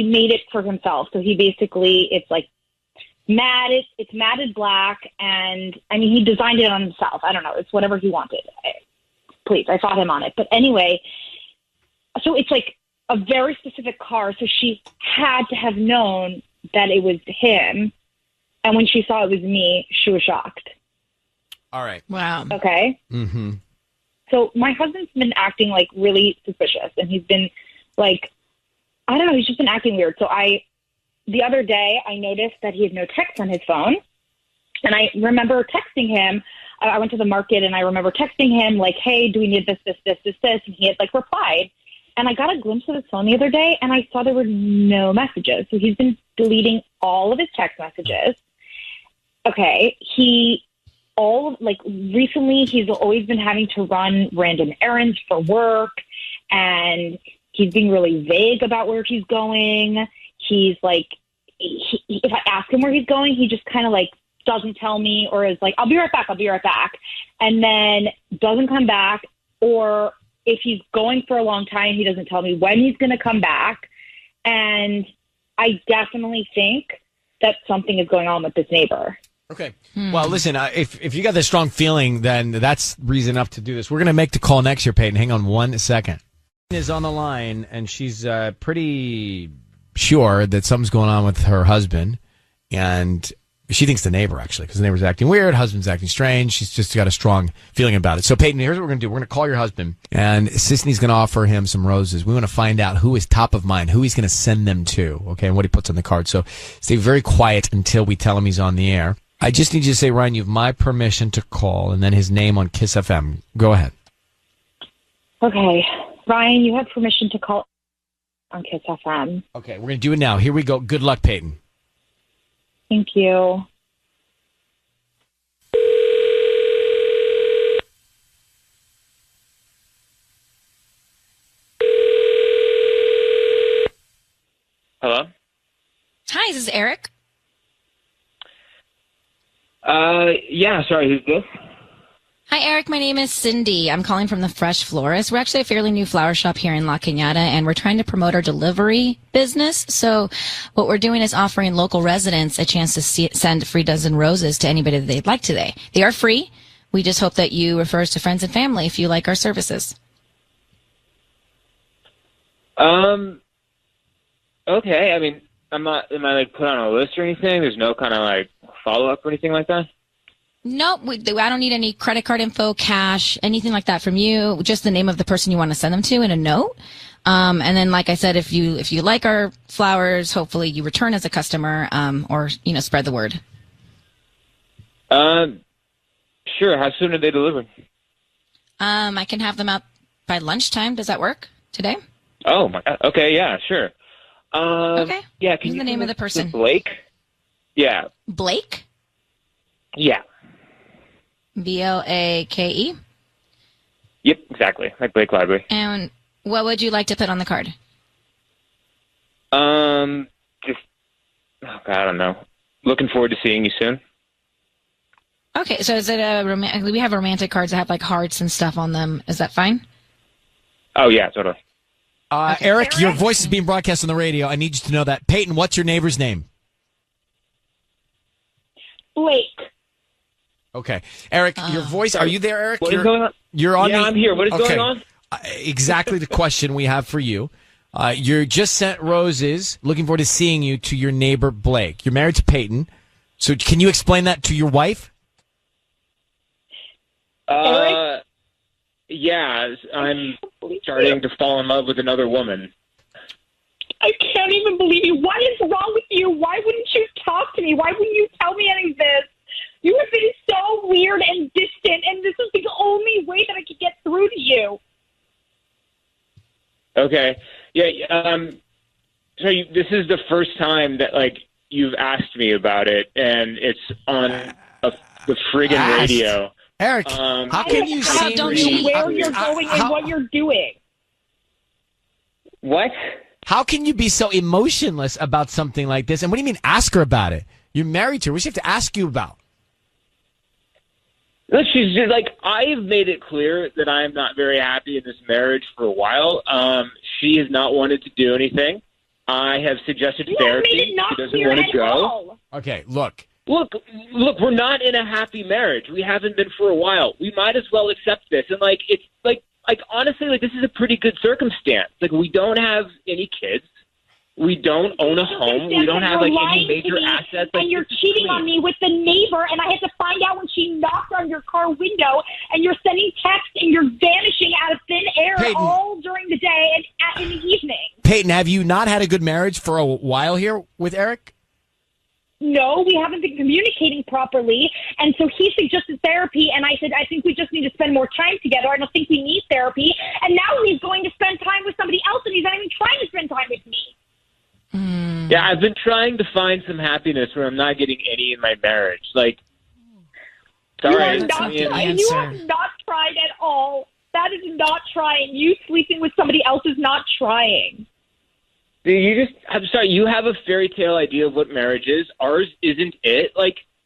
made it for himself. So he basically, it's it's matted black, and he designed it on himself. I don't know. It's whatever he wanted. Please, I fought him on it. But anyway, so it's a very specific car. So she had to have known that it was him. And when she saw it was me, she was shocked. All right. Wow. Okay. Mm-hmm. So my husband's been acting really suspicious, and he's been I don't know, he's just been acting weird. So the other day I noticed that he had no text on his phone, and I remember texting him. I went to the market, and I remember texting him hey, do we need this, and he had replied. And I got a glimpse of his phone the other day, and I saw there were no messages. So he's been deleting all of his text messages. Okay, recently he's always been having to run random errands for work, and he's being really vague about where he's going. He's if I ask him where he's going, he just kind of doesn't tell me, or is I'll be right back, and then doesn't come back. Or if he's going for a long time, he doesn't tell me when he's going to come back. And I definitely think that something is going on with this neighbor. Okay. Well, listen, if you got this strong feeling, then that's reason enough to do this. We're going to make the call next year, Peyton. Hang on 1 second. Is on the line, and she's pretty sure that something's going on with her husband, and she thinks the neighbor, actually, because the neighbor's acting weird, husband's acting strange. She's just got a strong feeling about it. So, Peyton, here's what we're going to do. We're going to call your husband, and Sisney's going to offer him some roses. We want to find out who is top of mind, who he's going to send them to, okay, and what he puts on the card. So stay very quiet until we tell him he's on the air. I just need you to say, Ryan, you have my permission to call, and then his name on Kiss FM. Go ahead. Okay. Ryan, you have permission to call on Kiss FM. Okay, we're going to do it now. Here we go. Good luck, Peyton. Thank you. Hello? Hi, this is Eric. Yeah, sorry, who's this? Hi, Eric. My name is Cindy. I'm calling from the Fresh Florist. We're actually a fairly new flower shop here in La Cañada, and we're trying to promote our delivery business. So what we're doing is offering local residents a chance to send a free dozen roses to anybody that they'd like today. They are free. We just hope that you refer us to friends and family if you like our services. Okay, I mean, am I like put on a list or anything? There's no kind of like follow-up or anything like that? Nope, I don't need any credit card info, cash, anything like that from you. Just the name of the person you want to send them to and a note. And then, like I said, if you like our flowers, hopefully you return as a customer, or spread the word. Sure. How soon are they delivered? I can have them out by lunchtime. Does that work today? Oh my God. Okay. Yeah. Sure. Okay. Yeah. What's the name of the person? Blake. Yeah. Blake. Yeah. Blake. Yep, exactly. Like Blake Library. And what would you like to put on the card? I don't know. Looking forward to seeing you soon. Okay, so is it we have romantic cards that have like hearts and stuff on them. Is that fine? Oh, yeah, totally. Eric, your voice is being broadcast on the radio. I need you to know that. Peyton, what's your neighbor's name? Blake. Okay. Eric, your voice, are you there, Eric? What is going on? You're on. Yeah, I'm here. What is going on? Exactly the question we have for you. You're just sent roses, looking forward to seeing you, to your neighbor, Blake. You're married to Peyton. So can you explain that to your wife? Yeah, I'm starting to fall in love with another woman. I can't even believe you. What is wrong with you? Why wouldn't you talk to me? Why wouldn't you tell me any of this? You have been so weird and distant, and this is the only way that I could get through to you. Okay. Yeah. So this is the first time that you've asked me about it, and it's on the friggin' radio. Eric, how can you see where you're going and what you're doing? What? How can you be so emotionless about something like this? And what do you mean ask her about it? You're married to her. What does she have to ask you about? Look, she's just I've made it clear that I am not very happy in this marriage for a while. She has not wanted to do anything. I have suggested therapy. Made it not she doesn't clear want at to go. all. Okay, look, we're not in a happy marriage. We haven't been for a while. We might as well accept this. And it's honestly, this is a pretty good circumstance. We don't have any kids. We don't own a home. We don't have any major assets. And you're cheating on me with the neighbor, and I had to find out when she knocked on your car window, and you're sending texts, and you're vanishing out of thin air Peyton. all during the day and in the evening. Peyton, have you not had a good marriage for a while here with Eric? No, we haven't been communicating properly. And so he suggested therapy, and I said, I think we just need to spend more time together. I don't think we need therapy. And now he's going to spend time with somebody else, and he's not even trying to spend time with me. Yeah, I've been trying to find some happiness where I'm not getting any in my marriage. Sorry. You have not tried at all. That is not trying. You sleeping with somebody else is not trying. I'm sorry, you have a fairy tale idea of what marriage is. Ours isn't it.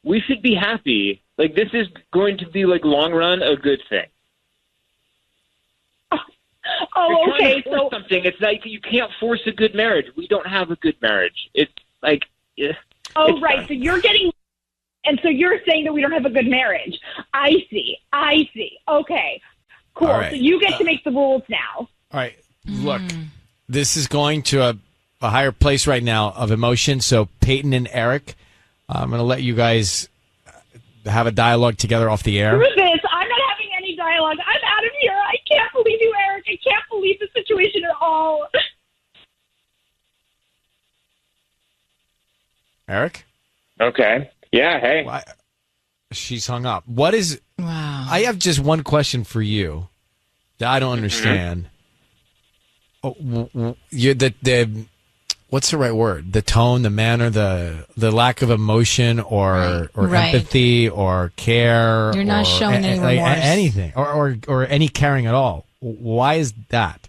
We should be happy. This is going to be, long run, a good thing. Oh, okay. So something. It's you can't force a good marriage. We don't have a good marriage. It's yeah. Oh, it's right. done. So you're getting, and so you're saying that we don't have a good marriage. I see. Okay, cool. All right. So you get to make the rules now. All right, look, this is going to a higher place right now of emotion. So Peyton and Eric, I'm going to let you guys have a dialogue together off the air. Screw this. I'm not having any dialogue. I'm out of here. I can't believe you, Eric. I can't believe the situation at all. Eric? Okay. Yeah, hey. She's hung up. What is... Wow. I have just one question for you that I don't understand. What's the right word? The tone, the manner, the lack of emotion or Right. empathy or care. You're not or showing any remorse. anything or any caring at all. Why is that?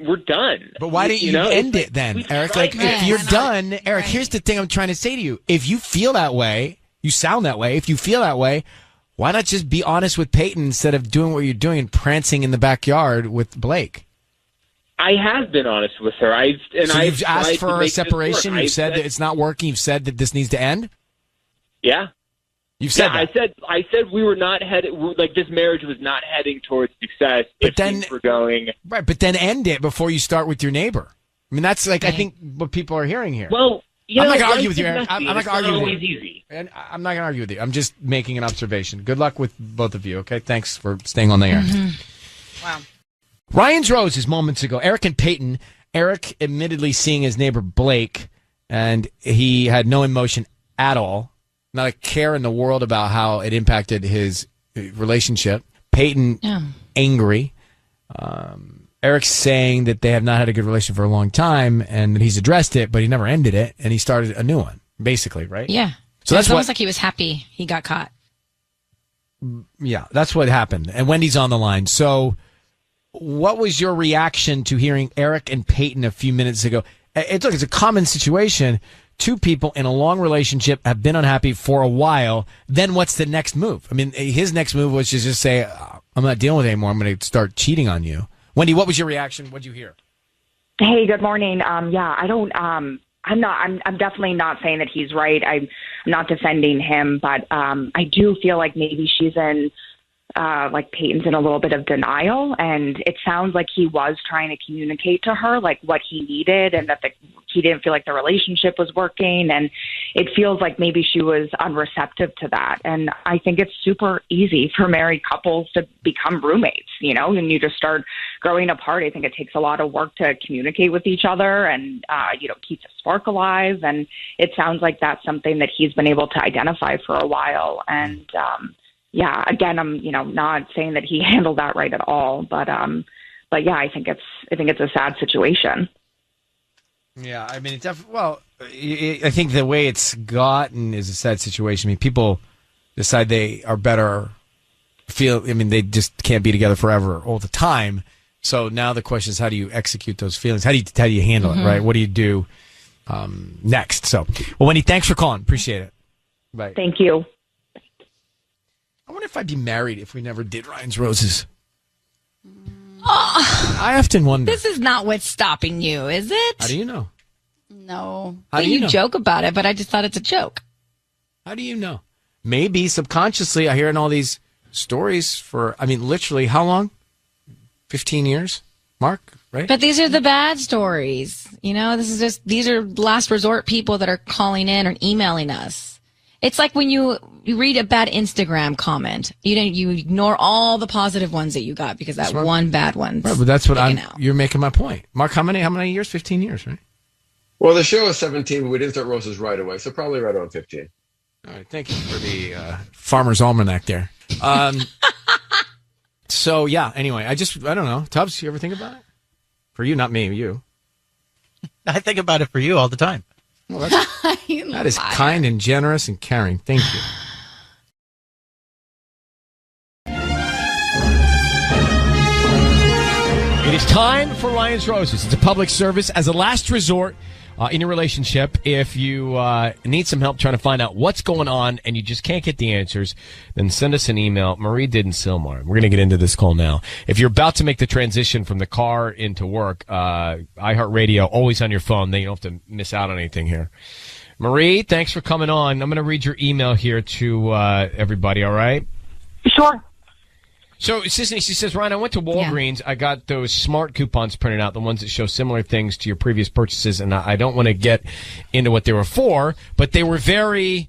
we're done. But why didn't you end it then, Eric? Like, if you're done, Eric, here's the thing I'm trying to say to you. If you feel that way, you sound that way. If you feel that way, why not just be honest with Peyton instead of doing what you're doing and prancing in the backyard with Blake? I have been honest with her. You've asked for a separation. You've said that it's not working. You've said that this needs to end. Yeah. You've said that. I said we were not headed, like this marriage was not heading towards success if things were going. Right, but then end it before you start with your neighbor. I mean, that's like, I think what people are hearing here. Well, I'm not going to argue with you, Eric. I'm not going to argue with you. Easy. And I'm not going to argue with you. I'm just making an observation. Good luck with both of you, okay? Thanks for staying on the air. Wow. Ryan's Roses moments ago. Eric and Peyton. Eric admittedly seeing his neighbor Blake, and he had no emotion at all. Not a care in the world about how it impacted his relationship. Peyton, angry. Eric's saying that they have not had a good relationship for a long time and that he's addressed it, but he never ended it, and he started a new one, basically, right? Yeah. So that's almost like he was happy he got caught. Yeah, that's what happened. And Wendy's on the line. So what was your reaction to hearing Eric and Peyton a few minutes ago? It's a common situation. Two people in a long relationship have been unhappy for a while. Then what's the next move? I mean, his next move was to just say, I'm not dealing with it anymore. I'm going to start cheating on you. Wendy, what was your reaction? What did you hear? Hey, good morning. Yeah, I'm definitely not saying that he's right. I'm not defending him, but I do feel like maybe she's in, like Peyton's in a little bit of denial, and it sounds like he was trying to communicate to her like what he needed, and that he didn't feel like the relationship was working, and it feels like maybe she was unreceptive to that. And I think it's super easy for married couples to become roommates, and you just start growing apart. I think it takes a lot of work to communicate with each other and keep the spark alive, and it sounds like that's something that he's been able to identify for a while. And yeah, again, I'm not saying that he handled that right at all, but yeah, I think it's a sad situation. Yeah, I mean, I think the way it's gotten is a sad situation. I mean, people decide they are better. They just can't be together forever all the time. So now the question is, how do you execute those feelings? How do you handle it, right? What do you do next? So, well, Wendy, thanks for calling. Appreciate it. Bye. Thank you. I wonder if I'd be married if we never did Ryan's Roses. I often wonder. This is not what's stopping you, is it? How do you know? No. How do you know? Joke about it, but I just thought it's a joke. How do you know? Maybe subconsciously I hear in all these stories for, literally how long? 15 years? Mark, right? But these are the bad stories. These are last resort people that are calling in or emailing us. It's like when you read a bad Instagram comment, you ignore all the positive ones that you got because that one bad one's right, but that's what you're making my point. Mark, how many years? 15 years, right? Well, the show is 17, but we didn't start roses right away, so probably right around 15. All right, thank you for the Farmer's Almanac there. So, yeah, anyway, I don't know. Tubbs, you ever think about it? For you, not me, you. I think about it for you all the time. Well, that is kind and generous and caring. Thank you. It is time for Ryan's Roses. It's a public service as a last resort in your relationship. If you need some help trying to find out what's going on and you just can't get the answers, then send us an email. Marie did in Sylmar. We're going to get into this call now. If you're about to make the transition from the car into work, iHeartRadio, always on your phone. Then you don't have to miss out on anything here. Marie, thanks for coming on. I'm going to read your email here to everybody, all right? Sure. So, Sissany, she says, Ryan, I went to Walgreens. Yeah. I got those smart coupons printed out, the ones that show similar things to your previous purchases, and I don't want to get into what they were for, but they were very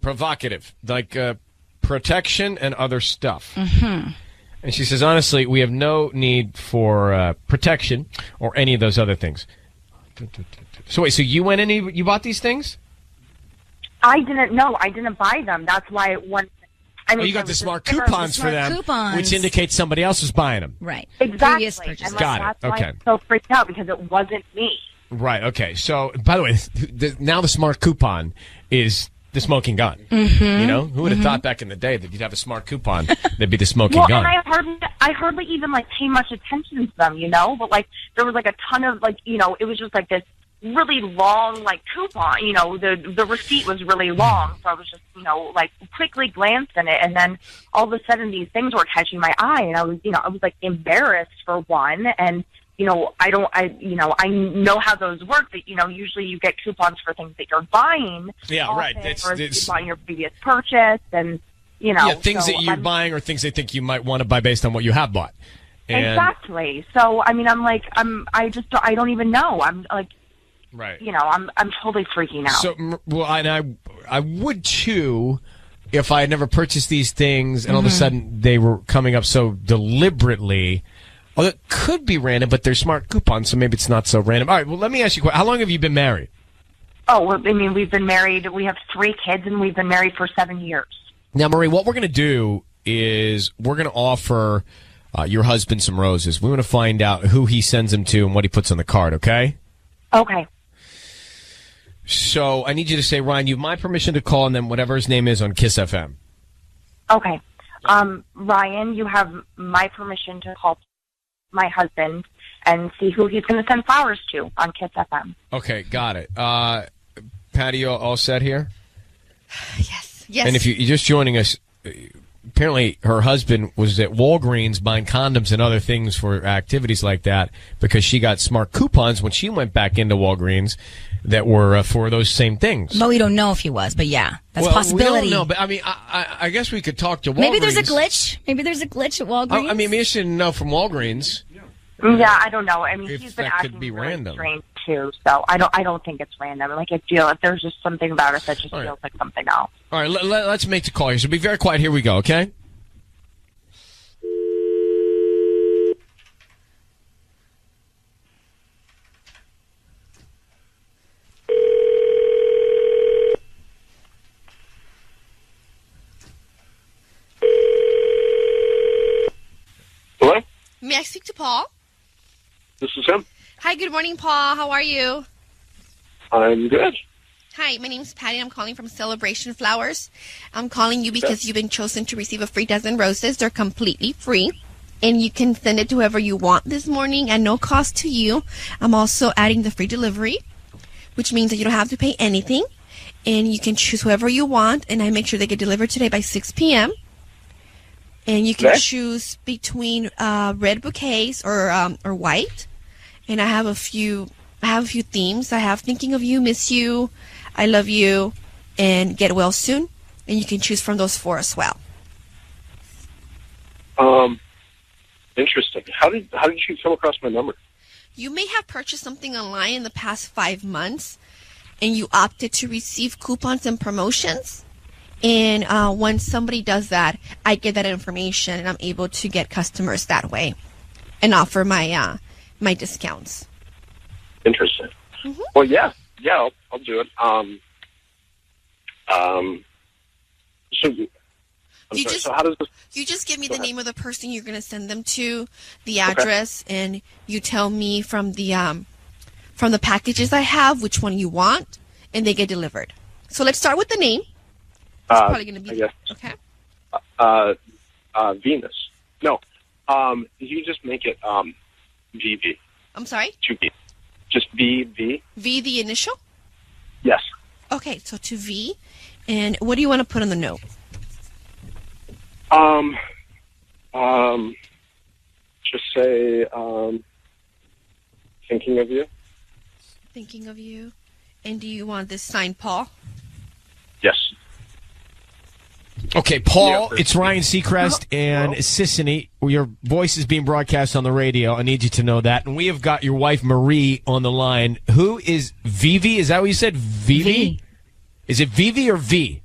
provocative, like protection and other stuff. Mm-hmm. And she says, honestly, we have no need for protection or any of those other things. So, wait, so you went and you bought these things? I didn't know. I didn't buy them. That's why you got the smart coupons for them, which indicates somebody else was buying them. Right. Exactly. And got it. That's Okay. why I'm so freaked out because it wasn't me. Right. Okay. So, by the way, now the smart coupon is the smoking gun. Mhm. You know, who would have Mhm. thought back in the day that you'd have a smart coupon that'd be the smoking Well, gun? and I hardly even like pay much attention to them, you know. But like there was like a ton of like, you know, it was just like this really long like coupon. You know, the receipt was really long, so I was just, you know, like quickly glanced in it, and then all of a sudden these things were catching my eye, and I was like embarrassed for one, and you know, I know how those work. That, you know, usually you get coupons for things that you're buying. Yeah, right. Or it's on your previous purchase, and you know, Yeah, things so that you're buying or things they think you might want to buy based on what you have bought. And, exactly. So I mean, I don't even know. I'm like, right. You know, I'm totally freaking out. So, well, I would too if I had never purchased these things and all of a sudden they were coming up so deliberately. Well, it could be random, but they're smart coupons, so maybe it's not so random. All right, well, let me ask you, how long have you been married? Oh, well, I mean, we've been married. We have 3 kids, and we've been married for 7 years. Now, Marie, what we're going to do is we're going to offer your husband some roses. We want to find out who he sends them to and what he puts on the card, okay? Okay. So I need you to say, Ryan, you have my permission to call, and then whatever his name is on Kiss FM. Okay. Ryan, you have my permission to call my husband and see who he's going to send flowers to on Kiss FM. Okay, got it. Patty, all set here? Yes. And if you're just joining us, apparently her husband was at Walgreens buying condoms and other things for activities like that because she got smart coupons when she went back into Walgreens that were for those same things. But we don't know if he was, but yeah, that's a Well, possibility. we don't know, but I mean, I guess we could talk to Walgreens. Maybe there's a glitch. Maybe there's a glitch at Walgreens. I mean, maybe you should know from Walgreens. Yeah, I don't know. I mean, If he's been that could acting be really random. strange too, so I don't think it's random. Like, if there's just something about it that just feels like something else. All right, let's make the call here. So be very quiet. Here we go, okay? Hello? May I speak to Paul? This is him. Hi, good morning, Paul. How are you? I'm good. Hi, my name's Patty. I'm calling from Celebration Flowers. I'm calling you because you've been chosen to receive a free dozen roses. They're completely free, and you can send it to whoever you want this morning at no cost to you. I'm also adding the free delivery, which means that you don't have to pay anything, and you can choose whoever you want, and I make sure they get delivered today by 6 p.m., and you can choose between red bouquets or white, and I have a few themes. I have Thinking of You, Miss You, I Love You, and Get Well Soon. And you can choose from those 4 as well. Interesting. How did you come across my number? You may have purchased something online in the past 5 months, and you opted to receive coupons and promotions. And when somebody does that, I get that information, and I'm able to get customers that way and offer my my discounts. Interesting. Well, yeah, I'll do it. So how does this? You just give me the name of the person you're going to send them to, the address, and you tell me from the packages I have which one you want, and they get delivered. So let's start with the name. It's probably going to be okay. Venus. No. You just make it VV. I'm sorry? 2V. Just VV. V, the initial? Yes. Okay, so to V. And what do you want to put on the note? Just say, thinking of you. Thinking of you. And do you want this signed Paul? Yes. Okay, Paul, it's Ryan Seacrest and Sissany. Your voice is being broadcast on the radio. I need you to know that. And we have got your wife, Marie, on the line. Who is Vivi? Is that what you said? Vivi? Is it Vivi or V?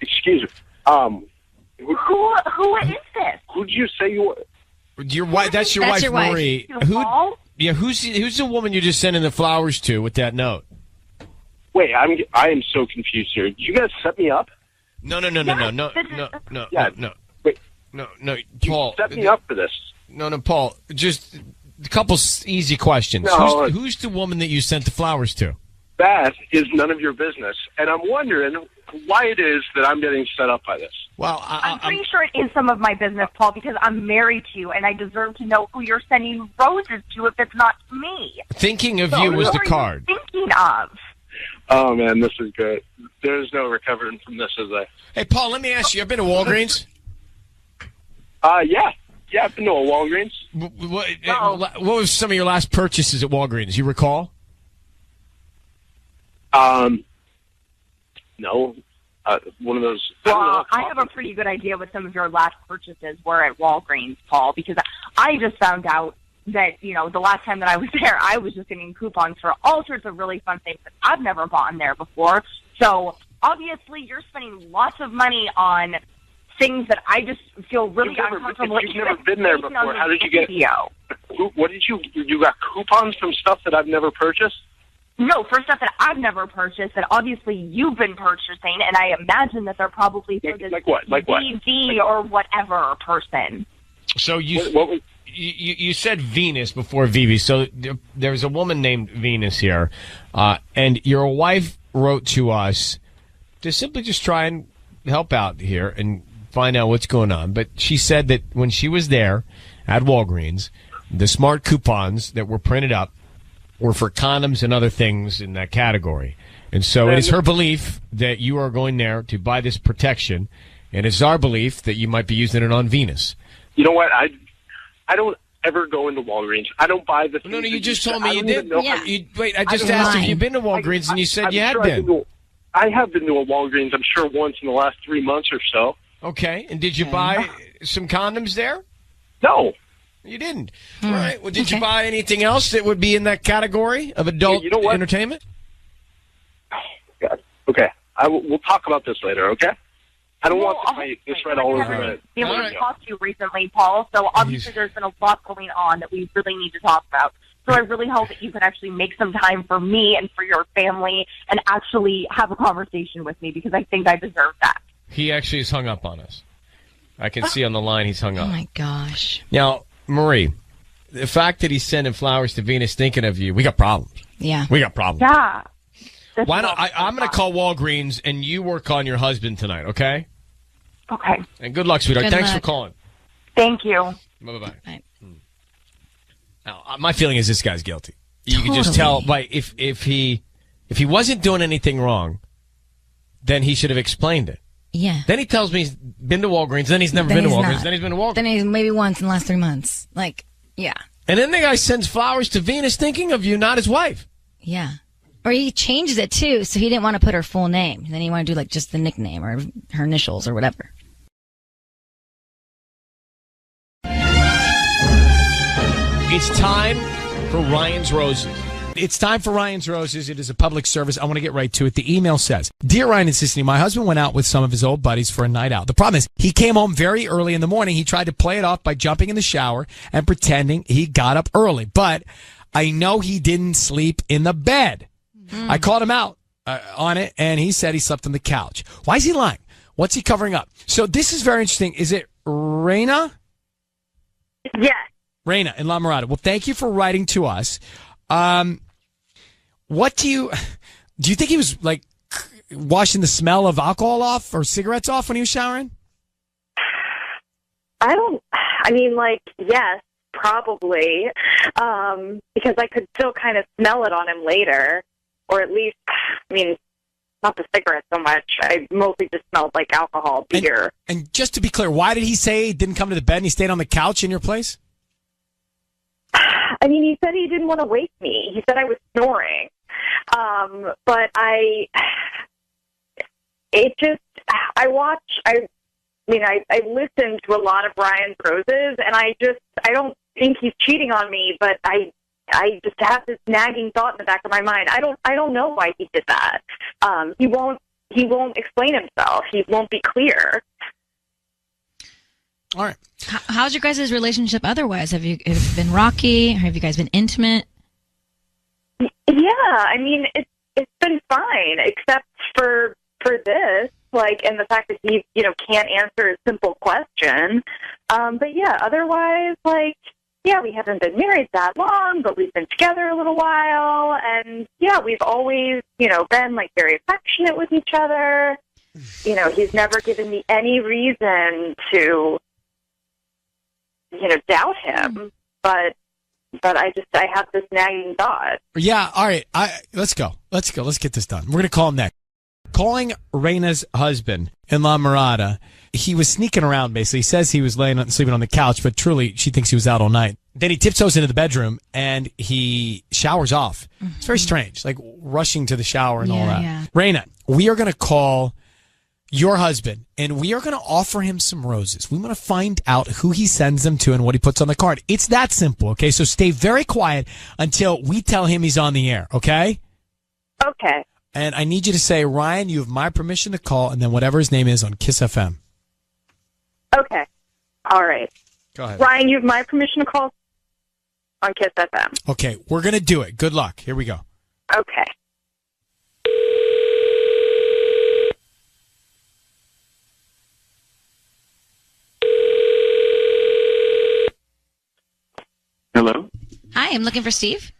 Excuse me. Who is this? Who did you say you were? Your wife. That's your wife, Marie. Who's the woman you're just sending the flowers to with that note? Wait, I am so confused here. Did you guys set me up? No. Yeah. No. Wait. No, Paul. You set me up for this. No, Paul. Just a couple easy questions. No. Who's the woman that you sent the flowers to? that is none of your business. And I'm wondering why it is that I'm getting set up by this. Well, I'm pretty sure it is some of my business, Paul, because I'm married to you, and I deserve to know who you're sending roses to if it's not me. Thinking of you was the card. Thinking of. Oh, man, this is good. There's no recovering from this, is there? Hey, Paul, let me ask you, you ever been to Walgreens? Yeah. Yeah, I've been to a Walgreens. What was some of your last purchases at Walgreens? You recall? No. One of those. Well, I have a pretty good idea what some of your last purchases were at Walgreens, Paul, because I just found out that, the last time that I was there, I was just getting coupons for all sorts of really fun things that I've never bought in there before. So, obviously, you're spending lots of money on things that I just feel really uncomfortable. You've never been there before. How did you get it? What did you got coupons from stuff that I've never purchased? No, for stuff that I've never purchased that obviously you've been purchasing, and I imagine that they're probably for this like what? DV or whatever person. So you said Venus before Vivi. So there's a woman named Venus here, and your wife wrote to us to simply just try and help out here and find out what's going on. But she said that when she was there at Walgreens, the smart coupons that were printed up were for condoms and other things in that category. And so it is her belief that you are going there to buy this protection, and it's our belief that you might be using it on Venus. You know what? I don't ever go into Walgreens. I don't buy the things. No, you just told me you did. Wait, I just asked if you've been to Walgreens, and you said you had been. I have been to a Walgreens, I'm sure, once in the last 3 months or so. Okay, and did you buy some condoms there? No. You didn't. All right. Well, did you buy anything else that would be in that category of adult entertainment? Oh, God. Okay. We'll talk about this later, okay? I don't want to fight this right all over it. We talked to you recently, Paul, so obviously there's been a lot going on that we really need to talk about. So I really hope that you can actually make some time for me and for your family and actually have a conversation with me, because I think I deserve that. He actually is hung up on us. I can see on the line he's hung up. Oh, my gosh. Now, Marie, the fact that he's sending flowers to Venus thinking of you, we got problems. Yeah. We got problems. Yeah. Why not? I'm going to call Walgreens, and you work on your husband tonight, okay? Okay. And good luck, sweetheart. Thanks for calling. Thank you. Bye-bye. Bye. Now, my feeling is this guy's guilty. You can just tell by if he wasn't doing anything wrong, then he should have explained it. Yeah. Then he tells me he's been to Walgreens, then he's never been to Walgreens, then he's been to Walgreens. Then he's maybe once in the last 3 months. Like, yeah. And then the guy sends flowers to Venus thinking of you, not his wife. Yeah. Or he changes it, too, so he didn't want to put her full name. Then he wanted to do, like, just the nickname or her initials or whatever. It's time for Ryan's Roses. It's time for Ryan's Roses. It is a public service. I want to get right to it. The email says, Dear Ryan and Sissany, my husband went out with some of his old buddies for a night out. The problem is he came home very early in the morning. He tried to play it off by jumping in the shower and pretending he got up early. But I know he didn't sleep in the bed. I called him out on it, and he said he slept on the couch. Why is he lying? What's he covering up? So this is very interesting. Is it Raina? Yes. Raina in La Mirada. Well, thank you for writing to us. What do you think he was like washing the smell of alcohol off or cigarettes off when he was showering? Yes, probably. Because I could still kind of smell it on him later. Or at least, not the cigarettes so much. I mostly just smelled like alcohol, beer. And just to be clear, why did he say he didn't come to the bed and he stayed on the couch in your place? He said he didn't want to wake me. He said I was snoring. But I listened to a lot of Ryan's Roses, and I don't think he's cheating on me, but I just have this nagging thought in the back of my mind. I don't know why he did that. He won't explain himself. He won't be clear. All right. How's your guys' relationship otherwise? Have you been rocky? Have you guys been intimate? Yeah, it's been fine, except for this, and the fact that he, can't answer a simple question. But yeah, otherwise, yeah, we haven't been married that long, but we've been together a little while. And yeah, we've always, been like very affectionate with each other. He's never given me any reason to, doubt him. But I have this nagging thought. Yeah, all right. Let's go. Let's get this done. We're going to call him next. Calling Reina's husband in La Mirada. He was sneaking around, basically. He says he was sleeping on the couch, but truly, she thinks he was out all night. Then he tiptoes into the bedroom, and he showers off. It's very strange, like rushing to the shower and all that. Yeah. Reina, we are going to call your husband, and we are going to offer him some roses. We want to find out who he sends them to and what he puts on the card. It's that simple, okay? So stay very quiet until we tell him he's on the air, okay? Okay. And I need you to say, Ryan, you have my permission to call, and then whatever his name is on Kiss FM. Okay. All right. Go ahead. Ryan, you have my permission to call on Kiss FM. Okay, we're going to do it. Good luck. Here we go. Okay. Hello? Hi, I'm looking for Steve.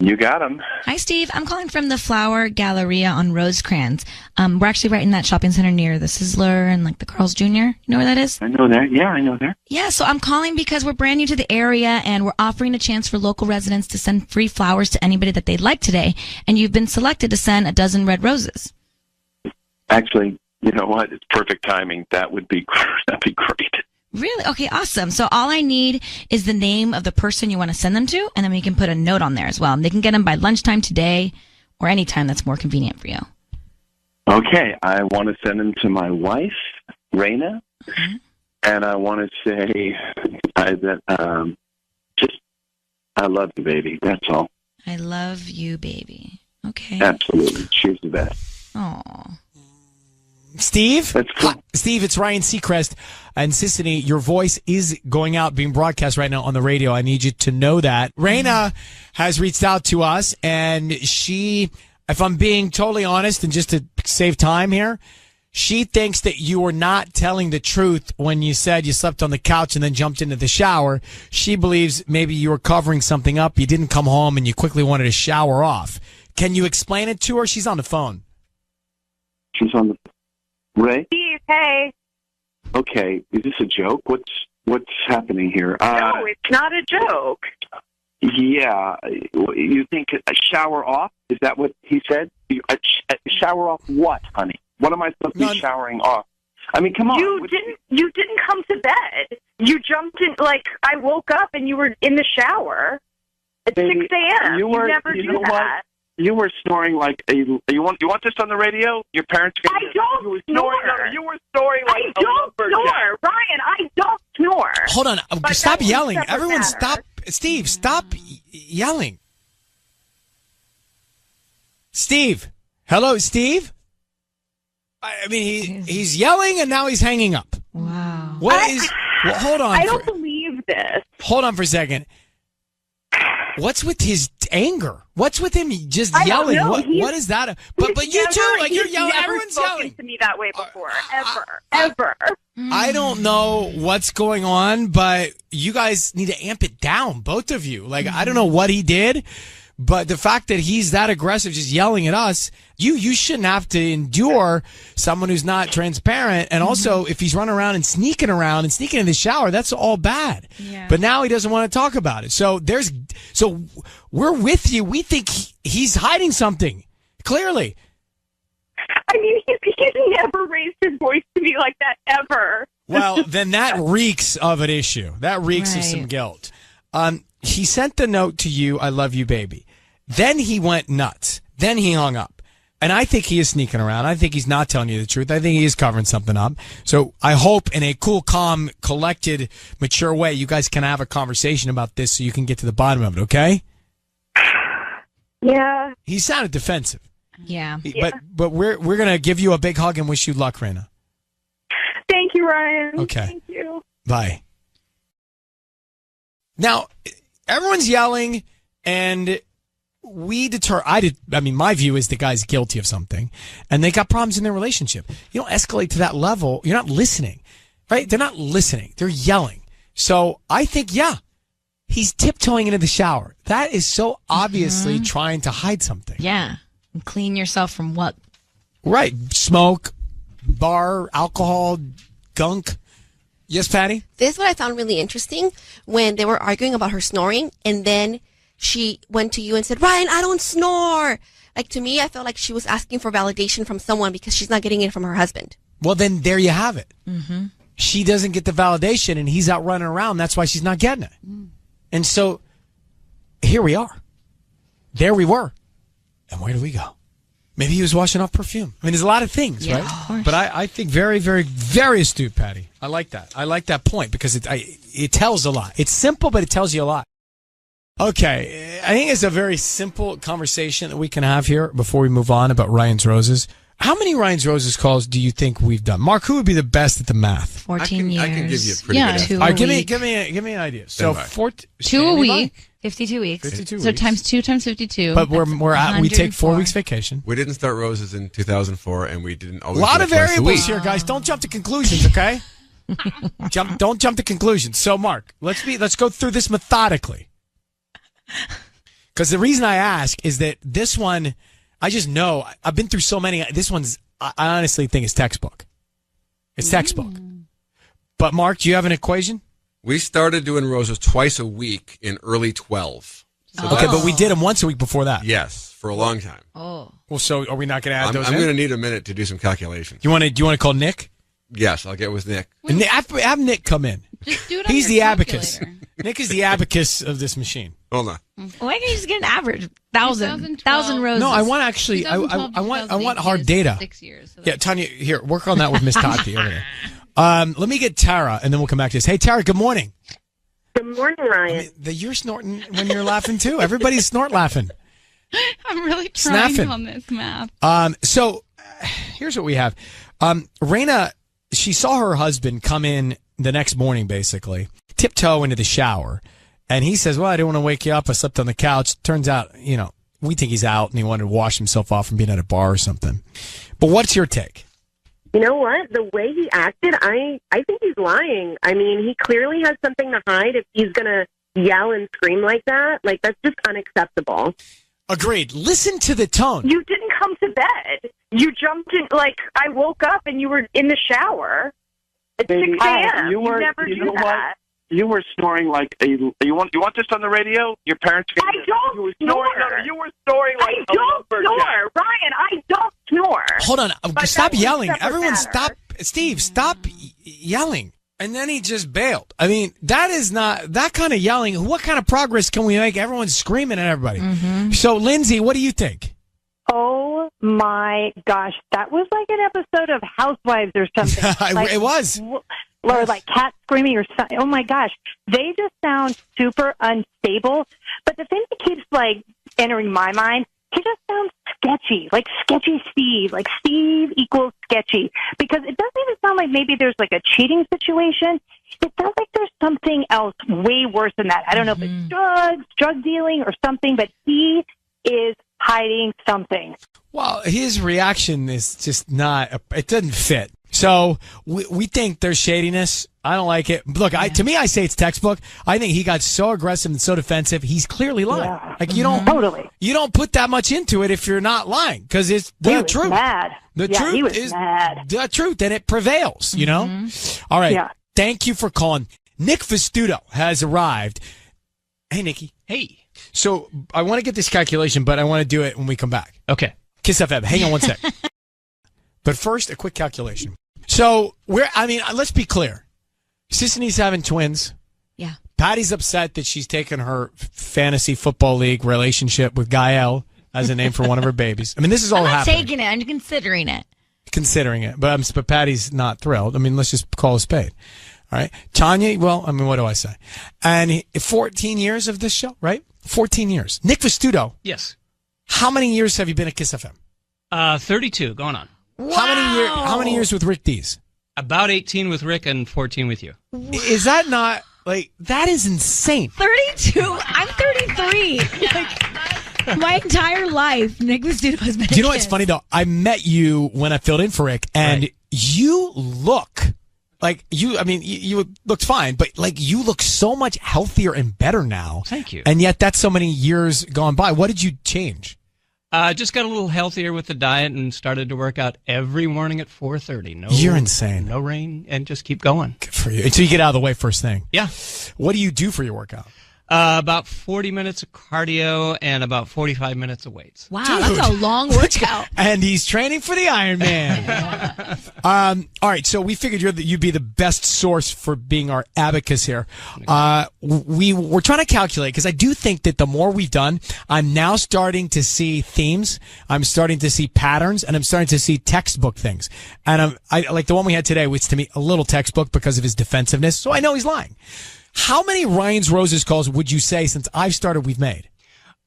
You got him. Hi, Steve. I'm calling from the Flower Galleria on Rosecrans. We're actually right in that shopping center near the Sizzler and like the Carl's Jr. You know where that is? I know that. Yeah, I know that. Yeah, so I'm calling because we're brand new to the area and we're offering a chance for local residents to send free flowers to anybody that they'd like today. And you've been selected to send a dozen red roses. Actually, you know what? It's perfect timing. That'd be great. Really? Okay, awesome. So all I need is the name of the person you want to send them to, and then we can put a note on there as well. And they can get them by lunchtime today or any time that's more convenient for you. Okay, I want to send them to my wife, Reina, and I want to say that I love you, baby. That's all. I love you, baby. Okay. Absolutely. She's the best. Aw. Steve? Steve, it's Ryan Seacrest and Sissany. Your voice is going out, being broadcast right now on the radio. I need you to know that. Reina has reached out to us, and she, if I'm being totally honest and just to save time here, she thinks that you were not telling the truth when you said you slept on the couch and then jumped into the shower. She believes maybe you were covering something up. You didn't come home and you quickly wanted to shower off. Can you explain it to her? She's on the phone. She's on the Ray? Steve, hey. Okay, is this a joke? What's happening here? No, it's not a joke. Yeah, you think a shower off? Is that what he said? A shower off what, honey? What am I supposed to be showering off? I mean, come on. You didn't come to bed. You jumped in, like, I woke up and you were in the shower at 6 a.m. You never do that. You were snoring like a. You want this on the radio? Your parents. I don't you were snore. Snoring, you were snoring like I don't snore, Ryan. I don't snore. Hold on. Stop yelling. Everyone, stop. Steve, stop yelling. Steve. Hello, Steve. I mean, he's yelling and now he's hanging up. Wow. What is? Well, hold on. I don't believe this. Hold on for a second. What's with his anger? What's with him just yelling? What is that? But you too, like you're yelling. Everyone's yelling to me that way before, ever. I don't know what's going on, but you guys need to amp it down, both of you. Like I don't know what he did, but the fact that he's that aggressive, just yelling at us, you shouldn't have to endure someone who's not transparent. And also, if he's running around and sneaking in the shower, that's all bad. Yeah. But now he doesn't want to talk about it. So we're with you. We think he's hiding something. Clearly. I mean, he's never raised his voice to me like that, ever. Well, then that reeks of an issue. That reeks of some guilt. He sent the note to you, I love you, baby. Then he went nuts. Then he hung up. And I think he is sneaking around. I think he's not telling you the truth. I think he is covering something up. So I hope in a cool, calm, collected, mature way, you guys can have a conversation about this so you can get to the bottom of it, okay? Yeah. He sounded defensive. Yeah. But we're going to give you a big hug and wish you luck, Reina. Thank you, Ryan. Okay. Thank you. Bye. Now, everyone's yelling and my view is the guy's guilty of something and they got problems in their relationship. You don't escalate to that level. You're not listening, right? They're not listening. They're yelling. So I think, yeah, he's tiptoeing into the shower. That is so obviously trying to hide something. Yeah. And clean yourself from what? Right. Smoke, bar, alcohol, gunk. Yes, Patty? This is what I found really interesting when they were arguing about her snoring, and then she went to you and said, Ryan, I don't snore. Like, to me, I felt like she was asking for validation from someone because she's not getting it from her husband. Well, then there you have it. Mm-hmm. She doesn't get the validation, and he's out running around. That's why she's not getting it. And so here we are. There we were. And where do we go? Maybe he was washing off perfume. I mean, there's a lot of things, right? Of course. But I think very, very, very astute, Patty. I like that. I like that point because it tells a lot. It's simple, but it tells you a lot. Okay. I think it's a very simple conversation that we can have here before we move on about Ryan's Roses. How many Ryan's Roses calls do you think we've done? Mark, who would be the best at the math? 14 years. I can give you a pretty good two All right, a week. give me an idea. So by. 2 a week. 52 weeks. 52 so weeks. times 2 times 52. But we take 4 104. weeks vacation. We didn't start Roses in 2004, and we didn't A always lot do of it twice a variables week. here, guys. Don't jump to conclusions, okay? Don't jump to conclusions. So, Mark, let's go through this methodically. Because the reason I ask is that this one, I just know I've been through so many. This one's, I honestly think it's textbook. It's textbook. But Mark, do you have an equation? We started doing Roses twice a week in early 12. So Okay, but we did them once a week before that. Yes, for a long time. Oh. Well, so are we not going to add I'm those going in? to need a minute to do some calculations. Do you want to call Nick? Yes, I'll get with Nick. And have Nick come in. Just do it on He's your the abacus. calculator. Nick is the abacus of this machine. Hold on. Why can't you just get an average? 1,000 roses. No, I want actually. I want hard data. 6 years. So Yeah, Tanya, here, work on that with Miss Tati over there. Let me get Tara, and then we'll come back to this. Hey, Tara, good morning. Good morning, Ryan. You're snorting when you're laughing too. Everybody's snort laughing. I'm really trying Snaffing. on this math. So here's what we have. Raina, she saw her husband come in the next morning, basically tiptoe into the shower, and he says, "Well, I didn't want to wake you up. I slept on the couch." Turns out, we think he's out and he wanted to wash himself off from being at a bar or something. But what's your take? You know what? The way he acted, I think he's lying. I mean, he clearly has something to hide if he's going to yell and scream like that. Like, that's just unacceptable. Agreed. Listen to the tone. You didn't come to bed. You jumped in, I woke up and you were in the shower. It's 6 a.m. You never do that. You were snoring like a. You want this on the radio? Your parents. I don't you were snore. Snoring, no, you were snoring like I don't a snore, Ryan. I don't snore. Hold on. But Stop that was yelling. separate Everyone matter. stop. Steve, stop yelling. And then he just bailed. I mean, that is not that kind of yelling. What kind of progress can we make? Everyone's screaming at everybody. So, Lindsay, what do you think? Oh my gosh, that was like an episode of Housewives or something. It was. Or like cats screaming or something. Oh my gosh, they just sound super unstable. But the thing that keeps entering my mind, he just sounds sketchy, like sketchy Steve, like Steve equals sketchy. Because it doesn't even sound like maybe there's a cheating situation. It sounds like there's something else way worse than that. I don't know if it's drugs, drug dealing or something, but he is hiding something. Well, his reaction is just not, it doesn't fit. So we think there's shadiness. I don't like it. Look, to me, I say it's textbook. I think he got so aggressive and so defensive. He's clearly lying. Yeah. Like you don't you don't put that much into it if you're not lying because it's the truth. Mad. The Yeah, truth he was is mad. the truth, and it prevails. You know. All right. Yeah. Thank you for calling. Nick Vestuto has arrived. Hey, Nikki. Hey. So I want to get this calculation, but I want to do it when we come back. Okay. Kiss FM. Hang on one sec. But first, a quick calculation. So let's be clear. Sisney's having twins. Yeah. Patty's upset that she's taken her fantasy football league relationship with Gael as a name for one of her babies. I mean, this is all I'm not happening. taking it. I'm considering it. Considering it. But Patty's not thrilled. I mean, let's just call a spade. All right. Tanya, well, I mean, what do I say? And 14 years of this show, right? 14 years. Nick Vestuto. Yes. How many years have you been at Kiss FM? 32 going on. Wow. How many years with Rick Dees? About 18 with Rick and 14 with you. Is that not that is insane? 32. I'm 33. My entire life, Nick Vestuto has been. Do you know what's funny though? I met you when I filled in for Rick, and you look Like you looked fine, but like you look so much healthier and better now. Thank you. And yet that's so many years gone by. What did you change? Just got a little healthier with the diet and started to work out every morning at 4:30. No, You're insane. No rain, and just keep going. Good for you. Until you get out of the way first thing. Yeah. What do you do for your workout? About 40 minutes of cardio and about 45 minutes of weights. Wow, Dude. that's a long workout. And he's training for the Ironman. All right, so we figured you'd be the best source for being our abacus here. We're trying to calculate, because I do think that the more we've done, I'm now starting to see themes, I'm starting to see patterns, and I'm starting to see textbook things. And I like the one we had today, which to me a little textbook because of his defensiveness, so I know he's lying. How many Ryan's Roses calls would you say since I've started we've made?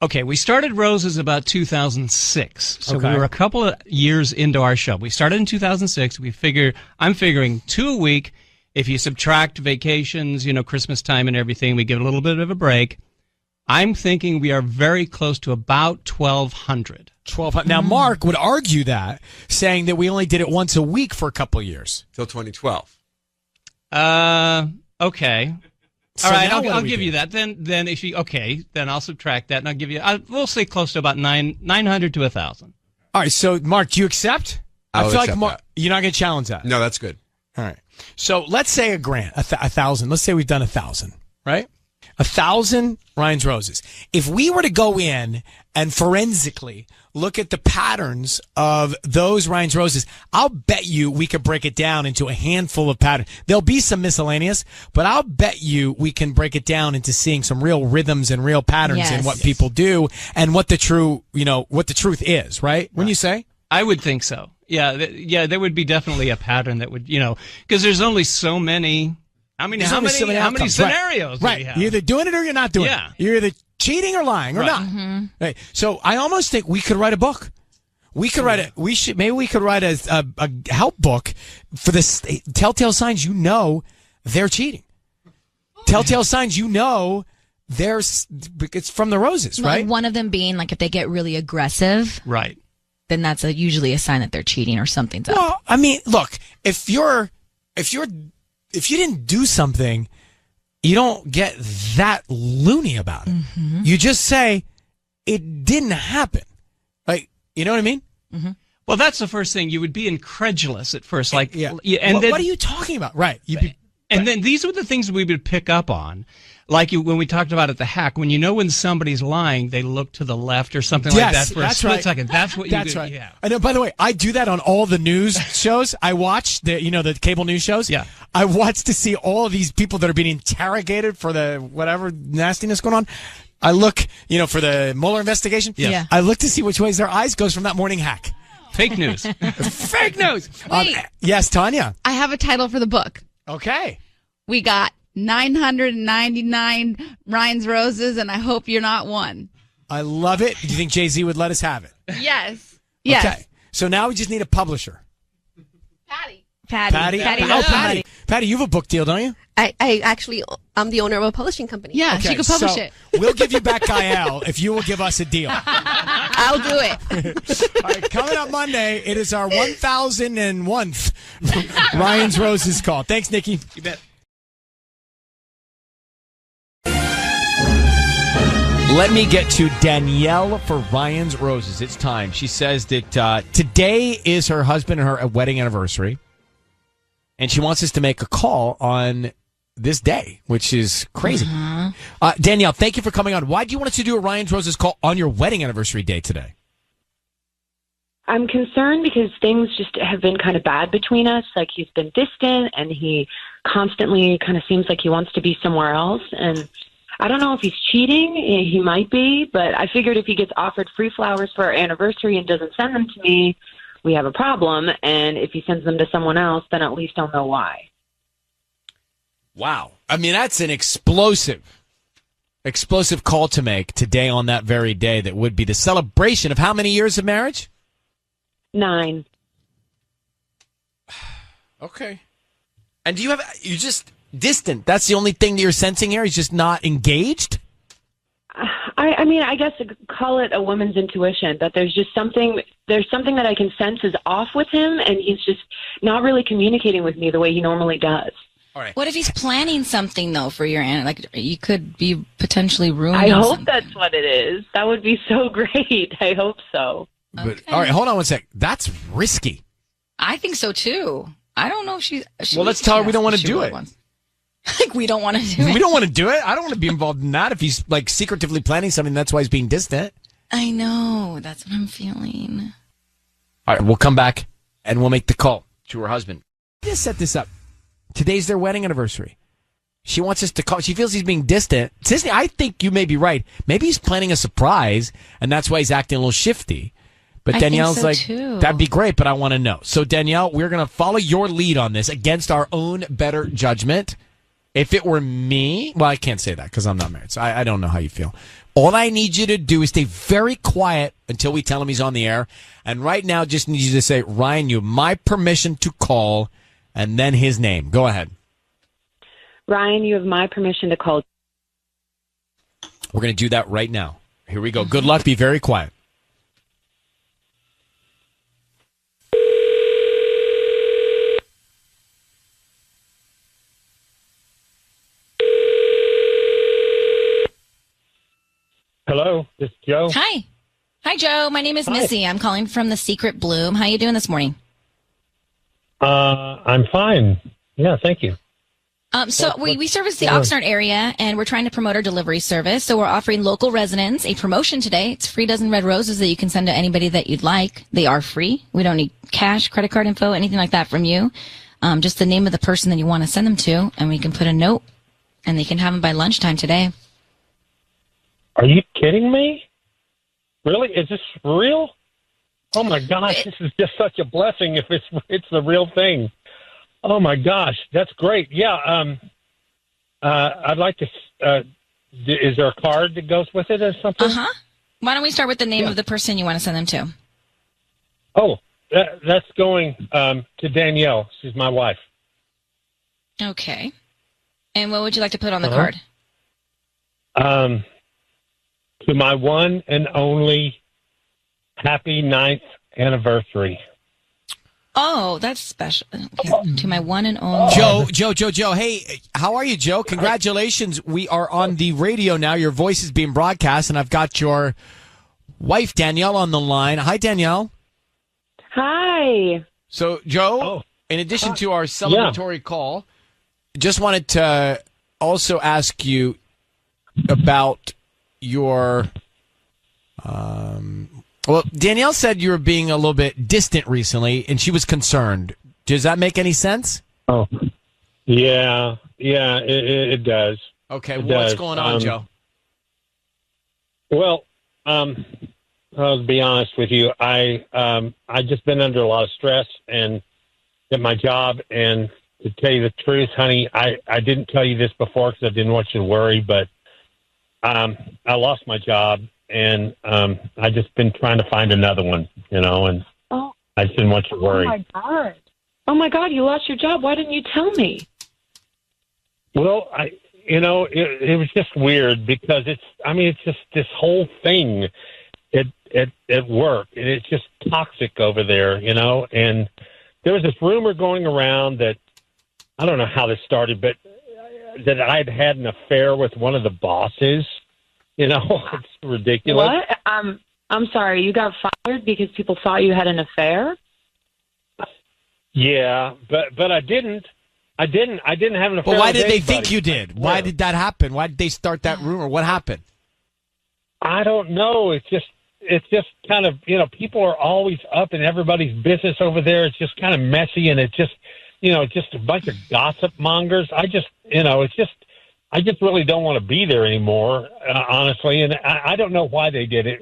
Okay, we started Roses about 2006. So Okay. we were a couple of years into our show. We started in 2006. I'm figuring 2 a week. If you subtract vacations, Christmas time and everything, we give a little bit of a break. I'm thinking we are very close to about 1,200. 1,200. Now, Mark would argue that, saying that we only did it once a week for a couple of years. Till 2012. Okay. So all right, now what do I'll we give do? you that. Then if you then I'll subtract that and I'll give you. We'll say close to about 900 to 1,000. All right, so Mark, do you accept? I will feel like accept Mark, that. you're not going to challenge that. No, that's good. All right. So let's say a grand, 1,000. Let's say we've done 1,000, right? 1,000 Ryan's Roses. If we were to go in and forensically look at the patterns of those Ryan's Roses, I'll bet you we could break it down into a handful of patterns. There'll be some miscellaneous, but I'll bet you we can break it down into seeing some real rhythms and real patterns in what people do and what the what the truth is, right? Wouldn't you say? I would think so. Yeah, there would be definitely a pattern that would, because there's only so many. How many outcomes. scenarios do we Right. have? You're either doing it or you're not doing it. You're either cheating or lying or Right. not. Mm-hmm. Right. So I almost think we could write a book. We could write maybe we could write a help book for this telltale signs they're cheating. Telltale signs it's from the roses, Well, right? one of them being like if they get really aggressive, right? Then that's usually a sign that they're cheating or something's up. Well, I mean, look, if you didn't do something, you don't get that loony about it. Mm-hmm. You just say it didn't happen. Like, you know what I mean? Mm-hmm. Well, that's the first thing. You would be incredulous at first, like, Yeah. And What are you talking about? Right. And then these were the things we would pick up on. Like when we talked about at the hack, when somebody's lying, they look to the left or something like that for a split second. That's what you That's do. right. Yeah. I know, by the way, I do that on all the news shows. I watch the cable news shows. Yeah. I watch to see all of these people that are being interrogated for the whatever nastiness going on. I look, for the Mueller investigation. Yeah. I look to see which ways their eyes goes from that morning hack. Fake news. Fake news. Wait. Yes, Tanya. I have a title for the book. Okay. We got 999 Ryan's Roses, and I hope you're not one. I love it. Do you think Jay-Z would let us have it? Yes. Yes. Okay. So now we just need a publisher. Patty. Patty, you have a book deal, don't you? I'm the owner of a publishing company. Yeah, she could publish so it. We'll give you back Gael if you will give us a deal. I'll do it. All right, coming up Monday, it is our 1001th Ryan's Roses call. Thanks, Nikki. You bet. Let me get to Danielle for Ryan's Roses. It's time. She says that today is her husband and her wedding anniversary, and she wants us to make a call on this day, which is crazy. Danielle, thank you for coming on. Why do you want us to do a Ryan's Roses call on your wedding anniversary day today? I'm concerned because things just have been kind of bad between us. Like he's been distant and he constantly kind of seems like he wants to be somewhere else. And I don't know if he's cheating. He might be, but I figured if he gets offered free flowers for our anniversary and doesn't send them to me, we have a problem. And if he sends them to someone else, then at least I'll know why. Wow. I mean, that's an explosive call to make today on that very day that would be the celebration of how many years of marriage? 9. Okay. And you're just distant. That's the only thing that you're sensing here? He's just not engaged? I I mean, I guess call it a woman's intuition, that there's something that I can sense is off with him, and he's just not really communicating with me the way he normally does. All right. What if he's planning something, though, for your aunt? Like, you could be potentially ruining I hope something. that's what it is. That would be so great. I hope so. But, all right, hold on one sec. That's risky. I think so, too. I don't know if she Well, let's tell her we don't want to do it. Like, we don't want to do it. We don't want to do it. I don't want to be involved in that if he's, like, secretively planning something. That's why he's being distant. I know. That's what I'm feeling. All right, we'll come back, and we'll make the call to her husband. Just set this up. Today's their wedding anniversary. She wants us to call. She feels he's being distant. Sisney, I think you may be right. Maybe he's planning a surprise, and that's why he's acting a little shifty. But I Danielle's think so, like, too. that'd be great, but I want to know. So, Danielle, we're going to follow your lead on this against our own better judgment. If it were me, well, I can't say that because I'm not married, so I don't know how you feel. All I need you to do is stay very quiet until we tell him he's on the air. And right now, just need you to say, Ryan, you have my permission to call, and then his name. Go ahead. Ryan, you have my permission to call. We're going to do that right now. Here we go. Good luck. Be very quiet. Hello, this is Joe. Hi. Hi, Joe. My name is Hi. Missy. I'm calling from the Secret Bloom. How you doing this morning? I'm fine. Yeah, thank you. So we service the Oxnard area, and we're trying to promote our delivery service. So we're offering local residents a promotion today. It's free dozen red roses that you can send to anybody that you'd like. They are free. We don't need cash, credit card info, anything like that from you. Just the name of the person that you want to send them to, and we can put a note, and they can have them by lunchtime today. Are you kidding me? Really? Is this real? Oh my gosh, this is just such a blessing if it's the real thing. Oh my gosh, that's great. Yeah, I'd like to. Is there a card that goes with it or something? Why don't we start with the name of the person you want to send them to? Oh, that's going to Danielle. She's my wife. Okay. And what would you like to put on the card? To my one and only happy 9th anniversary. Oh, that's special. Okay. To my one and only. Joe. Hey, how are you, Joe? Congratulations. We are on the radio now. Your voice is being broadcast, and I've got your wife, Danielle, on the line. Hi, Danielle. Hi. So, Joe, in addition to our celebratory call, just wanted to also ask you about your well, Danielle said you were being a little bit distant recently, and she was concerned. Does that make any sense? Oh, yeah, it does. Okay, it what's does. going on, Joe? Well, I'll be honest with you. I just been under a lot of stress and at my job, and to tell you the truth, honey, I didn't tell you this before because I didn't want you to worry, but I lost my job, and I just been trying to find another one, and I just didn't want you to worry. Oh my God! Oh my God! You lost your job. Why didn't you tell me? Well, it was just weird because it's just this whole thing at work, and it's just toxic over there, and there was this rumor going around that I don't know how this started, but that I'd had an affair with one of the bosses. It's ridiculous. What? I'm sorry. You got fired because people thought you had an affair? Yeah, but I didn't. I didn't have an affair. Well, why with did they anybody. think you did? Why did that happen? Why did they start that rumor? What happened? I don't know. It's just kind of, people are always up in everybody's business over there. It's just kind of messy, and it's just, just a bunch of gossip mongers. I just really don't want to be there anymore, honestly. And I don't know why they did it.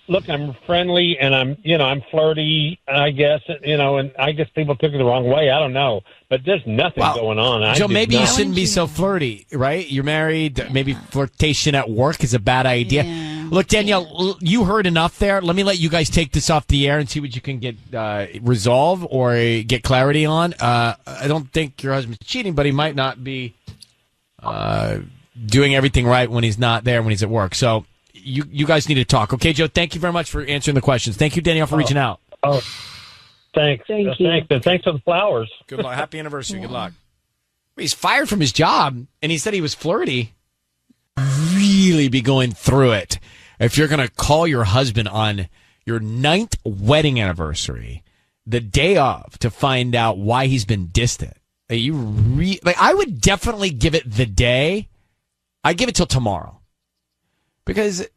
Look, I'm friendly and I'm flirty, I guess, and I guess people took it the wrong way. I don't know, but there's nothing going on. Joe, maybe you shouldn't be so flirty, right? You're married. Maybe flirtation at work is a bad idea. Look, Danielle, you heard enough there. Let me let you guys take this off the air and see what you can get resolved or get clarity on. I don't think your husband's cheating, but he might not be doing everything right when he's not there, when he's at work. So you guys need to talk. Okay, Joe, thank you very much for answering the questions. Thank you, Danielle, for reaching out. Oh, thanks. Thank you. Thanks. And thanks for the flowers. Good luck. Happy anniversary. Good luck. He's fired from his job, and he said he was flirty. Really be going through it if you're going to call your husband on your 9th wedding anniversary the day of to find out why he's been distant. I would definitely give it the day. I give it till tomorrow because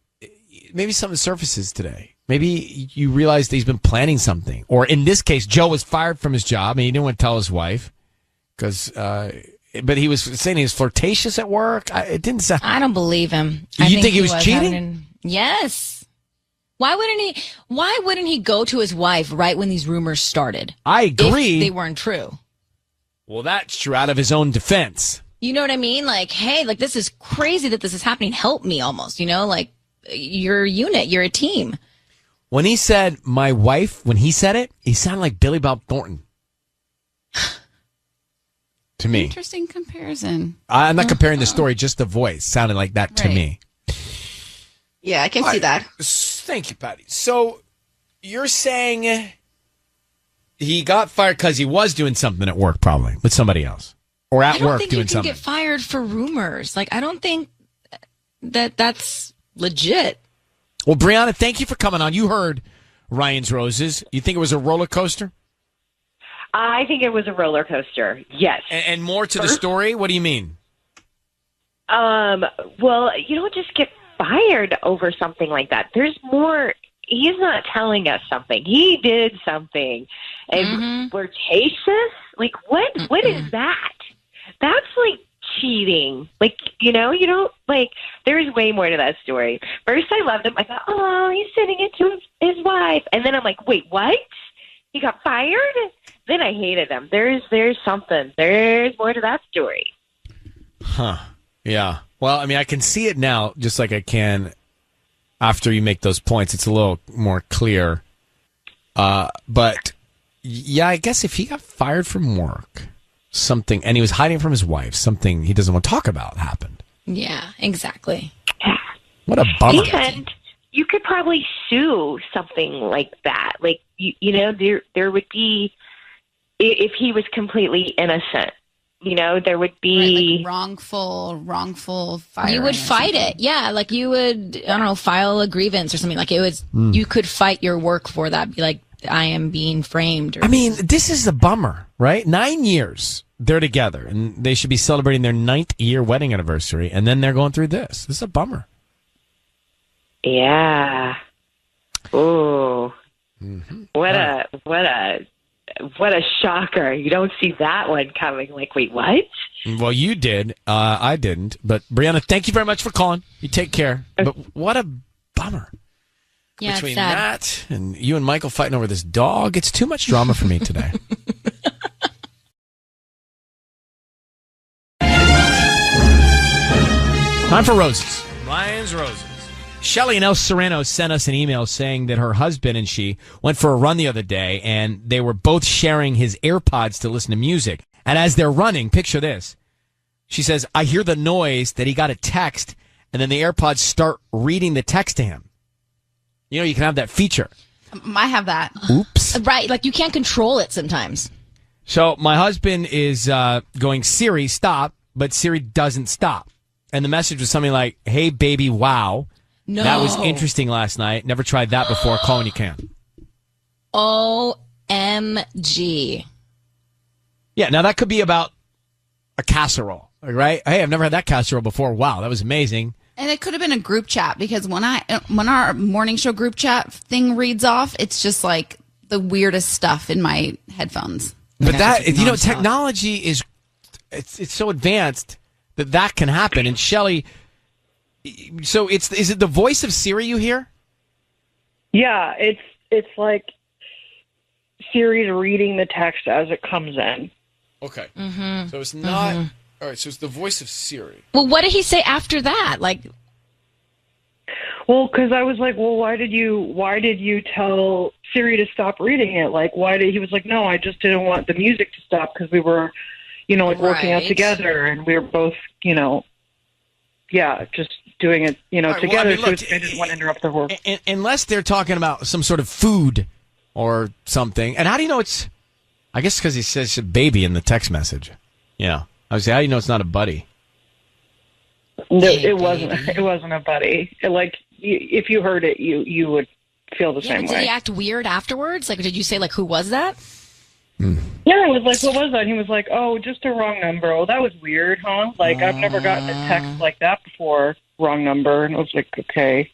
maybe something surfaces today. Maybe you realize that he's been planning something, or in this case, Joe was fired from his job and he didn't want to tell his wife because. But he was saying he was flirtatious at work. It didn't sound. I don't believe him. You think he was cheating? Yes. Why wouldn't he go to his wife right when these rumors started? I agree. If they weren't true. Well, that's true out of his own defense. You know what I mean? Like, hey, like this is crazy that this is happening. Help me almost, like you're a unit, you're a team. When he said my wife, when he said it, he sounded like Billy Bob Thornton. To me. Interesting comparison. I'm not comparing the story, just the voice sounded like that to me. Yeah, I can see that. Thank you, Patty. So you're saying he got fired because he was doing something at work, probably with somebody else, or at work doing something. I don't think you can get fired for rumors. Like, I don't think that's legit. Well, Brianna, thank you for coming on. You heard Ryan's Roses. You think it was a roller coaster? I think it was a roller coaster. Yes. And more to the story? What do you mean? Well, you don't just get fired over something like that. There's more. He's not telling us something. He did something. And flirtatious? Like, what is that? That's like cheating. Like, you don't, like, there's way more to that story. First, I loved him. I thought, oh, he's sending it to his wife. And then I'm like, wait, what? He got fired? Then I hated him. There's something. There's more to that story. Huh. Yeah. Well, I mean, I can see it now, just like I can after you make those points. It's a little more clear. But, yeah, I guess if he got fired from work, something, and he was hiding from his wife, something he doesn't want to talk about happened. Yeah, exactly. What a bummer. And you could probably sue something like that. Like, there would be, if he was completely innocent, there would be wrongful firing. You would fight it. Yeah. Like you would, I don't know, file a grievance or something. Like it was, you could fight your work for that. Be like, I am being framed. I mean, this is a bummer, right? 9 years they're together and they should be celebrating their 9th year wedding anniversary. And then they're going through this. This is a bummer. Yeah. Ooh. What a shocker. You don't see that one coming. Like, wait, what? Well, you did. I didn't. But, Brianna, thank you very much for calling. You take care. But what a bummer. Yeah, Between it's sad. that and you and Michael fighting over this dog, it's too much drama for me today. Time for roses. Ryan's Roses. Shelly in El Sereno sent us an email saying that her husband and she went for a run the other day, and they were both sharing his AirPods to listen to music. And as they're running, picture this. She says, I hear the noise that he got a text, and then the AirPods start reading the text to him. You can have that feature. I have that. Oops. Right. Like you can't control it sometimes. So my husband is going, Siri, stop, but Siri doesn't stop. And the message was something like, hey, baby, wow. No. That was interesting last night. Never tried that before. Call when you can. OMG. Yeah, now that could be about a casserole, right? Hey, I've never had that casserole before. Wow, that was amazing. And it could have been a group chat because when our morning show group chat thing reads off, it's just like the weirdest stuff in my headphones. But that, technology is, it's so advanced that can happen. And Shelly, so is it the voice of Siri you hear? Yeah, it's like Siri's reading the text as it comes in. Okay. Mm-hmm. So it's not, all right, so it's the voice of Siri. Well, what did he say after that? Well, because I was like, well, why did you tell Siri to stop reading it? Like, he was like, no, I just didn't want the music to stop because we were, working out together and we were both, yeah, just doing it, All right, together. well, I mean, look, so I didn't want to interrupt their work. Unless they're talking about some sort of food or something. And how do you know it's? I guess because he says baby in the text message. Yeah, I would say, how do you know it's not a buddy? No, it wasn't. It wasn't a buddy. If you heard it, you would feel the same Did way. he act weird afterwards? Like, did you say, like, who was that? Yeah, I was like, what was that? And he was like, oh, just a wrong number. Oh, that was weird, huh? Like, I've never gotten a text like that before. Wrong number. And I was like, okay.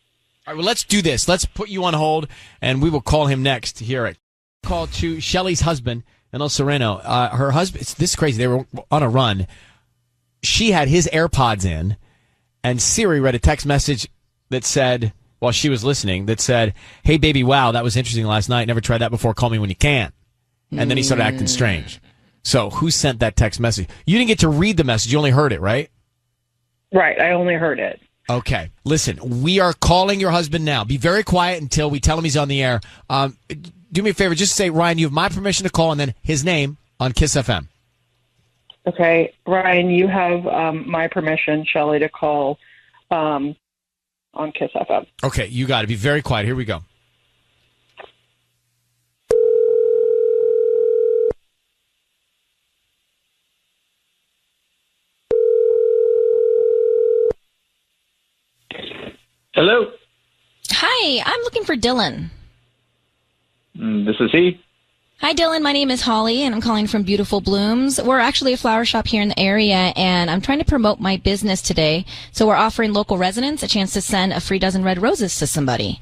All right, well, let's do this. Let's put you on hold, and we will call him next to hear it. Call to Shelly's husband in El Sereno. Her husband, this is crazy. They were on a run. She had his AirPods in, and Siri read a text message that said, while she was listening, that said, hey, baby, wow, that was interesting last night. Never tried that before. Call me when you can. And then he started acting strange. So who sent that text message? You didn't get to read the message. You only heard it, right? Right. I only heard it. Okay. Listen, we are calling your husband now. Be very quiet until we tell him he's on the air. Do me a favor. Just say, Ryan, you have my permission to call, and then his name on Kiss FM. Okay. Ryan, you have my permission, Shelly, to call on Kiss FM. Okay. You got to be very quiet. Here we go. Hello. Hi, I'm looking for Dylan. This is he. Hi, Dylan. My name is Holly, and I'm calling from Beautiful Blooms. We're actually a flower shop here in the area, and I'm trying to promote my business today. So we're offering local residents a chance to send a free dozen red roses to somebody.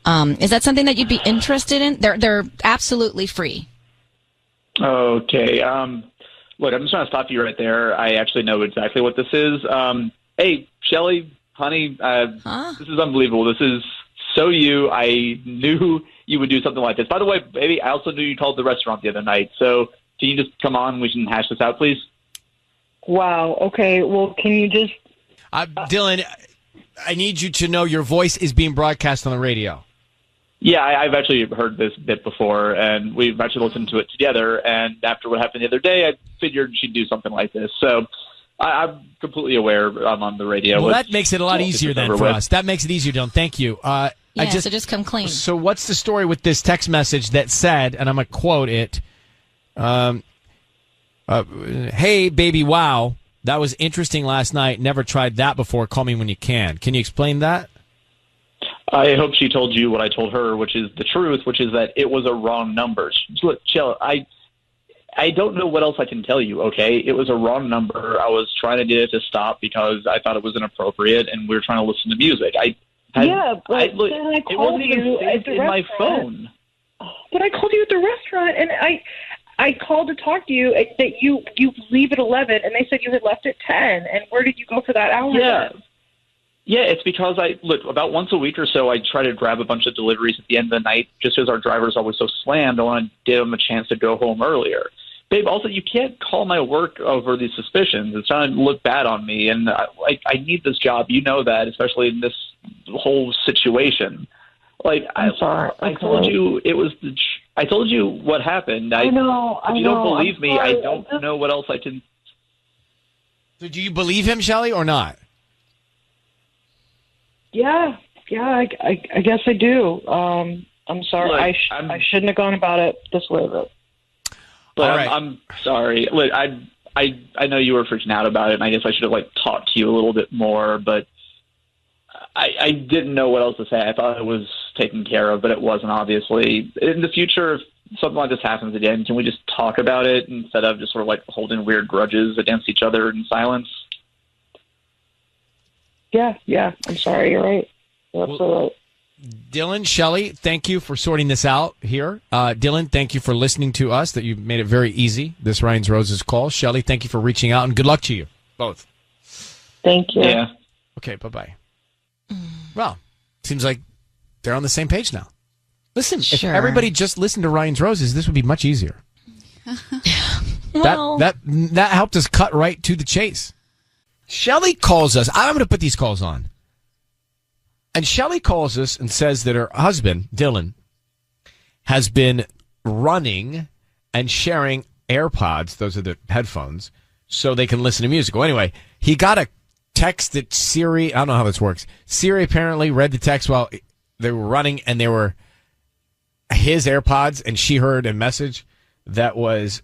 Is that something that you'd be interested in? They're absolutely free. Okay. Look, I'm just trying to stop you right there. I actually know exactly what this is. Hey, Shelly, honey, this is unbelievable. This is so you. I knew you would do something like this. By the way, baby, I also knew you called the restaurant the other night. So can you just come on? We can hash this out, please. Wow. Okay. Well, can you just... Dylan, I need you to know your voice is being broadcast on the radio. Yeah, I've actually heard this bit before, and we've actually listened to it together. And after what happened the other day, I figured she'd do something like this. So I'm completely aware I'm on the radio. Well, that makes it a lot easier then for us. That makes it easier, Dylan. Thank you. So just come clean. So what's the story with this text message that said, and I'm going to quote it, hey, baby, wow, that was interesting last night. Never tried that before. Call me when you can. Can you explain that? I hope she told you what I told her, which is the truth, which is that it was a wrong number. Look, Jill, I don't know what else I can tell you, okay? It was a wrong number. I was trying to get it to stop because I thought it was inappropriate, and we were trying to listen to music. But then I called you at the in my restaurant. phone. But I called you at the restaurant, and I called to talk to you that you leave at 11, and they said you had left at 10. And where did you go for that hour? Yeah. then? Yeah, it's because about once a week or so, I try to grab a bunch of deliveries at the end of the night just because our driver's always so slammed. I want to give them a chance to go home earlier. Babe, also, you can't call my work over these suspicions. It's trying to look bad on me, and I need this job. You know that, especially in this whole situation. I'm sorry. I told you it was I told you what happened. I know. If you don't believe me, I don't know what else I can. So do you believe him, Shelly, or not? Yeah, I guess I do. I'm sorry. Look, I shouldn't have gone about it this way, But All right. I'm sorry. Look, I know you were freaking out about it, and I guess I should have talked to you a little bit more, but I didn't know what else to say. I thought it was taken care of, but it wasn't, obviously. In the future, if something like this happens again, can we just talk about it instead of just sort of holding weird grudges against each other in silence? Yeah, I'm sorry. You're right. You're absolutely right. Dylan, Shelly, thank you for sorting this out here. Dylan, thank you for listening to us, that you made it very easy, this Ryan's Roses call. Shelly, thank you for reaching out, and good luck to you both. Thank you. Yeah. Okay, bye-bye. Well, seems like they're on the same page now. Listen, if everybody just listened to Ryan's Roses, this would be much easier. Well, that helped us cut right to the chase. Shelly calls us. I'm going to put these calls on. And Shelly calls us and says that her husband, Dylan, has been running and sharing AirPods, those are the headphones, so they can listen to music. Well, anyway, he got a text that Siri, I don't know how this works. Siri apparently read the text while they were running, and they were his AirPods, and she heard a message that was,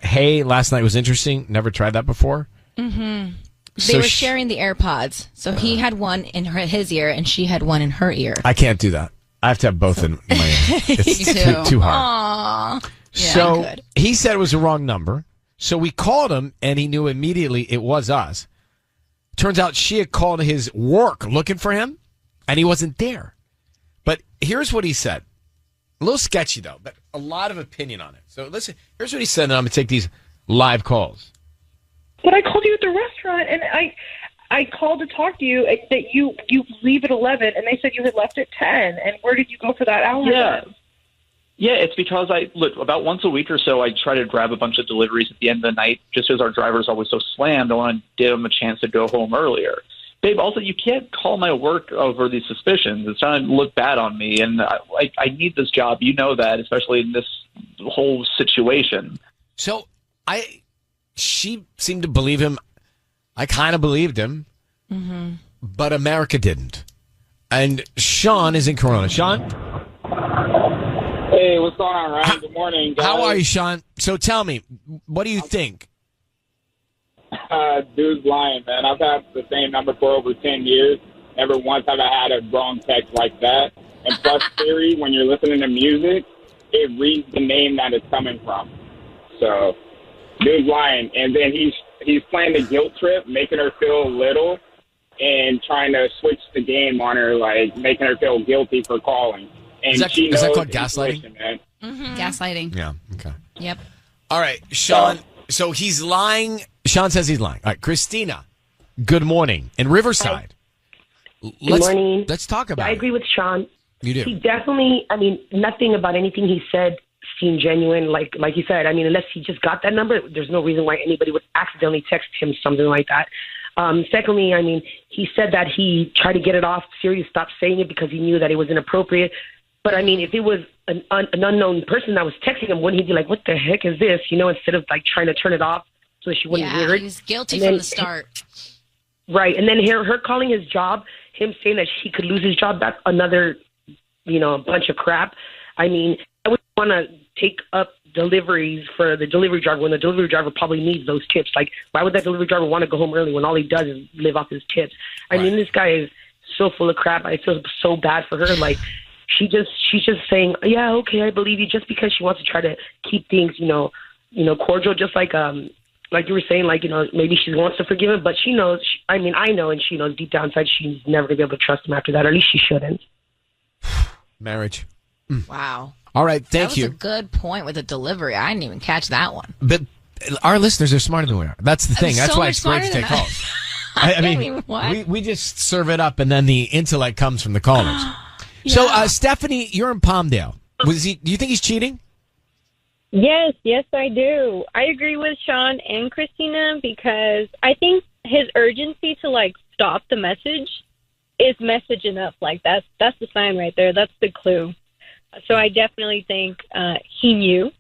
hey, last night was interesting. Never tried that before. Mm-hmm. So They were sharing the AirPods. So he had one in his ear, and she had one in her ear. I can't do that. I have to have both in my ear. It's too hard. Aww. So he said it was a wrong number. So we called him, and he knew immediately it was us. Turns out she had called his work looking for him, and he wasn't there. But here's what he said. A little sketchy, though, but a lot of opinion on it. So listen, here's what he said, and I'm going to take these live calls. But I called you at the restaurant, and I called to talk to you that you leave at 11, and they said you had left at 10. And where did you go for that hour? Yeah. then? Yeah, it's because about once a week or so, I try to grab a bunch of deliveries at the end of the night, just because our driver's always so slammed. I want to give them a chance to go home earlier. Babe, also, you can't call my work over these suspicions. It's trying to look bad on me, and I need this job. You know that, especially in this whole situation. So she seemed to believe him. I kind of believed him, but America didn't. And Sean is in Corona. Sean? Hey, what's going on, Ryan? Good morning, guys. How are you, Sean? So tell me, what do you think? Dude's lying, man. I've had the same number for over 10 years. Never once have I had a wrong text like that. And plus, Siri, when you're listening to music, it reads the name that it's coming from. So, dude's lying. And then he's playing the guilt trip, making her feel little, and trying to switch the game on her, like making her feel guilty for calling. And Is that called gaslighting? Man. Gaslighting. Yeah, okay. Yep. All right, Sean. So he's lying. Sean says he's lying. All right, Christina, good morning. In Riverside. Good morning. Let's talk about I agree with Sean. You do. He definitely, nothing about anything he said seemed genuine. Like you said, unless he just got that number, there's no reason why anybody would accidentally text him something like that. Secondly, he said that he tried to get it off. Sirius stopped saying it because he knew that it was inappropriate. But, if it was an unknown person that was texting him, wouldn't he be like, what the heck is this? Instead of, trying to turn it off so she wouldn't hear it. He was guilty from the start. Right. And then her calling his job, him saying that he could lose his job, that's another, bunch of crap. I would want to take up deliveries for the delivery driver when the delivery driver probably needs those tips. Like, why would that delivery driver want to go home early when all he does is live off his tips? This guy is so full of crap. I feel so bad for her. Like, she's just saying, yeah, okay, I believe you, just because she wants to try to keep things, cordial, just like you were saying, maybe she wants to forgive him, but she knows, I know, and she knows deep down inside she's never going to be able to trust him after that, or at least she shouldn't. Marriage. Wow. All right, thank you. That was a good point with the delivery. I didn't even catch that one. But our listeners are smarter than we are. That's the thing. That's why it's great to take calls. What? We just serve it up, and then the intellect comes from the callers. So, Stephanie, you're in Palmdale. Do you think he's cheating? Yes, I do. I agree with Sean and Christina because I think his urgency to stop the message is message enough. That's the sign right there. That's the clue. So I definitely think he knew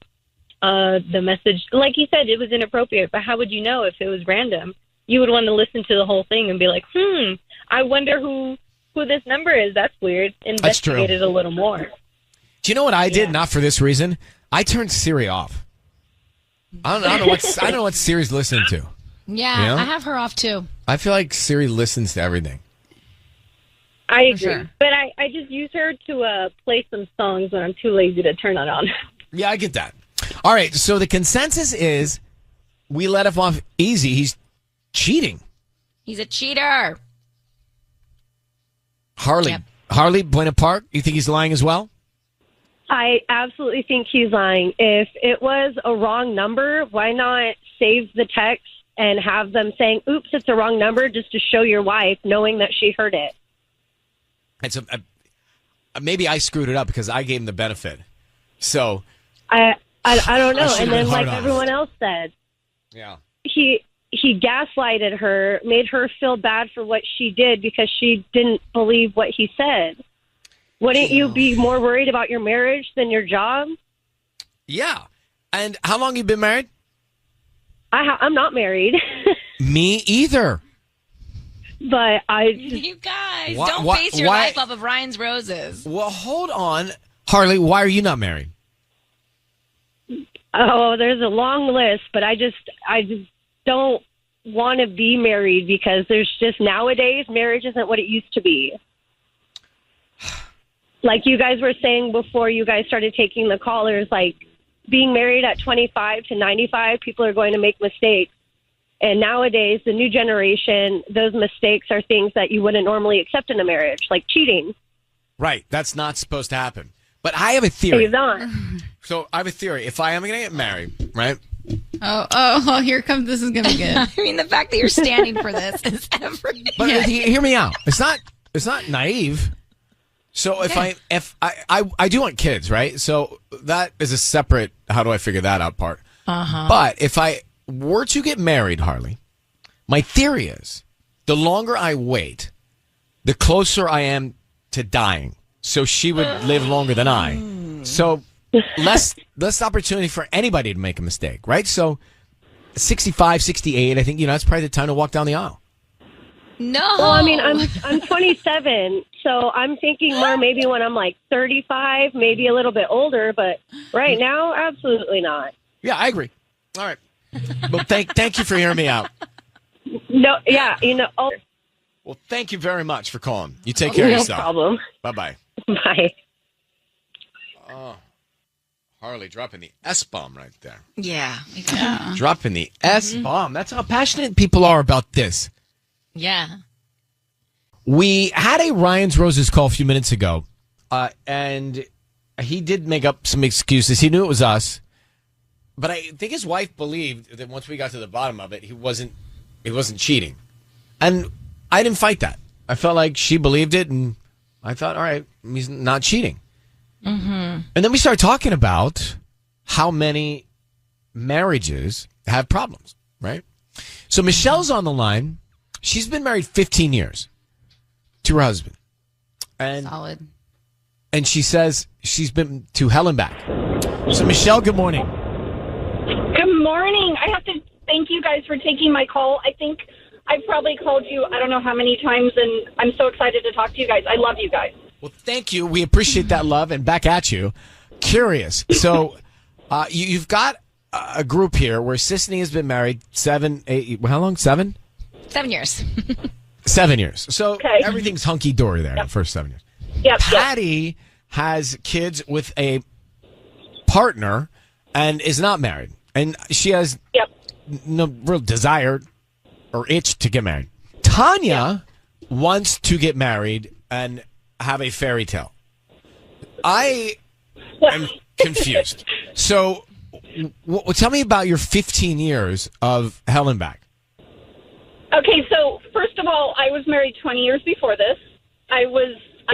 the message. Like he said, it was inappropriate. But how would you know if it was random? You would want to listen to the whole thing and be like, I wonder who this number is. That's weird. Investigate it a little more. Do you know what I did? Not for this reason. I turned Siri off. I don't know what Siri's listening to. Yeah, I have her off too. I feel like Siri listens to everything. I agree. Sure. But I just use her to play some songs when I'm too lazy to turn it on. Yeah, I get that. All right, so the consensus is we let him off easy. He's cheating. He's a cheater. Harley, Buena Park, you think he's lying as well? I absolutely think he's lying. If it was a wrong number, why not save the text and have them saying, oops, it's a wrong number, just to show your wife, knowing that she heard it. It's maybe I screwed it up because I gave him the benefit. So I don't know. And then, like everyone else said, he gaslighted her, made her feel bad for what she did because she didn't believe what he said. Wouldn't you be more worried about your marriage than your job? Yeah. And how long you been married? I'm not married. Me either. but You guys, don't base your life off of Ryan's roses. Well, hold on. Harley, why are you not married? Oh, there's a long list, but I just don't want to be married because there's just nowadays marriage isn't what it used to be. Like you guys were saying before you guys started taking the callers, like being married at 25 to 95, people are going to make mistakes. And nowadays, the new generation, those mistakes are things that you wouldn't normally accept in a marriage, like cheating. Right. That's not supposed to happen. But I have a theory. It's not. So I have a theory. If I am going to get married, right? Oh, here comes, this is going to be good. I mean, the fact that you're standing for this is everything. But hear me out. It's not naive. So if I do want kids, right? So that is a separate, how do I figure that out part. Uh-huh. But if I were to get married, Harley, my theory is the longer I wait, the closer I am to dying. So she would live longer than I. So less opportunity for anybody to make a mistake, right? So 65, 68, I think, that's probably the time to walk down the aisle. No. Well, I mean, I'm 27, so I'm thinking more maybe when I'm like 35, maybe a little bit older, but right now, absolutely not. Yeah, I agree. All right. Well, thank you for hearing me out. No, yeah, Well, thank you very much for calling. You take care of yourself. No problem. Bye-bye. Bye. Oh, Harley dropping the S-bomb right there. Yeah. Dropping the S-bomb. That's how passionate people are about this. Yeah. We had a Ryan's Roses call a few minutes ago, and he did make up some excuses. He knew it was us, but I think his wife believed that once we got to the bottom of it, he wasn't cheating. And I didn't fight that. I felt like she believed it, and I thought, all right, he's not cheating. Mm-hmm. And then we started talking about how many marriages have problems, right? So Michelle's on the line. She's been married 15 years to her husband. And, solid. And she says she's been to hell and back. So Michelle, good morning. Good morning. I have to thank you guys for taking my call. I think I've probably called you I don't know how many times, and I'm so excited to talk to you guys. I love you guys. Well, thank you. We appreciate that love, and back at you. Curious. So you've got a group here where Sisney has been married 7, 8, how long? 7? 7 years. 7 years. So everything's hunky-dory there the first 7 years. Yep. Patty has kids with a partner and is not married. And she has no real desire or itch to get married. Tanya wants to get married and have a fairy tale. I am confused. So tell me about your 15 years of hell and back. Okay, so first of all, I was married 20 years before this. I've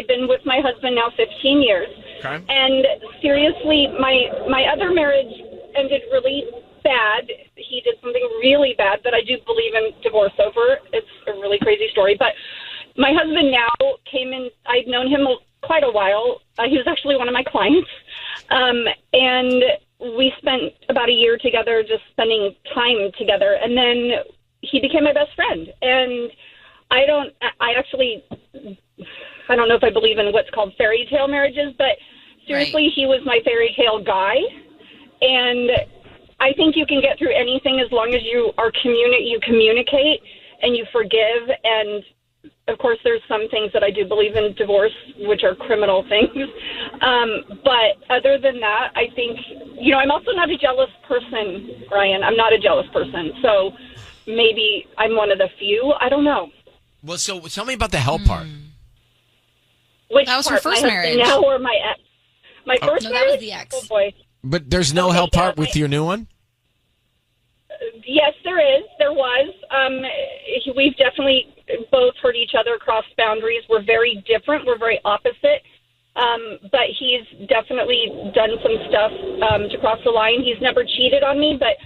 been with my husband now 15 years. Okay. And seriously, my other marriage ended really bad. He did something really bad that I do believe in divorce over. It's a really crazy story. But my husband now came in. I'd known him quite a while. He was actually one of my clients. And we spent about a year together just spending time together. And then he became my best friend. And I don't know if I believe in what's called fairy tale marriages, but seriously, He was my fairy tale guy. And I think you can get through anything as long as you communicate and you forgive. And of course, there's some things that I do believe in divorce, which are criminal things. But other than that, I think, I'm also not a jealous person, Ryan. I'm not a jealous person. So maybe I'm one of the few. I don't know. Well, so tell me about the hell part. Which that was part? her first my marriage. Now or my ex? My first no, marriage? that was the ex. Oh, boy. But there's no hell part with your new one? Yes, there is. There was. We've definitely both hurt each other, crossed boundaries. We're very different. We're very opposite. But he's definitely done some stuff to cross the line. He's never cheated on me, but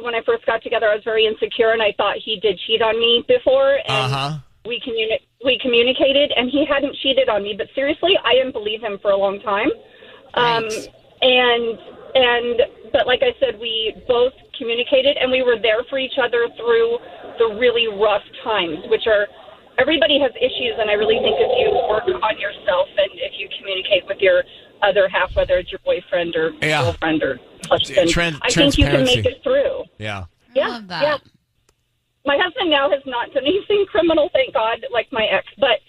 when I first got together, I was very insecure, and I thought he did cheat on me before. And we communicated, and he hadn't cheated on me. But seriously, I didn't believe him for a long time. But like I said, we both communicated, and we were there for each other through the really rough times, which are everybody has issues, and I really think if you work on yourself and if you communicate with your other half, whether it's your boyfriend or girlfriend or husband, I think you can make it through. Yeah. Yeah. love that. Yeah. My husband now has not done anything criminal, thank God, like my ex. But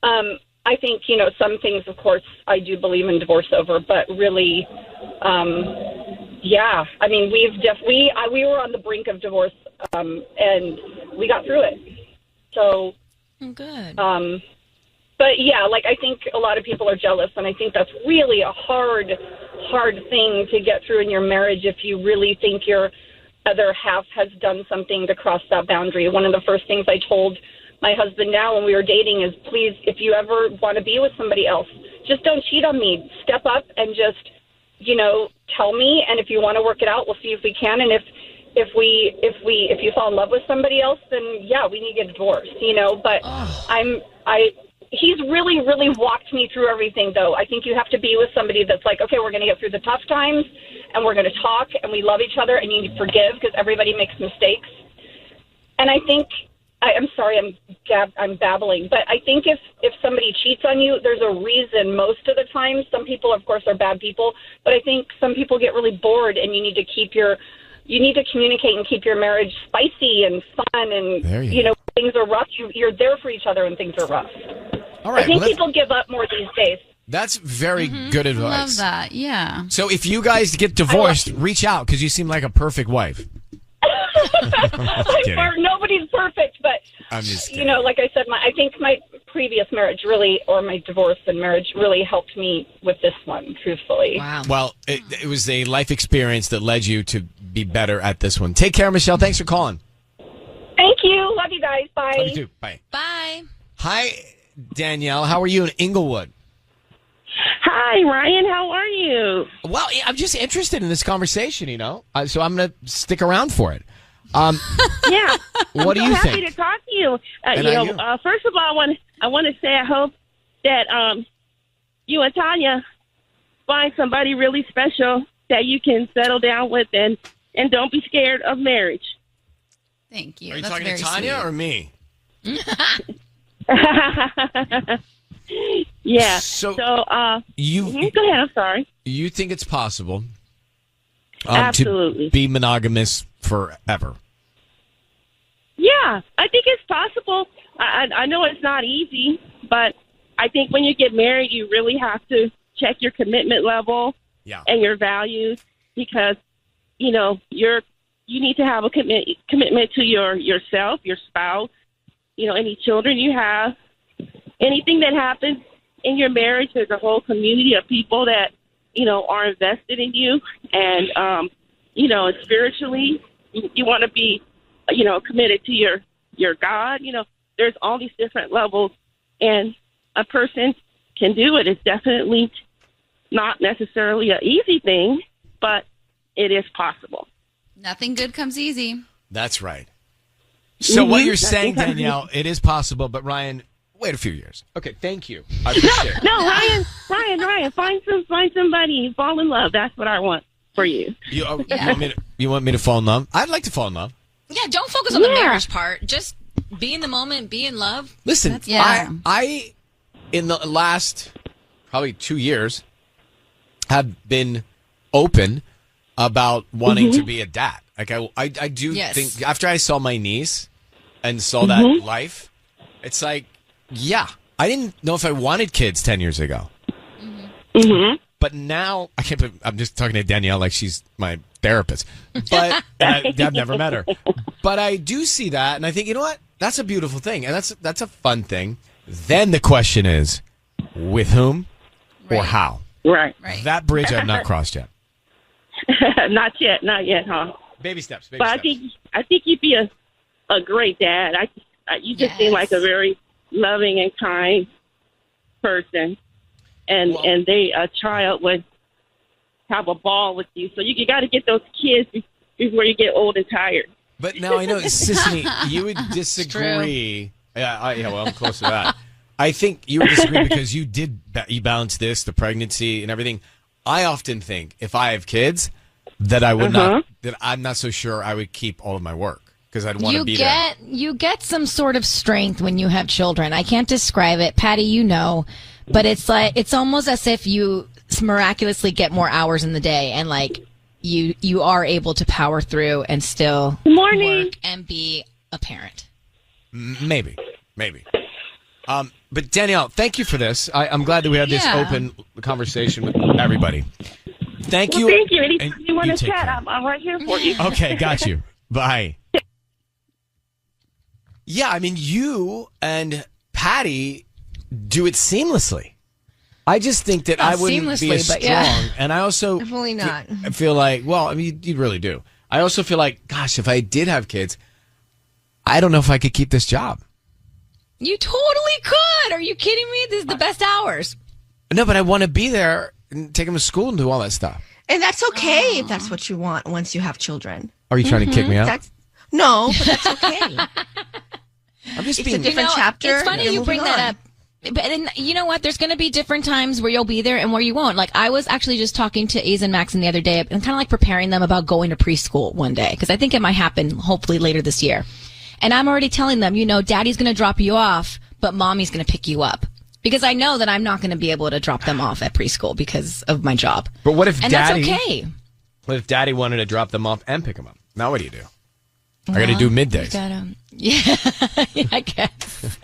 I think, some things, of course, I do believe in divorce over. But really, yeah. I mean, we were on the brink of divorce, and we got through it. So, good. But yeah, I think a lot of people are jealous, and I think that's really a hard thing to get through in your marriage if you really think your other half has done something to cross that boundary. One of the first things I told my husband now when we were dating is, please, if you ever want to be with somebody else, just don't cheat on me. Step up and just, tell me. And if you want to work it out, we'll see if we can. And if you fall in love with somebody else, then yeah, we need to get divorced, but he's really, really walked me through everything, though. I think you have to be with somebody that's like, okay, we're going to get through the tough times, and we're going to talk, and we love each other, and you need to forgive because everybody makes mistakes. And I think, I'm sorry, I'm babbling, but I think if somebody cheats on you, there's a reason most of the time. Some people, of course, are bad people, but I think some people get really bored, and you need to communicate and keep your marriage spicy and fun, and things are rough. You're there for each other when things are rough. All right, I think people give up more these days. That's very good advice. Love that. Yeah. So if you guys get divorced, reach out because you seem like a perfect wife. Nobody's perfect, but I'm just like I said, I think my previous marriage really, or my divorce and marriage really helped me with this one, truthfully. Wow. Well, it was a life experience that led you to be better at this one. Take care, Michelle. Thanks for calling. Thank you. Love you guys. Bye. Love you too. Bye. Bye. Hi, Danielle. How are you in Inglewood? Hi, Ryan. How are you? Well, I'm just interested in this conversation, so I'm going to stick around for it. Yeah. What do you happy think? to talk to you. And First of all, I want to say I hope that you and Tanya find somebody really special that you can settle down with, and don't be scared of marriage. Thank you. Are you That's talking to very Tanya sweet. or me? Yeah. So go ahead. I'm sorry. You think it's possible Absolutely. to be monogamous forever? Yeah, I think it's possible. I know it's not easy, but I think when you get married, you really have to check your commitment level and your values, because you need to have a commitment to yourself, your spouse, any children you have, anything that happens in your marriage. There's a whole community of people that are invested in you, and spiritually, you want to be committed to your God. There's all these different levels, and a person can do it. It's definitely not necessarily an easy thing, but it is possible. Nothing good comes easy. That's right. So what you're saying, Danielle, it is possible, but Ryan, wait a few years. Okay, thank you. I appreciate it. No, Ryan, find somebody, fall in love. That's what I want for you. You want me to fall in love? I'd like to fall in love. Yeah, don't focus on the marriage part. Just be in the moment, be in love. Listen, I in the last probably 2 years have been open about wanting to be a dad. Like I do think after I saw my niece and saw that life, it's like, yeah, I didn't know if I wanted kids 10 years ago. But now I can't. I'm just talking to Danielle like she's my therapist, but I've never met her. But I do see that, and I think, you know what? That's a beautiful thing, and that's a fun thing. Then the question is, with whom or how? Right. That bridge I've not crossed yet. Not yet, huh? Baby steps. But I think you'd be a great dad. You just seem like a very loving and kind person, and a child would have a ball with you. So you got to get those kids before you get old and tired. But now I know, Sissany, you would disagree. Yeah, I'm close to that. I think you would disagree because you balance this, the pregnancy and everything. I often think if I have kids that I would not, that I'm not so sure I would keep all of my work. because I'd want to be there. You get some sort of strength when you have children. I can't describe it. Patty, you know, but it's almost as if you miraculously get more hours in the day, and like you are able to power through and still work and be a parent. Maybe. But Danielle, thank you for this. I'm glad that we had this open conversation with everybody. Thank you. Thank you. Anytime you want to chat, I'm right here for you. Okay, got you. Bye. Yeah, I mean, you and Patty do it seamlessly. I just think that I wouldn't be as strong. And I also Definitely not. feel like, well, I mean, you really do. I also feel like, gosh, if I did have kids, I don't know if I could keep this job. You totally could. Are you kidding me? This is the best hours. No, but I want to be there and take them to school and do all that stuff. And that's okay if that's what you want once you have children. Are you trying to kick me out? No, but that's okay. I'm just It's a different chapter. It's funny you bring that up. But and you know what? There's going to be different times where you'll be there and where you won't. Like, I was actually just talking to A's and Max the other day and kind of like preparing them about going to preschool one day, because I think it might happen hopefully later this year. And I'm already telling them, Daddy's going to drop you off, but Mommy's going to pick you up. Because I know that I'm not going to be able to drop them off at preschool because of my job. But what if that's okay. What if Daddy wanted to drop them off and pick them up? Now what do you do? I got to do middays. Yeah, I guess.